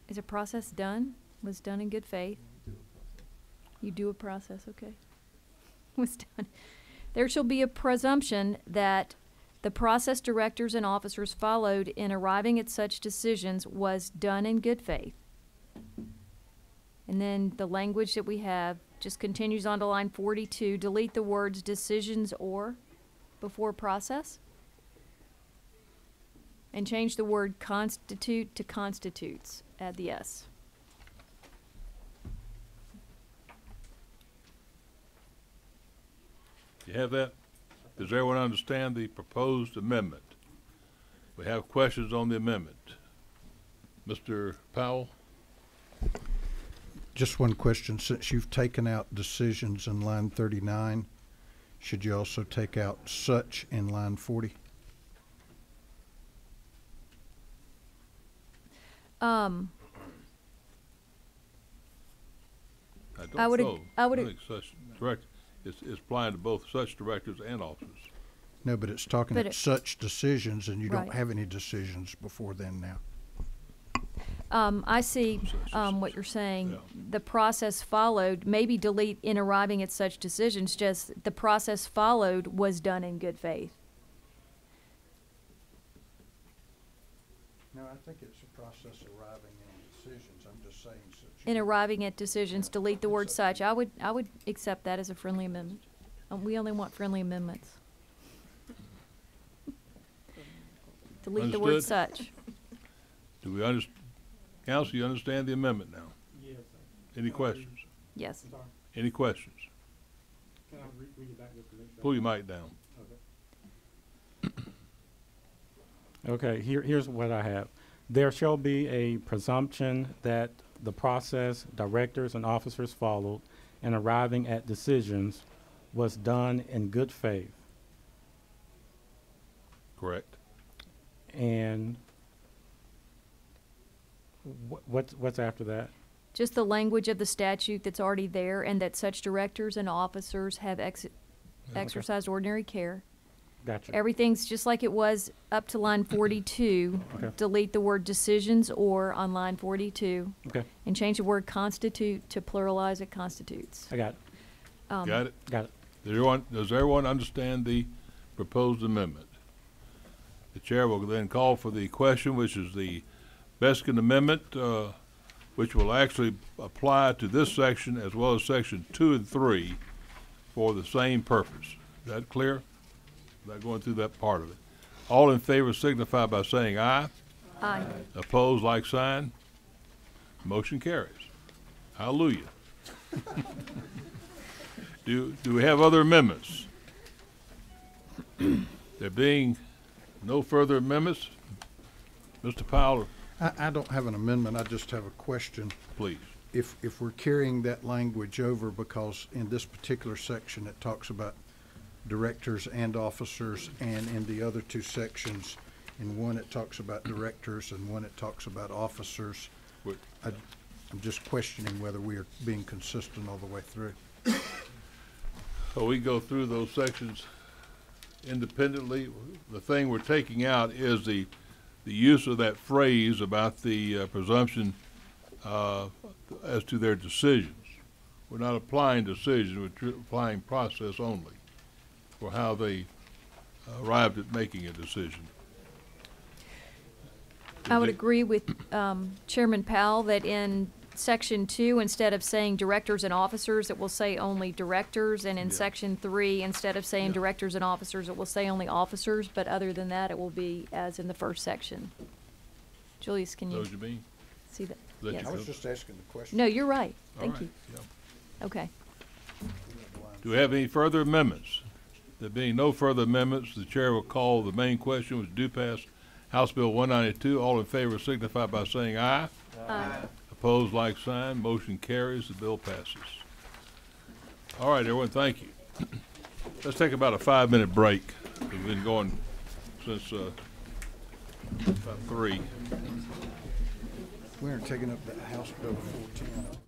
Is a process done? Was done in good faith. You do a process, okay. Was done. There shall be a presumption that the process directors and officers followed in arriving at such decisions was done in good faith. And then the language that we have just continues on to line 42. Delete the words decisions or before process. And change the word constitute to constitutes. Add the S. You have that? Does everyone understand the proposed amendment? We have questions on the amendment. Mr. Powell? Just one question. Since you've taken out decisions in line 39, should you also take out such in line 40? I would think such direct, it's applying to both such directors and officers. No, but it's talking But about it- such decisions, and you Right. don't have any decisions before then now. I see what you're saying. The process followed, maybe delete in arriving at such decisions, just the process followed was done in good faith. No, I think it's a process arriving in decisions. I'm just saying such. In arriving at decisions, delete the word such. I would accept that as a friendly amendment. We only want friendly amendments. Delete the word Understood? such. Do we counsel, you understand the amendment now? Yes. Any questions? Yes. Any questions? Can I read it back just to make sure? Pull your mic down. Okay, here's what I have. There shall be a presumption that the process directors and officers followed in arriving at decisions was done in good faith. Correct. And what's after that? just the language of the statute that's already there, and that such directors and officers have exercised ordinary care. Gotcha. Everything's just like it was up to line 42. Okay. Delete the word decisions or on line 42. Okay. And change the word constitute to pluralize it constitutes. I got it. Got it? Got it. Does everyone understand the proposed amendment? The chair will then call for the question, which is the Beskin Amendment, which will actually apply to this section as well as section 2 and 3 for the same purpose. Is that clear? Without going through that part of it. All in favor signify by saying aye. Aye. Opposed, like sign. Motion carries. Hallelujah. Do we have other amendments? There being no further amendments, Mr. Powell, I don't have an amendment, I just have a question. please. If we're carrying that language over, because in this particular section, it talks about directors and officers, and in the other two sections, in one it talks about directors and one it talks about officers. I'm just questioning whether we are being consistent all the way through. So we go through those sections independently. The thing we're taking out is the use of that phrase about the presumption as to their decisions. We're not applying decisions, we're applying process only for how they arrived at making a decision. I would agree with Chairman Powell that in Section 2, instead of saying directors and officers, it will say only directors, and in Section 3, instead of saying directors and officers, it will say only officers, but other than that, it will be as in the first section. Julius, can you Those you mean? see that? That Yes. I was just asking the question. No, you're right. All Thank right, you. yeah. Okay. Do we have any further amendments? There being no further amendments, the chair will call the main question, which do pass House Bill 192. All in favor signify by saying aye. Aye. Opposed, like sign. Motion carries. The bill passes. All right, everyone, thank you. Let's take about a 5-minute break. We've been going since about 3. We are taking up the House Bill 410.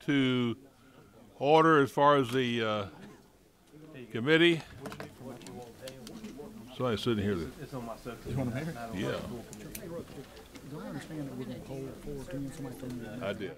to order as far as the committee. Somebody sitting here. It's on my subject. You want to hear? Yeah. Do I understand that we're going to hold forward to somebody from the... I did.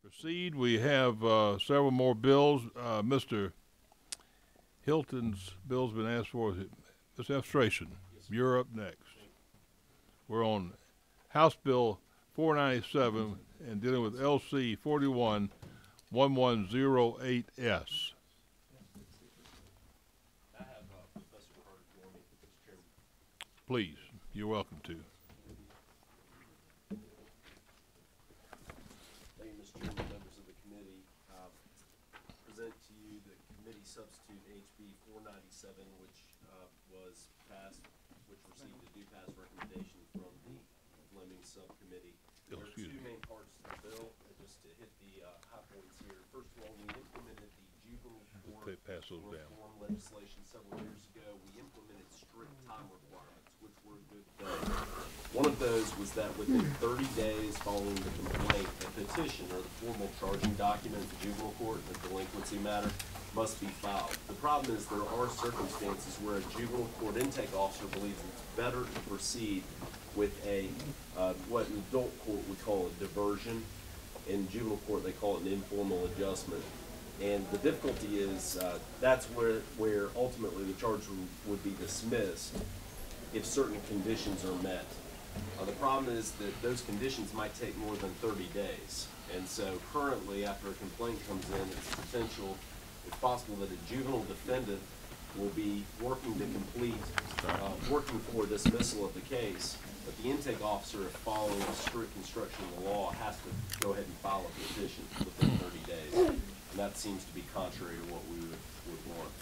Proceed. We have several more bills. Mr. Hilton's bill's been asked for. Ms. Administration, you're up next. We're on House Bill 497 and dealing with LC 41-1108S. Please, you're welcome to. Thank you, Mr. Chairman, members of the committee. Present to you the committee substitute HB 497, which was passed, which received a due pass recommendation from the Fleming subcommittee. There are two main parts to the bill, just to hit the high points here. First of all, we implemented the juvenile court reform legislation several years ago. We implemented strict time requirements, which were a good thing. One of those was that within 30 days following the complaint, a petition or the formal charging document to juvenile court in a delinquency matter must be filed. The problem is there are circumstances where a juvenile court intake officer believes it's better to proceed with a what an adult court would call a diversion. In juvenile court, they call it an informal adjustment. And the difficulty is that's where ultimately the charge would be dismissed if certain conditions are met. The problem is that those conditions might take more than 30 days. And so currently, after a complaint comes in, it's possible that a juvenile defendant will be working to complete, working for dismissal of the case, but the intake officer, if following strict instruction of the law, has to go ahead and file a petition within 30 days. And that seems to be contrary to what we would want.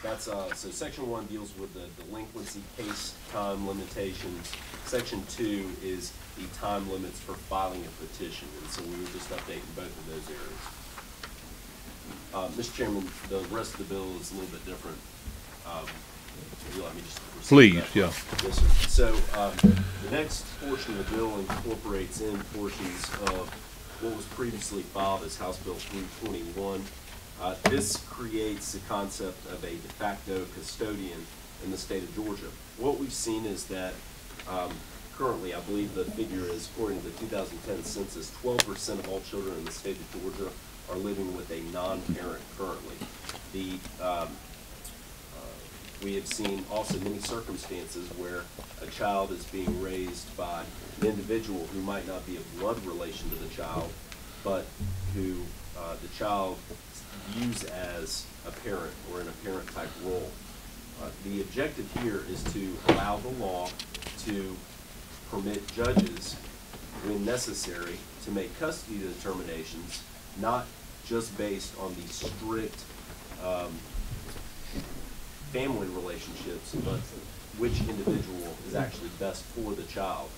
That's so Section 1 deals with the delinquency case time limitations. Section 2 is the time limits for filing a petition, and so we were just updating both of those areas. Mr. Chairman, the rest of the bill is a little bit different. Would you let me just proceed? Please, yeah. Yes, sir. So the next portion of the bill incorporates in portions of what was previously filed as House Bill 321. This creates the concept of a de facto custodian in the state of Georgia. What we've seen is that currently, I believe the figure is, according to the 2010 census, 12% of all children in the state of Georgia are living with a non-parent currently. We have seen also many circumstances where a child is being raised by an individual who might not be a blood relation to the child, but who the child views as a parent or in a parent type role. The objective here is to allow the law to permit judges, when necessary, to make custody determinations, not just based on the strict family relationships, but which individual is actually best for the child.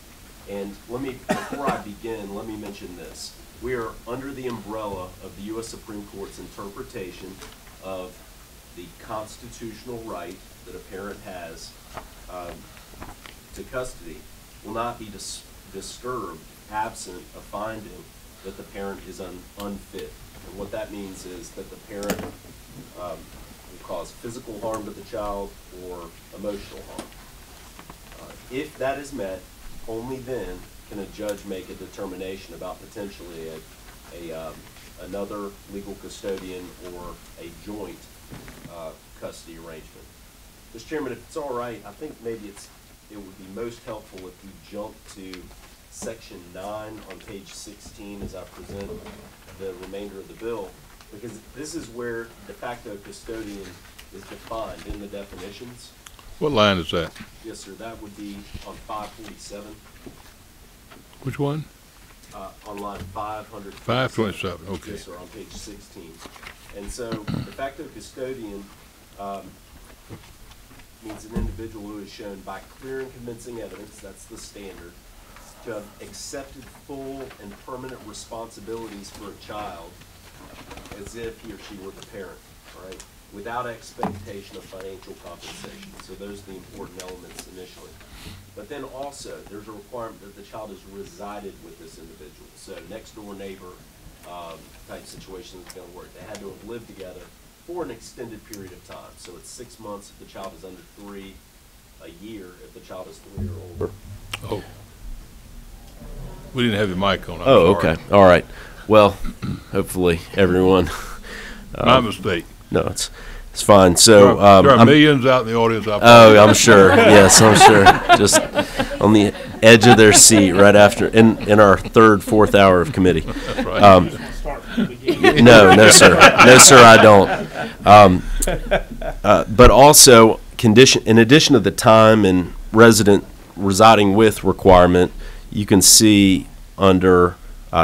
And before I begin, let me mention this. We are under the umbrella of the U.S. Supreme Court's interpretation of the constitutional right that a parent has to custody will not be disturbed absent a finding that the parent is unfit. And what that means is that the parent will cause physical harm to the child or emotional harm. If that is met, only then can a judge make a determination about potentially another legal custodian or a joint custody arrangement. Mr. Chairman, if it's all right, I think maybe it would be most helpful if we jump to Section 9 on page 16 as I present the remainder of the bill, because this is where de facto custodian is defined in the definitions. What line is that? Yes, sir. That would be on 547. Which one? On line 500. 527, okay. Yes, sir, on page 16. And so, de facto custodian means an individual who is shown by clear and convincing evidence, that's the standard, to have accepted full and permanent responsibilities for a child as if he or she were the parent, right? Without expectation of financial compensation. So those are the important elements initially. But then also, there's a requirement that the child has resided with this individual. So next door neighbor type situation is going to work. They had to have lived together for an extended period of time. So it's 6 months if the child is under 3, a year if the child is 3 or older. Oh. We didn't have your mic on. I'm Oh, sorry. okay. All right. Well, hopefully everyone. My mistake. No, it's fine. So there are I'm- millions out in the audience. Oh, I'm sure. Yes, I'm sure. Just on the edge of their seat right after in our 3rd, 4th hour of committee. That's right. No, sir. No, sir, I don't. But also, in addition to the time and residing with requirement, you can see under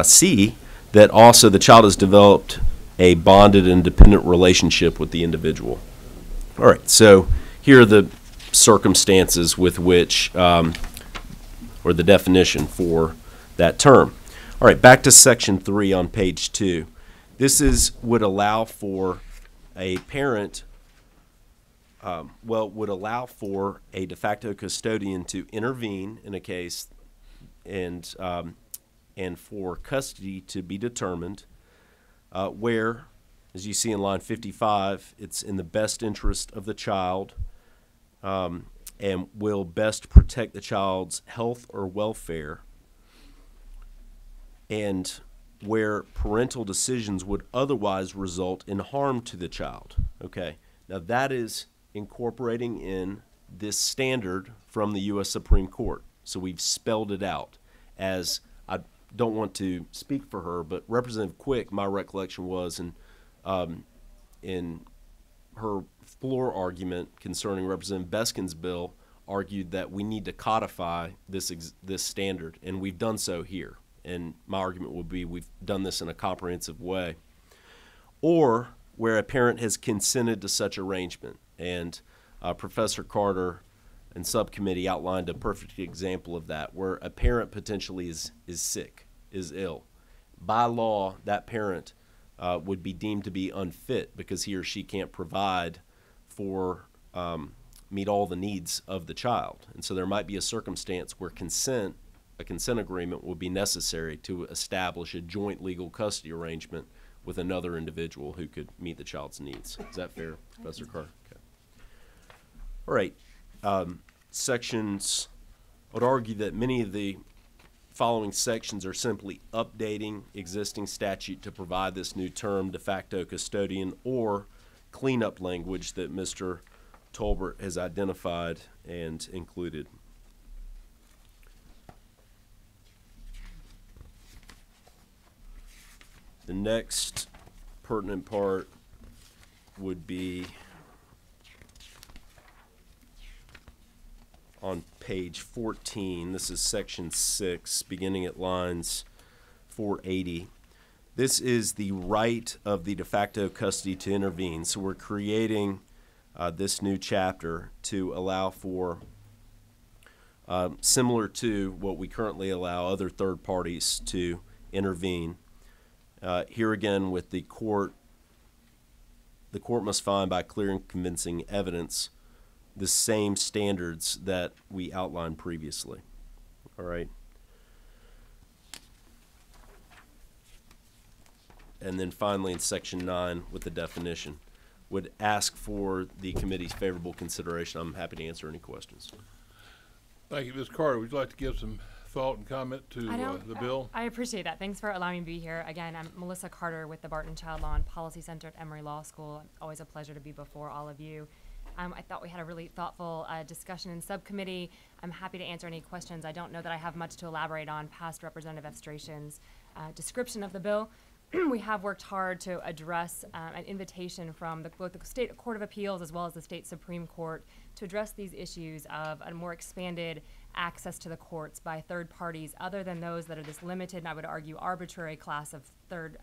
C that also the child has developed a bonded and dependent relationship with the individual. All right, so here are the circumstances with which, or the definition for that term. All right, back to Section 3 on page 2. This would allow for a parent, would allow for a de facto custodian to intervene in a case and for custody to be determined where, as you see in line 55, it's in the best interest of the child and will best protect the child's health or welfare, and where parental decisions would otherwise result in harm to the child. Okay, now that is incorporating in this standard from the U.S. Supreme Court. So we've spelled it out. As I don't want to speak for her, but Representative Quick, my recollection was in her floor argument concerning Representative Beskin's bill, argued that we need to codify this standard, and we've done so here. And my argument would be we've done this in a comprehensive way. Or where a parent has consented to such arrangement. And Professor Carter and subcommittee outlined a perfect example of that, where a parent potentially is sick, is ill. By law, that parent would be deemed to be unfit because he or she can't provide for meet all the needs of the child. And so there might be a circumstance where a consent agreement would be necessary to establish a joint legal custody arrangement with another individual who could meet the child's needs. Is that fair, Professor Carter? Okay. All right. Sections, I would argue that many of the following sections are simply updating existing statute to provide this new term, de facto custodian, or cleanup language that Mr. Tolbert has identified and included. The next pertinent part would be on page 14. This is section 6, beginning at lines 480. This is the right of the de facto custody to intervene. So we're creating this new chapter to allow for, similar to what we currently allow other third parties to intervene. Here again with the court the court must find by clear and convincing evidence the same standards that we outlined previously. All right. And then finally in section 9 with the definition, would ask for the committee's favorable consideration. I'm happy to answer any questions. Thank you. Ms. Carter, would you like to give some thought and comment to the bill? I appreciate that. Thanks for allowing me to be here. Again, I'm Melissa Carter with the Barton Child Law and Policy Center at Emory Law School. Always a pleasure to be before all of you. I thought we had a really thoughtful discussion in subcommittee. I'm happy to answer any questions. I don't know that I have much to elaborate on past Representative Estration's description of the bill. We have worked hard to address an invitation from both the State Court of Appeals as well as the State Supreme Court to address these issues of a more expanded access to the courts by third parties other than those that are this limited, and I would argue arbitrary class of third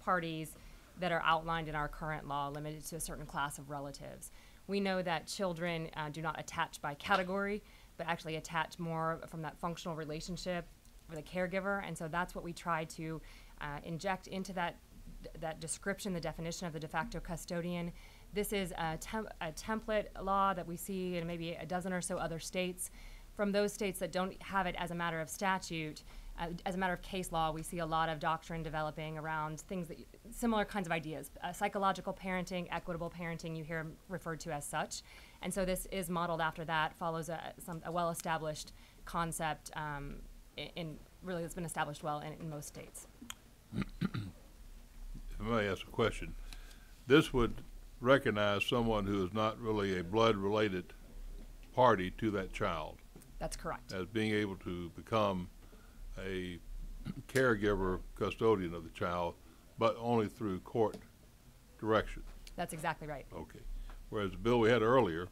parties that are outlined in our current law, limited to a certain class of relatives. We know that children do not attach by category, but actually attach more from that functional relationship with a caregiver, and so that's what we try to inject into that description, the definition of the de facto custodian. This is a template law that we see in maybe a dozen or so other states. From those states that don't have it as a matter of statute, as a matter of case law, we see a lot of doctrine developing around things that similar kinds of ideas. Psychological parenting, equitable parenting, you hear referred to as such. And so this is modeled after that, follows a well-established concept really that's been established well in most states. If I may ask a question, this would recognize someone who is not really a blood-related party to that child. That's correct. As being able to become a caregiver, custodian of the child, but only through court direction. That's exactly right. Okay. Whereas the bill we had earlier,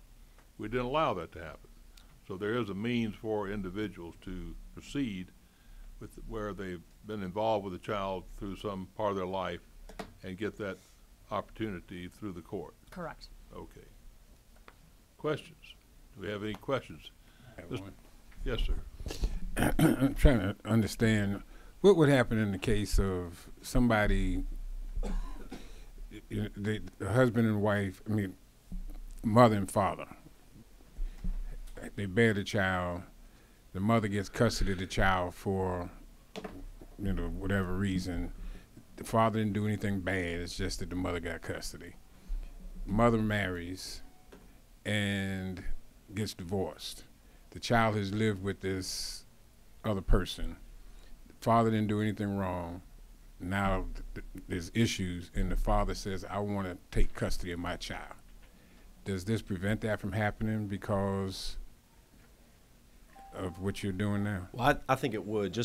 we didn't allow that to happen. So there is a means for individuals to proceed with where they've been involved with a child through some part of their life and get that opportunity through the court. Correct. Okay. Questions? Do we have any questions? I have one. Yes, sir. I'm trying to understand what would happen in the case of somebody, the husband and wife, mother and father. They bear the child. The mother gets custody of the child for, whatever reason. The father didn't do anything bad. It's just that the mother got custody. Mother marries and gets divorced. The child has lived with this other person. The father didn't do anything wrong. Now there's issues, and the father says, I want to take custody of my child. Does this prevent that from happening because of what you're doing now? Well, I think it would.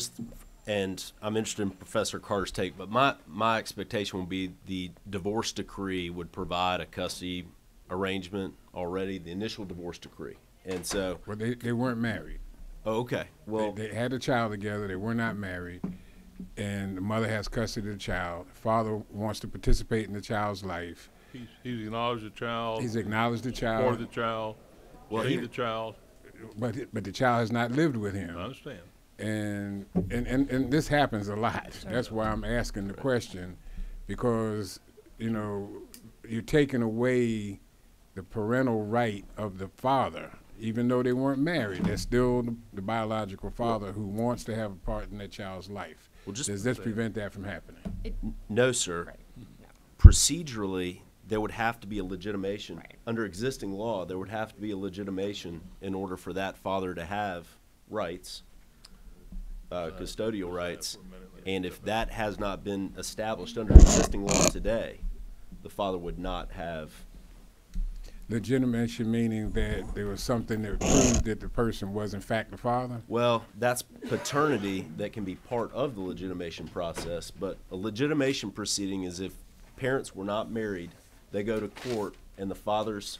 And I'm interested in Professor Carter's take, but my expectation would be the divorce decree would provide a custody arrangement already, the initial divorce decree. And so... Well, they weren't married. Oh, okay. Well, they had a child together. They were not married. And the mother has custody of the child. The father wants to participate in the child's life. He's acknowledged the child. He's acknowledged the child. Supported the child. Well, the child. But the child has not lived with him. I understand. And this happens a lot. Sure. That's why I'm asking the question, because you're taking away the parental right of the father, even though they weren't married. They're still the biological father who wants to have a part in that child's life. Well, does this prevent that from happening? No, sir. Right. No. Procedurally, there would have to be a legitimation. Right. Under existing law, there would have to be a legitimation in order for that father to have rights, custodial rights. And if that has not been established under existing law today, the father would not have. Legitimation meaning that there was something that proved that the person was in fact the father? Well, that's paternity that can be part of the legitimation process, but a legitimation proceeding is if parents were not married, they go to court and the father's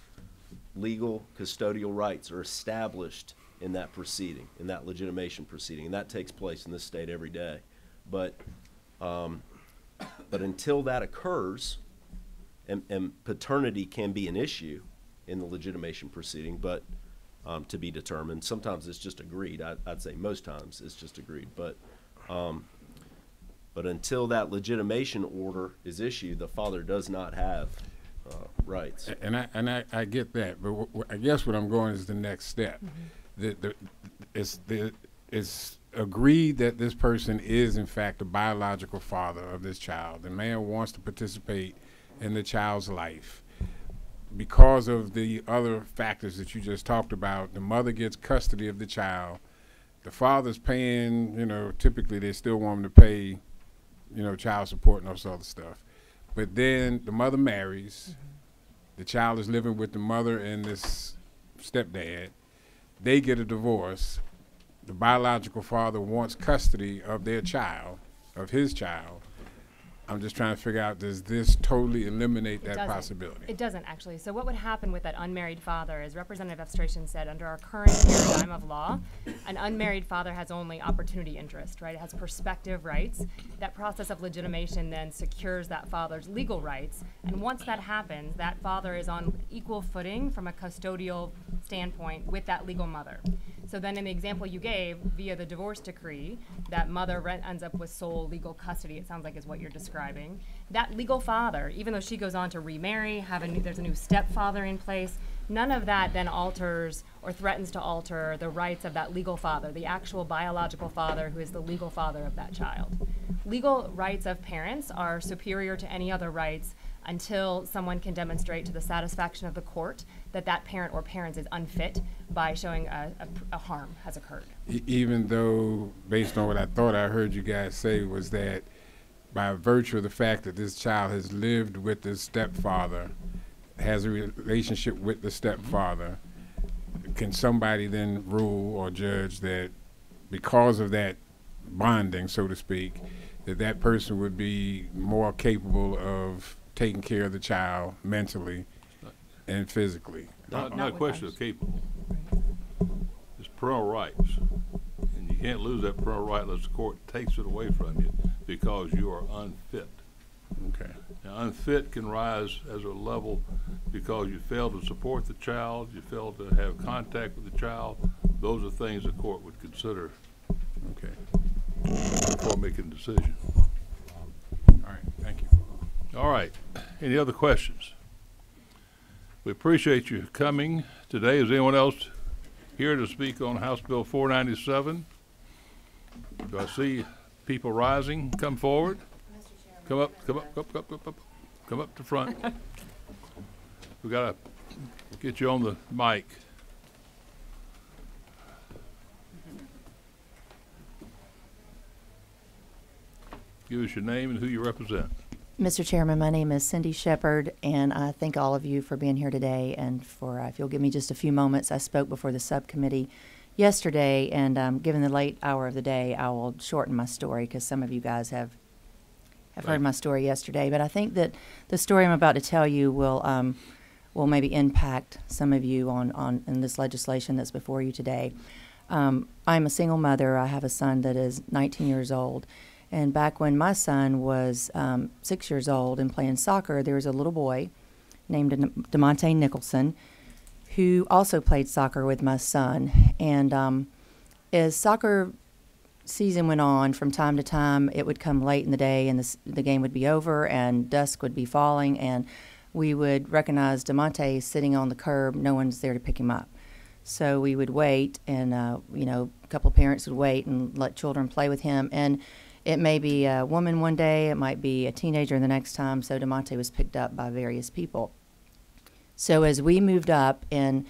legal custodial rights are established in that proceeding, in that legitimation proceeding, and that takes place in this state every day. But until that occurs, and paternity can be an issue in the legitimation proceeding, but to be determined. Sometimes it's just agreed. I'd say most times it's just agreed. But until that legitimation order is issued, the father does not have rights. And I get that, but I guess what I'm going is the next step. It's agreed that this person is in fact the biological father of this child. The man wants to participate in the child's life. Because of the other factors that you just talked about, the mother gets custody of the child. The father's paying, typically they still want him to pay, child support and all this other stuff. But then the mother marries. The child is living with the mother and this stepdad. They get a divorce. The biological father wants custody of their child, of his child. I'm just trying to figure out, does this totally eliminate that possibility? It doesn't, actually. So what would happen with that unmarried father, as Representative Evstration said, under our current paradigm of law, an unmarried father has only opportunity interest, right? It has prospective rights. That process of legitimation then secures that father's legal rights. And once that happens, that father is on equal footing from a custodial standpoint with that legal mother. So then in the example you gave, via the divorce decree, that mother ends up with sole legal custody, it sounds like is what you're describing. That legal father, even though she goes on to remarry, there's a new stepfather in place, none of that then alters or threatens to alter the rights of that legal father, the actual biological father who is the legal father of that child. Legal rights of parents are superior to any other rights until someone can demonstrate to the satisfaction of the court that that parent or parents is unfit by showing a harm has occurred. Even though, based on what I thought I heard you guys say, was that by virtue of the fact that this child has lived with this stepfather, has a relationship with the stepfather, can somebody then rule or judge that because of that bonding, so to speak, that person would be more capable of taking care of the child mentally and physically? Not a question of capable. It's parental rights. And you can't lose that parental right unless the court takes it away from you because you are unfit. Okay. Now, unfit can rise as a level because you fail to support the child, you fail to have contact with the child. Those are things the court would consider. Okay. Before making a decision. All right, thank you. All right. Any other questions? We appreciate you coming today. Is anyone else here to speak on House Bill 497? Do I see people rising? Come forward. Come up to front. We gotta get you on the mic. Give us your name and who you represent. Mr. Chairman, my name is Cindy Shepard, and I thank all of you for being here today. And for, if you'll give me just a few moments, I spoke before the subcommittee yesterday, and given the late hour of the day, I will shorten my story because some of you guys have heard my story yesterday. But I think that the story I'm about to tell you will maybe impact some of you in this legislation that's before you today. I'm a single mother. I have a son that is 19 years old. And back when my son was 6 years old and playing soccer, there was a little boy named DeMonte Nicholson who also played soccer with my son. And as soccer season went on, from time to time, it would come late in the day and the game would be over and dusk would be falling, and we would recognize DeMonte sitting on the curb. No one's there to pick him up. So we would wait, and a couple of parents would wait and let children play with him. And it may be a woman one day, it might be a teenager the next time, so DeMonte was picked up by various people. So as we moved up in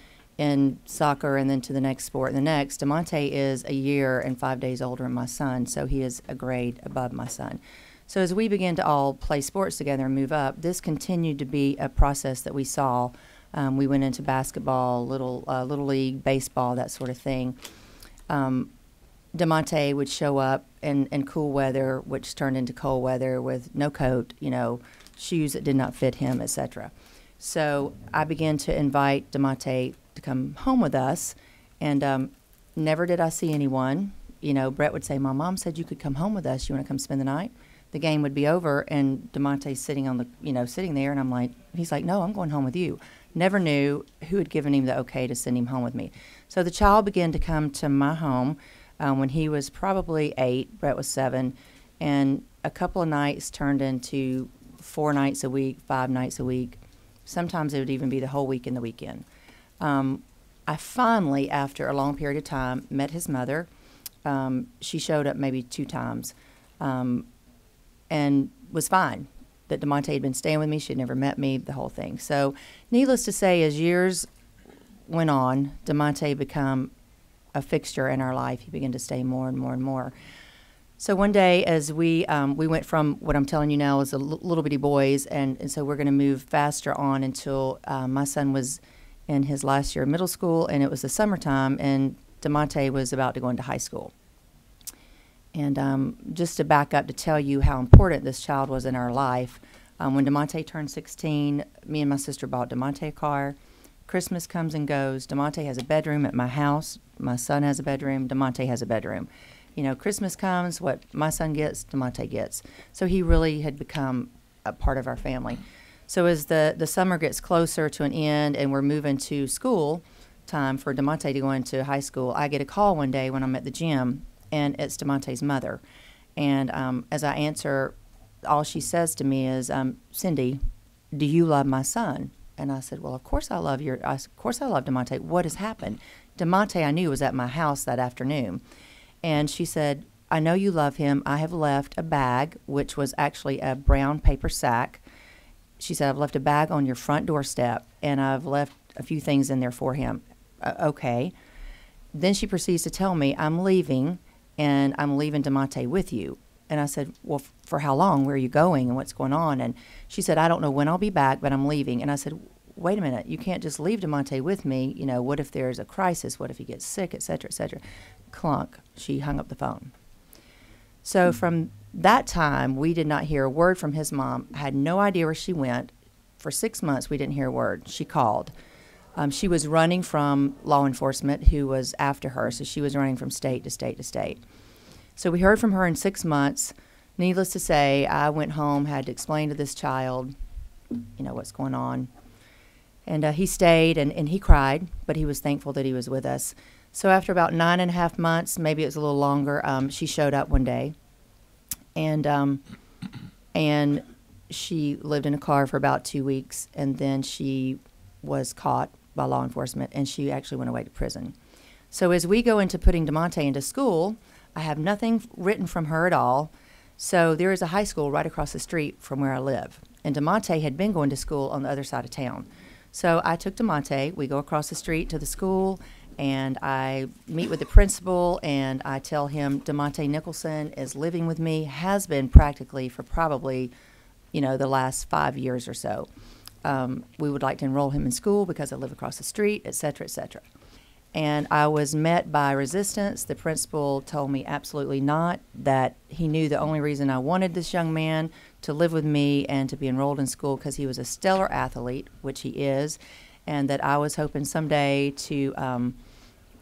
soccer and then to the next sport and the next, DeMonte is a year and 5 days older than my son, so he is a grade above my son. So as we began to all play sports together and move up, this continued to be a process that we saw. We went into basketball, little league, baseball, that sort of thing. DeMonte would show up in cool weather, which turned into cold weather with no coat, shoes that did not fit him, etc. So I began to invite DeMonte to come home with us, and never did I see anyone. Brett would say, "My mom said you could come home with us. You want to come spend the night?" The game would be over, and DeMonte's sitting on the, sitting there, and he's like, "No, I'm going home with you." Never knew who had given him the okay to send him home with me. So the child began to come to my home. When he was probably 8, Brett was 7, and a couple of nights turned into 4 nights a week, 5 nights a week, Sometimes it would even be the whole week and the weekend. I finally, after a long period of time, met his mother. She showed up maybe 2 times and was fine. That DeMonte had been staying with me. She had never met me, the whole thing. So needless to say, as years went on, DeMonte became a fixture in our life. He began to stay more and more and more. So one day, as we went from what I'm telling you now is little bitty boys, and so we're going to move faster on until my son was in his last year of middle school, and it was the summertime, and DeMonte was about to go into high school. And just to back up to tell you how important this child was in our life, when DeMonte turned 16, me and my sister bought DeMonte a car. Christmas comes and goes. DeMonte has a bedroom at my house. My son has a bedroom. DeMonte has a bedroom. You know, Christmas comes, what my son gets, DeMonte gets. So he really had become a part of our family. So as the summer gets closer to an end and we're moving to school time for DeMonte to go into high school, I get a call one day when I'm at the gym, and it's DeMonte's mother. And as I answer, all she says to me is, Cindy, do you love my son? And I said, well, of course I love DeMonte. What has happened? DeMonte, I knew, was at my house that afternoon. And she said, I know you love him. I have left a bag, which was actually a brown paper sack. She said, I've left a bag on your front doorstep, and I've left a few things in there for him. Okay. Then she proceeds to tell me, I'm leaving, and I'm leaving DeMonte with you. And I said, well, for how long? Where are you going, and what's going on? And she said, I don't know when I'll be back, but I'm leaving. And I said, wait a minute, you can't just leave DeMonte with me. You know, what if there's a crisis? What if he gets sick, et cetera, et cetera? Clunk. She hung up the phone. So from that time, we did not hear a word from his mom. I had no idea where she went. For 6 months, we didn't hear a word. She called. She was running from law enforcement who was after her, so she was running from state to state to state. So we heard from her in 6 months. Needless to say, I went home, had to explain to this child, you know, what's going on. And he stayed, and he cried, but he was thankful that he was with us. So after about 9.5 months, maybe it was a little longer, she showed up one day. And she lived in a car for about 2 weeks, and then she was caught by law enforcement, and she actually went away to prison. So as we go into putting DeMonte into school, I have nothing written from her at all. So there is a high school right across the street from where I live. And DeMonte had been going to school on the other side of town. So I took DeMonte, we go across the street to the school, and I meet with the principal, and I tell him DeMonte Nicholson is living with me, has been practically for probably, you know, the last 5 years or so. We would like to enroll him in school because I live across the street, et cetera, et cetera. And I was met by resistance. The principal told me absolutely not, that he knew the only reason I wanted this young man to live with me and to be enrolled in school because he was a stellar athlete, which he is, and that I was hoping someday to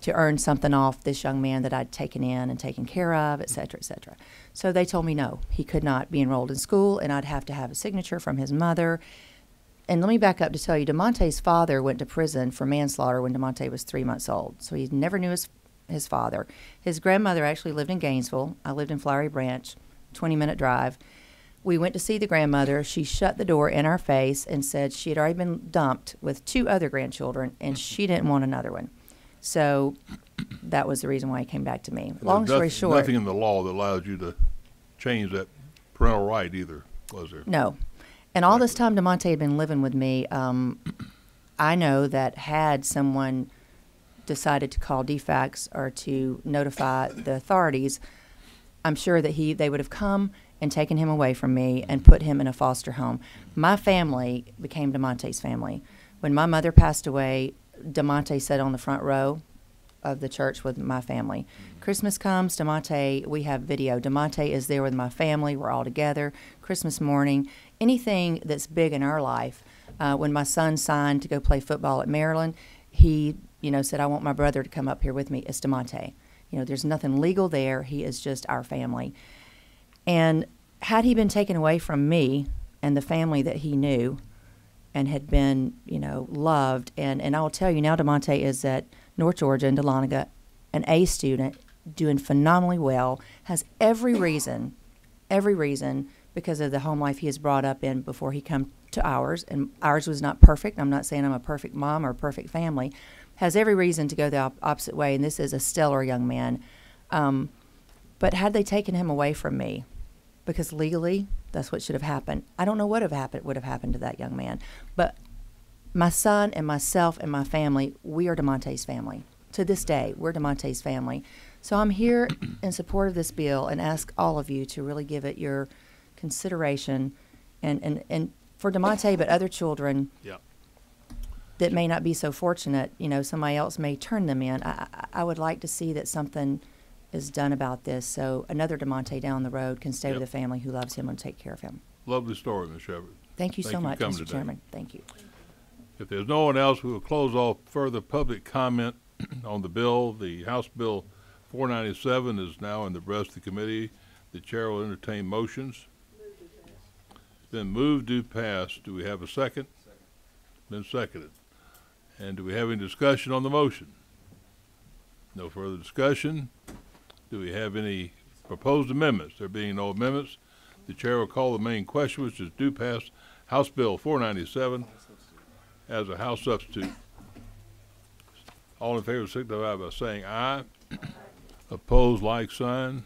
earn something off this young man that I'd taken in and taken care of, et cetera, et cetera. So they told me no, he could not be enrolled in school, and I'd have to have a signature from his mother. And let me back up to tell you, DeMonte's father went to prison for manslaughter when DeMonte was 3 months old. So he never knew his father. His grandmother actually lived in Gainesville. I lived in Flowery Branch, 20-minute drive. We went to see the grandmother. She shut the door in our face and said she had already been dumped with 2 other grandchildren, and she didn't want another one. So that was the reason why he came back to me. Long story short. Nothing in the law that allows you to change that parental right either, was there? No. And all this time DeMonte had been living with me, I know that had someone decided to call DFACS or to notify the authorities, I'm sure that they would have come and taken him away from me and put him in a foster home. My family became DeMonte's family. When my mother passed away, DeMonte sat on the front row of the church with my family. Christmas comes, DeMonte, we have video. DeMonte is there with my family. We're all together. Christmas morning, anything that's big in our life. When my son signed to go play football at Maryland, he, you know, said, I want my brother to come up here with me. It's DeMonte. You know, there's nothing legal there. He is just our family. And had he been taken away from me and the family that he knew and had been, you know, loved, and I will tell you now, DeMonte is at North Georgia in Dahlonega, an A student, doing phenomenally well, has every reason, because of the home life he was brought up in before he to ours, and ours was not perfect. I'm not saying I'm a perfect mom or a perfect family. Has every reason to go the opposite way, and this is a stellar young man. But had they taken him away from me, because legally that's what should have happened, I don't know what would have happened to that young man. But my son and myself and my family, we are DeMonte's family. To this day, we're DeMonte's family. So I'm here in support of this bill and ask all of you to really give it your consideration, and for DeMonte, but other children that may not be so fortunate, you know, somebody else may turn them in. I would like to see that something is done about this, so another DeMonte down the road can stay with a family who loves him and take care of him. Lovely story, Ms. Shepard. Thank you so much, Mr. Chairman. Thank you. If there's no one else, we will close off further public comment on the bill. The House Bill 497 is now in the breast of the committee. The chair will entertain motions. Then moved to pass. Do we have a second? Been seconded. And do we have any discussion on the motion? No further discussion. Do we have any proposed amendments? There being no amendments, the chair will call the main question, which is do pass House Bill 497 as a House substitute. All in favor signify by saying aye. Opposed, like sign.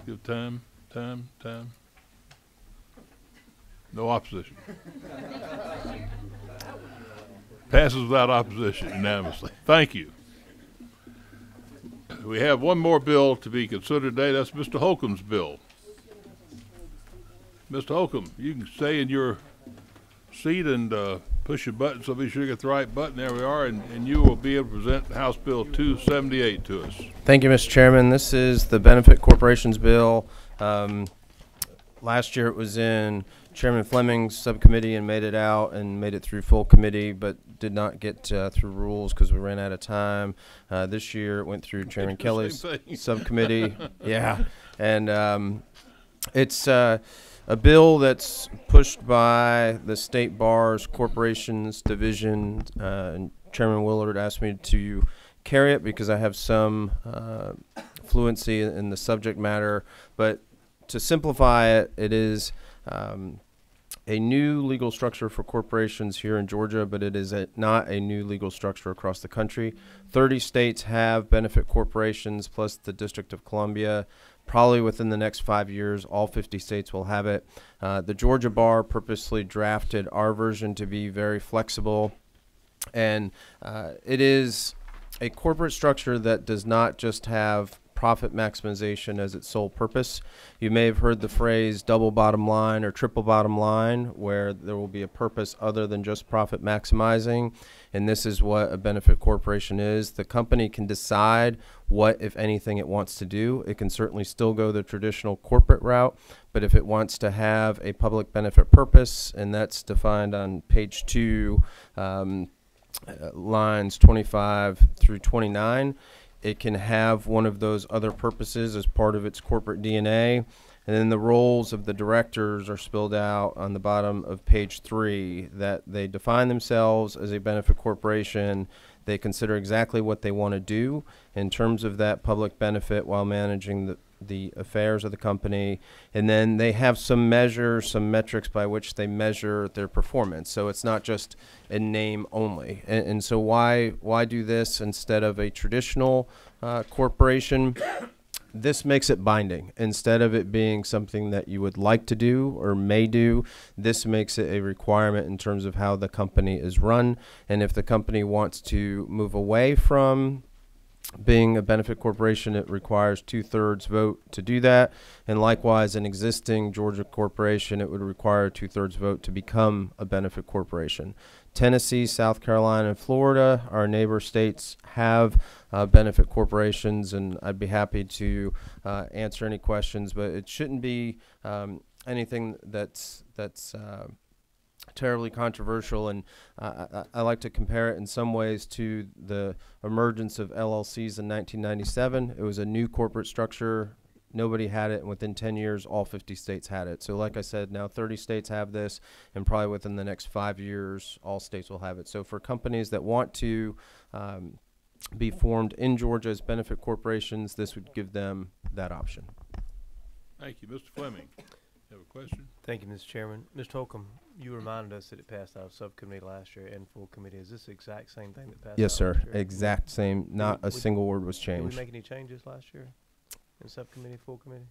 Give time. No opposition. Passes without opposition unanimously. Thank you. We have one more bill to be considered today. That's Mr. Holcomb's bill. Mr. Holcomb, you can stay in your seat and push your button, so be sure you get the right button. There we are, and you will be able to present House Bill 278 to us. Thank you, Mr. Chairman. This is the Benefit Corporations Bill. Last year it was in Chairman Fleming's subcommittee and made it through full committee, but did not get through rules because we ran out of time. This year it went through Chairman Kelly's subcommittee. Yeah, and it's a bill that's pushed by the State Bar's Corporations Division, and Chairman Willard asked me to carry it because I have some fluency in the subject matter. But to simplify it, it is a new legal structure for corporations here in Georgia, but it is not a new legal structure across the country. 30 states have benefit corporations, plus the District of Columbia. Probably within the next 5 years, all 50 states will have it. The Georgia Bar purposely drafted our version to be very flexible, and it is a corporate structure that does not just have profit maximization as its sole purpose. You may have heard the phrase double bottom line or triple bottom line, where there will be a purpose other than just profit maximizing, and this is what a benefit corporation is. The company can decide what, if anything, it wants to do. It can certainly still go the traditional corporate route, but if it wants to have a public benefit purpose, and that's defined on page 2, lines 25 through 29, it can have one of those other purposes as part of its corporate DNA. And then the roles of the directors are spelled out on the bottom of page 3, that they define themselves as a benefit corporation. They consider exactly what they want to do in terms of that public benefit while managing the affairs of the company. And then they have some measures, some metrics by which they measure their performance. So it's not just in name only. And so why do this instead of a traditional corporation? This makes it binding. Instead of it being something that you would like to do or may do, this makes it a requirement in terms of how the company is run. And if the company wants to move away from being a benefit corporation, it requires 2/3 vote to do that. And likewise, an existing Georgia corporation, it would require a 2/3 vote to become a benefit corporation. Tennessee, South Carolina, and Florida, our neighbor states, have benefit corporations, and I'd be happy to answer any questions, but it shouldn't be anything that's terribly controversial. And I like to compare it in some ways to the emergence of LLCs in 1997. It was a new corporate structure. Nobody had it, and within 10 years, all 50 states had it. So like I said, now 30 states have this, and probably within the next 5 years, all states will have it. So for companies that want to be formed in Georgia as benefit corporations, this would give them that option. Thank you. Mr. Fleming, you have a question? Thank you, Mr. Chairman. Mr. Holcomb, You reminded us that it passed out of subcommittee last year and full committee. Is this the exact same thing that passed Yes, out sir. last year? Exact same. Not a single word was Did changed. we make any changes last year in subcommittee, full committee?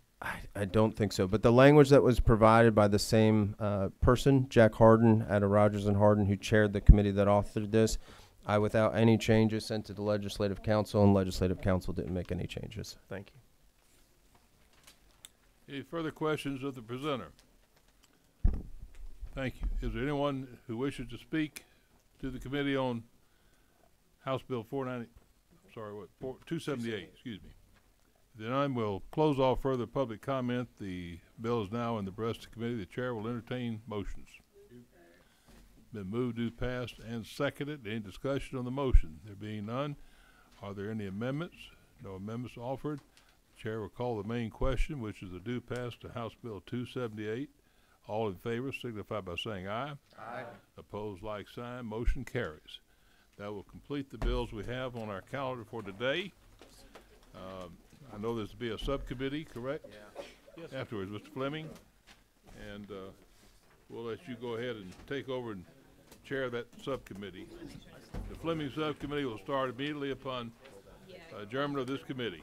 I don't think so. But the language that was provided by the same person, Jack Harden, out of Rogers and Harden, who chaired the committee that authored this, I, without any changes, sent to the Legislative Council, and Legislative Council didn't make any changes. Thank you. Any further questions of the presenter? Thank you. Is there anyone who wishes to speak to the committee on House Bill 278, excuse me. Then I will close off further public comment. The bill is now in the breast of the committee. The chair will entertain motions. Been moved, do passed, and seconded. Any discussion on the motion? There being none, are there any amendments? No amendments offered. The chair will call the main question, which is the due pass to House Bill 278. All in favor signify by saying aye. Aye. Opposed, like sign. Motion carries. That will complete the bills we have on our calendar for today. I know there's to be a subcommittee, correct? Yeah. Yes. Afterwards, Mr. Fleming, and we'll let you go ahead and take over and chair that subcommittee. The Fleming subcommittee will start immediately upon adjournment of this committee.